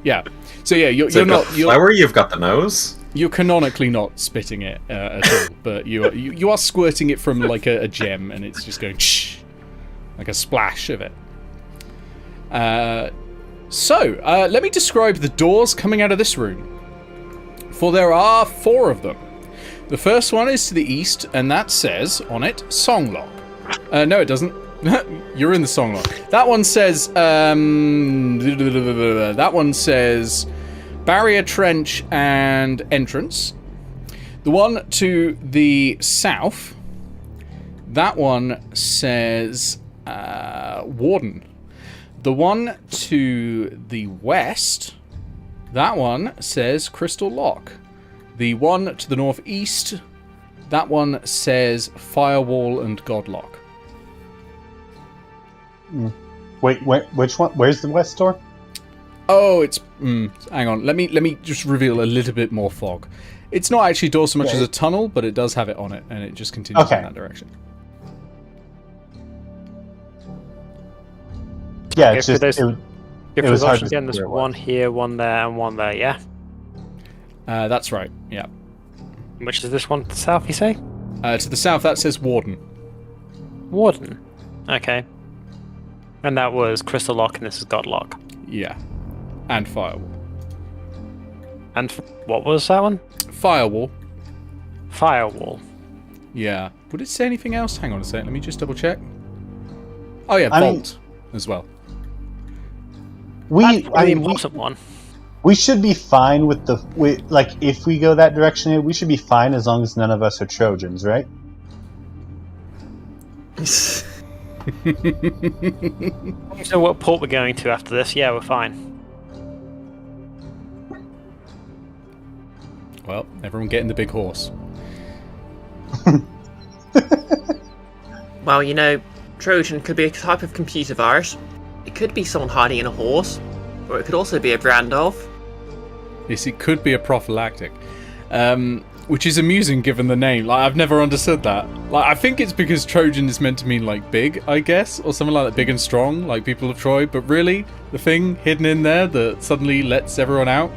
Yeah. So yeah, you're not flower. You've got the nose. You're canonically not spitting it at all, but you are squirting it from like a gem, and it's just going like a splash of it. So let me describe the doors coming out of this room, for there are 4 of them. The first one is to the east, and that says on it Songlock. No, it doesn't. You're in the Songlock. That one says Barrier Trench and Entrance. The one to the south, that one says Warden. The one to the west, that one says Crystal Lock. The one to the northeast, that one says Firewall and Godlock. Wait, which one? Where's the west door? Oh, it's... hang on. Let me just reveal a little bit more fog. It's not actually a door so much as a tunnel, but it does have it on it, and it just continues in that direction. Yeah, it's just... If there's options again, there's one here, one there, and one there, yeah? That's right, yeah. Which is this one to the south, you say? To the south, that says Warden. Warden? Okay. And that was Crystal Lock, and this is Godlock. Yeah. And Firewall. And what was that one? Firewall. Firewall. Yeah. Would it say anything else? Hang on a second, let me just double check. Oh yeah, Vault as well. The important one. We should be fine with if we go that direction, we should be fine as long as none of us are Trojans, right? So what port we're going to after this? Yeah, we're fine. Well, everyone get in the big horse. Well, Trojan could be a type of computer virus. It could be someone hiding in a horse, or it could also be a brand of. Yes, it could be a prophylactic, which is amusing given the name. I've never understood that. I think it's because Trojan is meant to mean big, I guess, or something like that, big and strong, like people of Troy. But really, the thing hidden in there that suddenly lets everyone out,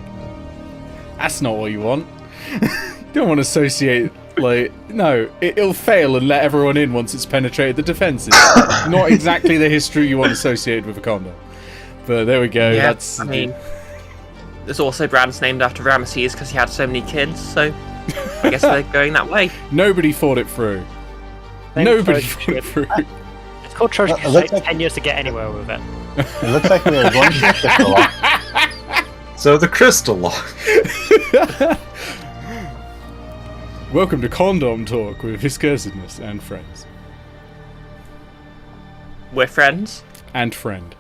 that's not what you want. You don't want to associate. No, it'll fail and let everyone in once it's penetrated the defenses. Not exactly the history you want associated with a condom. But there we go. Yeah, That's. I mean, there's also brands named after Ramesses because he had so many kids. So I guess they're going that way. Nobody thought it through. Nobody thought it through. It's called Trojan because it takes 10 years to get anywhere with it. It looks like we were going to Crystal Lock. So the Crystal Lock. Welcome to Condom Talk with Viscursedness and friends. We're friends. And friend.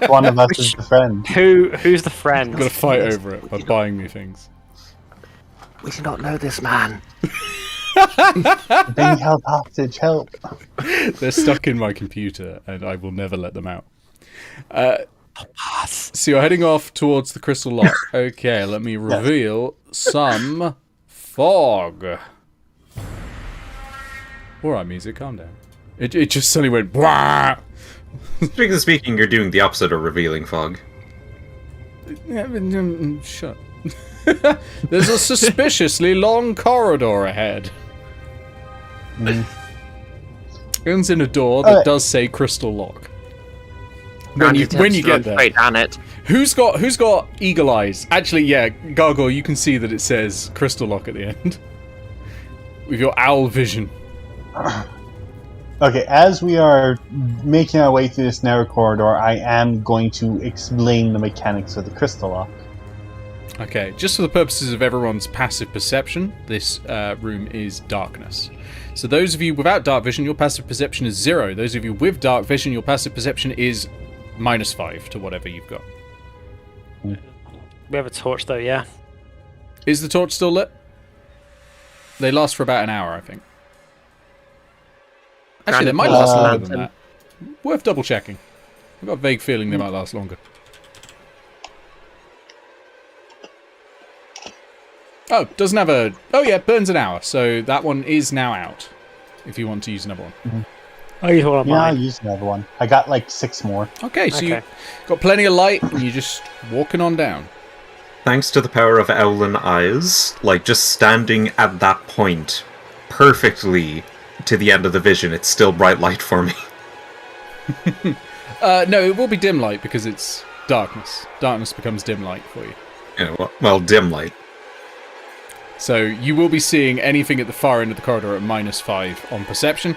One of us is the friend. Who's the friend? I'm gonna fight over it by buying me things. We do not know this man. Being held hostage, help. They're stuck in my computer, and I will never let them out. So you're heading off towards the crystal lock. Okay, let me reveal some fog. Alright, music, calm down. It just suddenly went, wah! Strictly speaking, you're doing the opposite of revealing fog. Shut. There's a suspiciously long corridor ahead. Ends in a door that does say crystal lock. When you get there. Straight down it. Who's got eagle eyes? Actually, yeah, Gargoyle, you can see that it says crystal lock at the end. With your owl vision. Okay, as we are making our way through this narrow corridor, I am going to explain the mechanics of the crystal lock. Okay, just for the purposes of everyone's passive perception, this room is darkness. So those of you without dark vision, your passive perception is 0. Those of you with dark vision, your passive perception is -5 to whatever you've got. We have a torch though, yeah. Is the torch still lit? They last for about an hour, I think. Actually, they might last longer than that. Worth double checking. I've got a vague feeling they might last longer. Oh, doesn't have a... Oh yeah, burns an hour, so that one is now out. If you want to use another one. I'll use one of Yeah, I'll mine. use another one. I got like 6 more. Okay, so you've got plenty of light, and you're just walking on down. Thanks to the power of Owlin eyes, like just standing at that point perfectly to the end of the vision, it's still bright light for me. No, it will be dim light because it's darkness. Darkness becomes dim light for you. Yeah, well, dim light. So you will be seeing anything at the far end of the corridor at -5 on perception.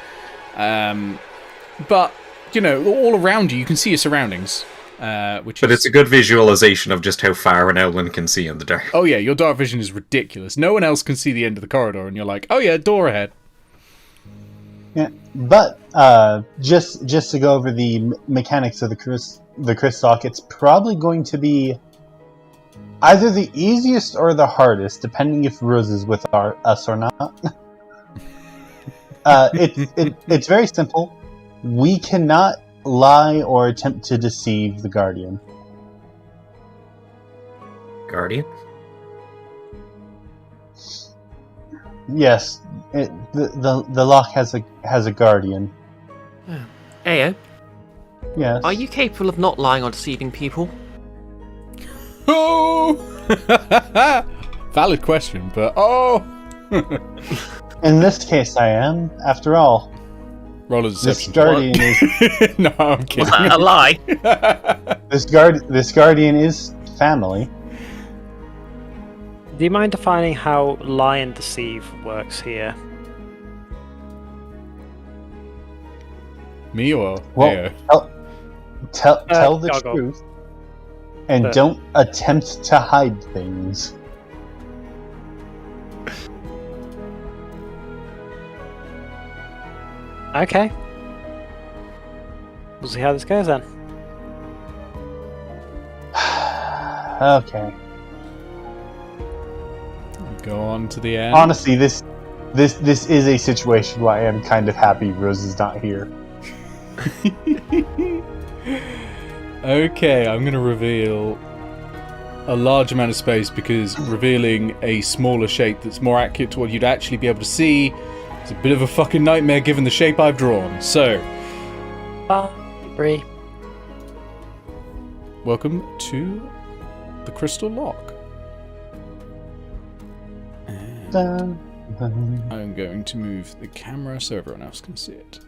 But, you know, all around you can see your surroundings. But it's a good visualization of just how far an Owlin can see in the dark. Oh yeah, your dark vision is ridiculous. No one else can see the end of the corridor, and you're like, oh yeah, door ahead. Yeah, but just to go over the mechanics of the crystal lock, it's probably going to be either the easiest or the hardest, depending if Rose is with us or not. It's very simple. We cannot lie or attempt to deceive the Guardian. Guardian? Yes, the lock has a Guardian. Eao, Yes. are you capable of not lying or deceiving people? Oh! Valid question, but oh! In this case, I am. After all, Roll a this deception. Guardian is No, I'm kidding. Was that a lie? this Guardian is family. Do you mind defining how lie and deceive works here? Me or Well, Eao? tell the Gargoyle. truth, and But- don't attempt to hide things. Okay. We'll see how this goes then. Okay. Go on to the end. Honestly, this is a situation where I am kind of happy Rose is not here. Okay, I'm going to reveal a large amount of space because revealing a smaller shape that's more accurate to what you'd actually be able to see is a bit of a fucking nightmare given the shape I've drawn. So, 5, 3. welcome to the Crystal Lock. And Dun, dun. I'm going to move the camera so everyone else can see it.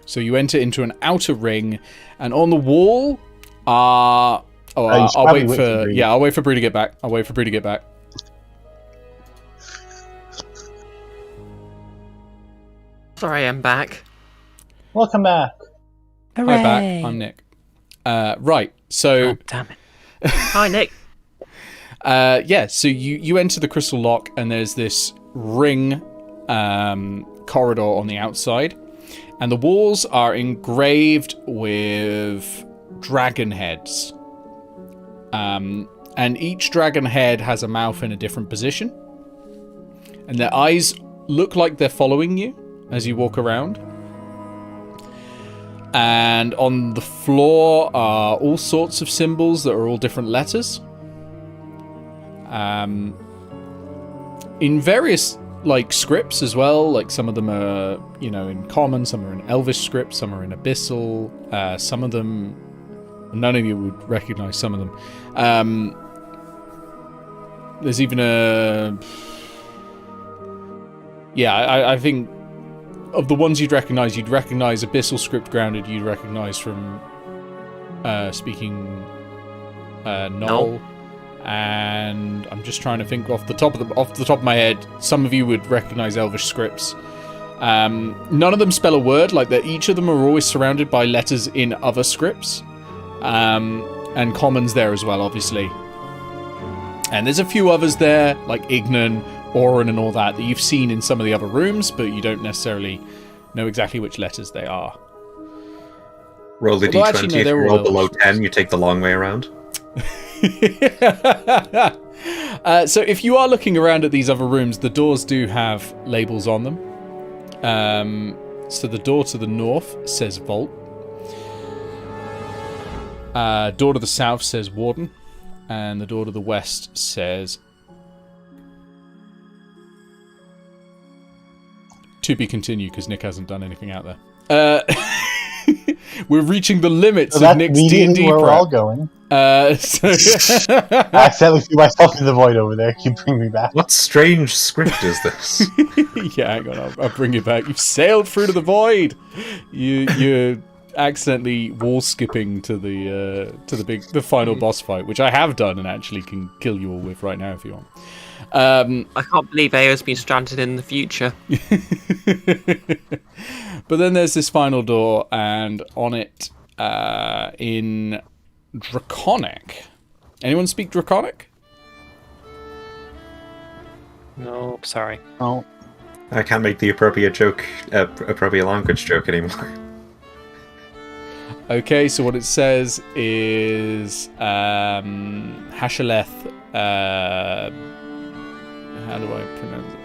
So you enter into an outer ring, and on the wall are... Oh, you should I'll probably wait for... Bree. Yeah, I'll wait for Bree to get back. Sorry, I'm back. Welcome back. Hi, back. I'm Nick. Right, so... Oh, damn it. Hi, Nick. Yeah, so you enter the crystal lock, and there's this ring corridor on the outside, and the walls are engraved with dragon heads. And each dragon head has a mouth in a different position, and their eyes look like they're following you as you walk around. And on the floor are all sorts of symbols that are all different letters. In various, like, scripts as well. Like, some of them are, in common, some are in Elvish script, some are in Abyssal, some of them... None of you would recognize some of them. There's even a... Yeah, I think... Of the ones you'd recognize Abyssal script grounded, you'd recognize from speaking Null. And I'm just trying to think off the top of my head. Some of you would recognize Elvish scripts. None of them spell a word. Like, each of them are always surrounded by letters in other scripts, and commons there as well, obviously. And there's a few others there, like Ignan, Orin, and all that you've seen in some of the other rooms, but you don't necessarily know exactly which letters they are. Roll the d20. If you roll below 10, you take the long way around. So if you are looking around at these other rooms, the doors do have labels on them. So the door to the north says Vault. Door to the south says Warden. And the door to the west says... To be continued, because Nick hasn't done anything out there. We're reaching the limits of Nick's D&D where prep. We're all going. I accidentally threw myself in the void over there. Can you bring me back? What strange script is this? Yeah, hang on, I'll bring you back. You've sailed through to the void. You're accidentally wall skipping to the final boss fight, which I have done and actually can kill you all with right now if you want. I can't believe Eao's been stranded in the future. But then there's this final door, and on it, in Draconic. Anyone speak Draconic? No, sorry. Oh. I can't make the appropriate language joke anymore. Okay, so what it says is Hashaleth. How do I pronounce it?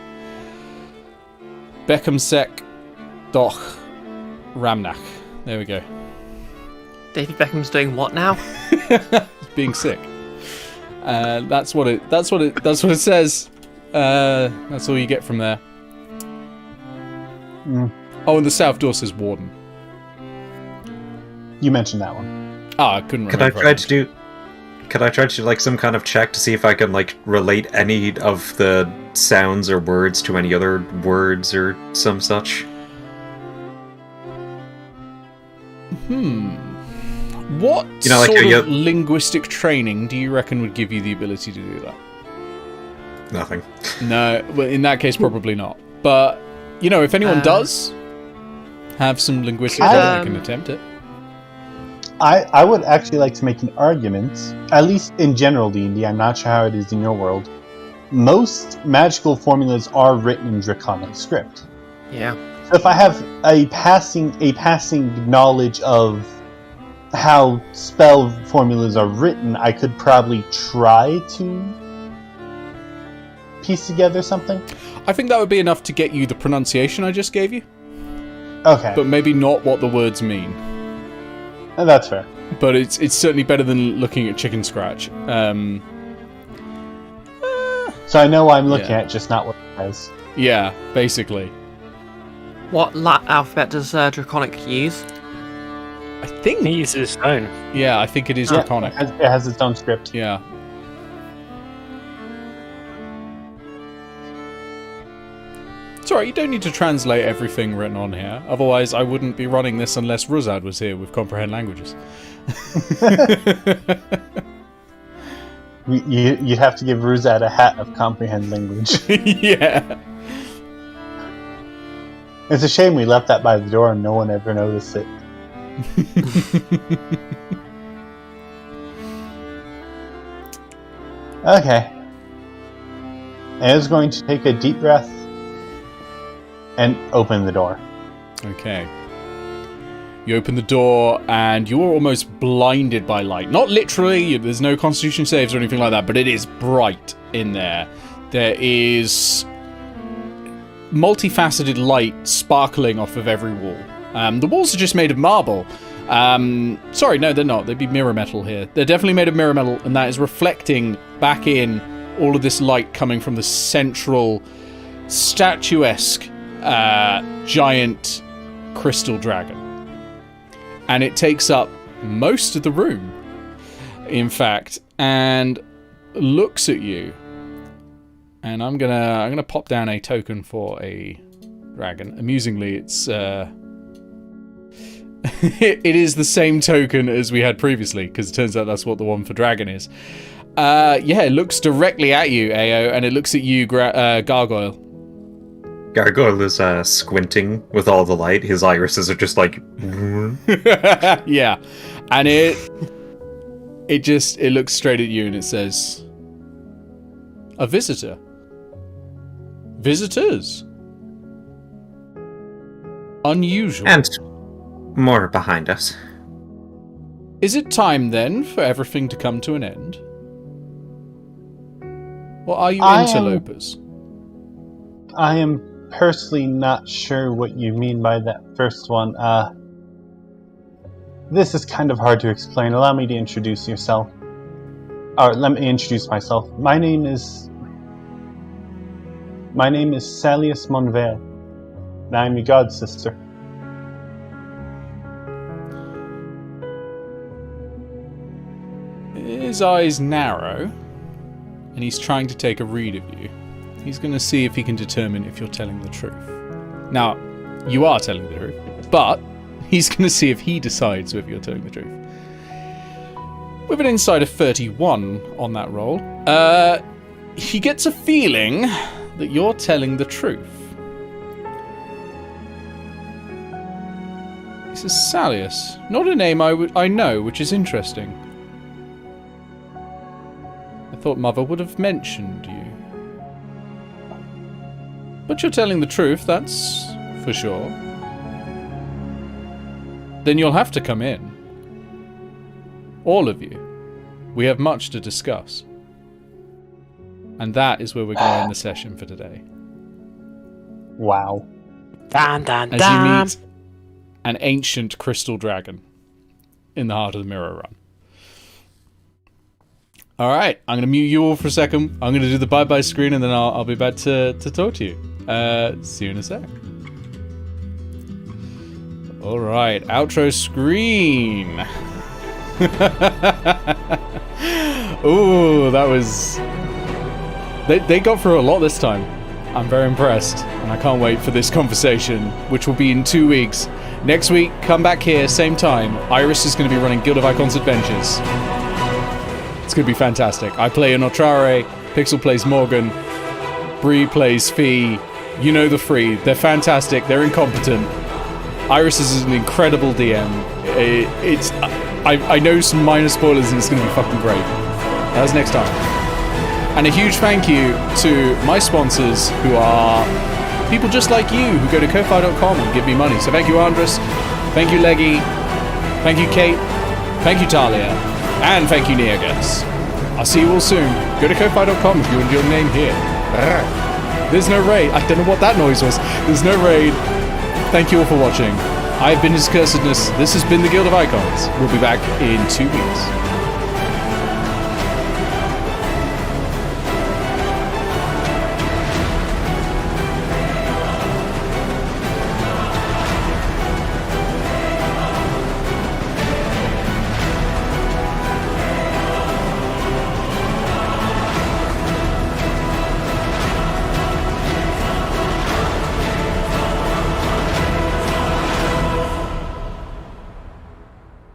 Beckhamsek Doch Ramnach. There we go. David Beckham's doing what now? He's being sick. That's what it says. That's all you get from there. Oh, and the south door says Warden. You mentioned that one. Oh, I couldn't remember. Could I try to do like some kind of check to see if I can like relate any of the sounds or words to any other words or some such? What like sort of linguistic training do you reckon would give you the ability to do that? Nothing. No, well, in that case, probably not. But, if anyone does have some linguistic training, they can attempt it. I would actually like to make an argument, at least in general D&D, I'm not sure how it is in your world. Most magical formulas are written in Draconic script. Yeah. So if I have a passing knowledge of how spell formulas are written, I could probably try to piece together something. I think that would be enough to get you the pronunciation I just gave you. Okay. But maybe not what the words mean. That's fair. But it's certainly better than looking at chicken scratch. So I know what I'm looking at, just not what it says. Yeah, basically. What alphabet does Draconic use? I think He uses his own. Yeah, I think it is Draconic. It has its own script. Yeah. It's alright, you don't need to translate everything written on here. Otherwise, I wouldn't be running this unless Ruzzad was here with Comprehend Languages. You'd have to give Ruzzad a hat of Comprehend Language. Yeah. It's a shame we left that by the door and no one ever noticed it. Okay. Eao's going to take a deep breath and open the door. Okay. You open the door and you're almost blinded by light. Not literally, there's no constitution saves or anything like that, but it is bright in there. There is multifaceted light sparkling off of every wall. The walls are just made of marble. Sorry, no, they're not. They'd be mirror metal here. They're definitely made of mirror metal, and that is reflecting back in all of this light coming from the central statuesque giant crystal dragon. And it takes up most of the room, in fact, and looks at you. And I'm gonna pop down a token for a dragon. Amusingly, it's it is the same token as we had previously, because it turns out that's what the one for dragon is. Yeah, it looks directly at you, Eao, and it looks at you, Gargoyle. Gargoyle is squinting with all the light. His irises are just like... Yeah, and it looks straight at you and it says, "A visitor. Visitors. Unusual. And more behind us. Is it time then for everything to come to an end? Or are you interlopers?" I am personally not sure what you mean by that first one. This is kind of hard to explain. Allow me to introduce yourself. Or let me introduce myself. My name is Salius Monvale, and I'm your god sister. His eyes narrow, and he's trying to take a read of you. He's going to see if he can determine if you're telling the truth. Now, you are telling the truth, but he's going to see if he decides whether you're telling the truth. With an insight of 31 on that roll, he gets a feeling that you're telling the truth. He says, "Salius, not a name I know, which is interesting. I thought Mother would have mentioned you. But you're telling the truth, that's for sure. Then you'll have to come in. All of you. We have much to discuss. And that is where we're going to end the session for today." Wow. Dan, dan, As dan. you meet an ancient crystal dragon in the heart of the Mirror Run. Alright, I'm going to mute you all for a second. I'm going to do the bye-bye screen and then I'll be back to talk to you. See you in a sec. Alright, outro screen. Ooh, that was... They got through a lot this time. I'm very impressed, and I can't wait for this conversation, which will be in 2 weeks. Next week, come back here, same time. Iris is going to be running Guild of Icons Adventures. It's going to be fantastic. I play Onotrare, Pixel plays Morgan, Bree plays Fee. You know the three. They're fantastic. They're incompetent. Iris is an incredible DM. I know some minor spoilers and it's going to be fucking great. That's next time. And a huge thank you to my sponsors, who are people just like you, who go to ko-fi.com and give me money. So thank you, Andres. Thank you, Leggy. Thank you, Kate. Thank you, Talia. And thank you, Neogas. I'll see you all soon. Go to ko-fi.com if you want your name here. There's no raid. I don't know what that noise was. There's no raid. Thank you all for watching. I've been His Cursedness. This has been the Guild of Icons. We'll be back in 2 weeks.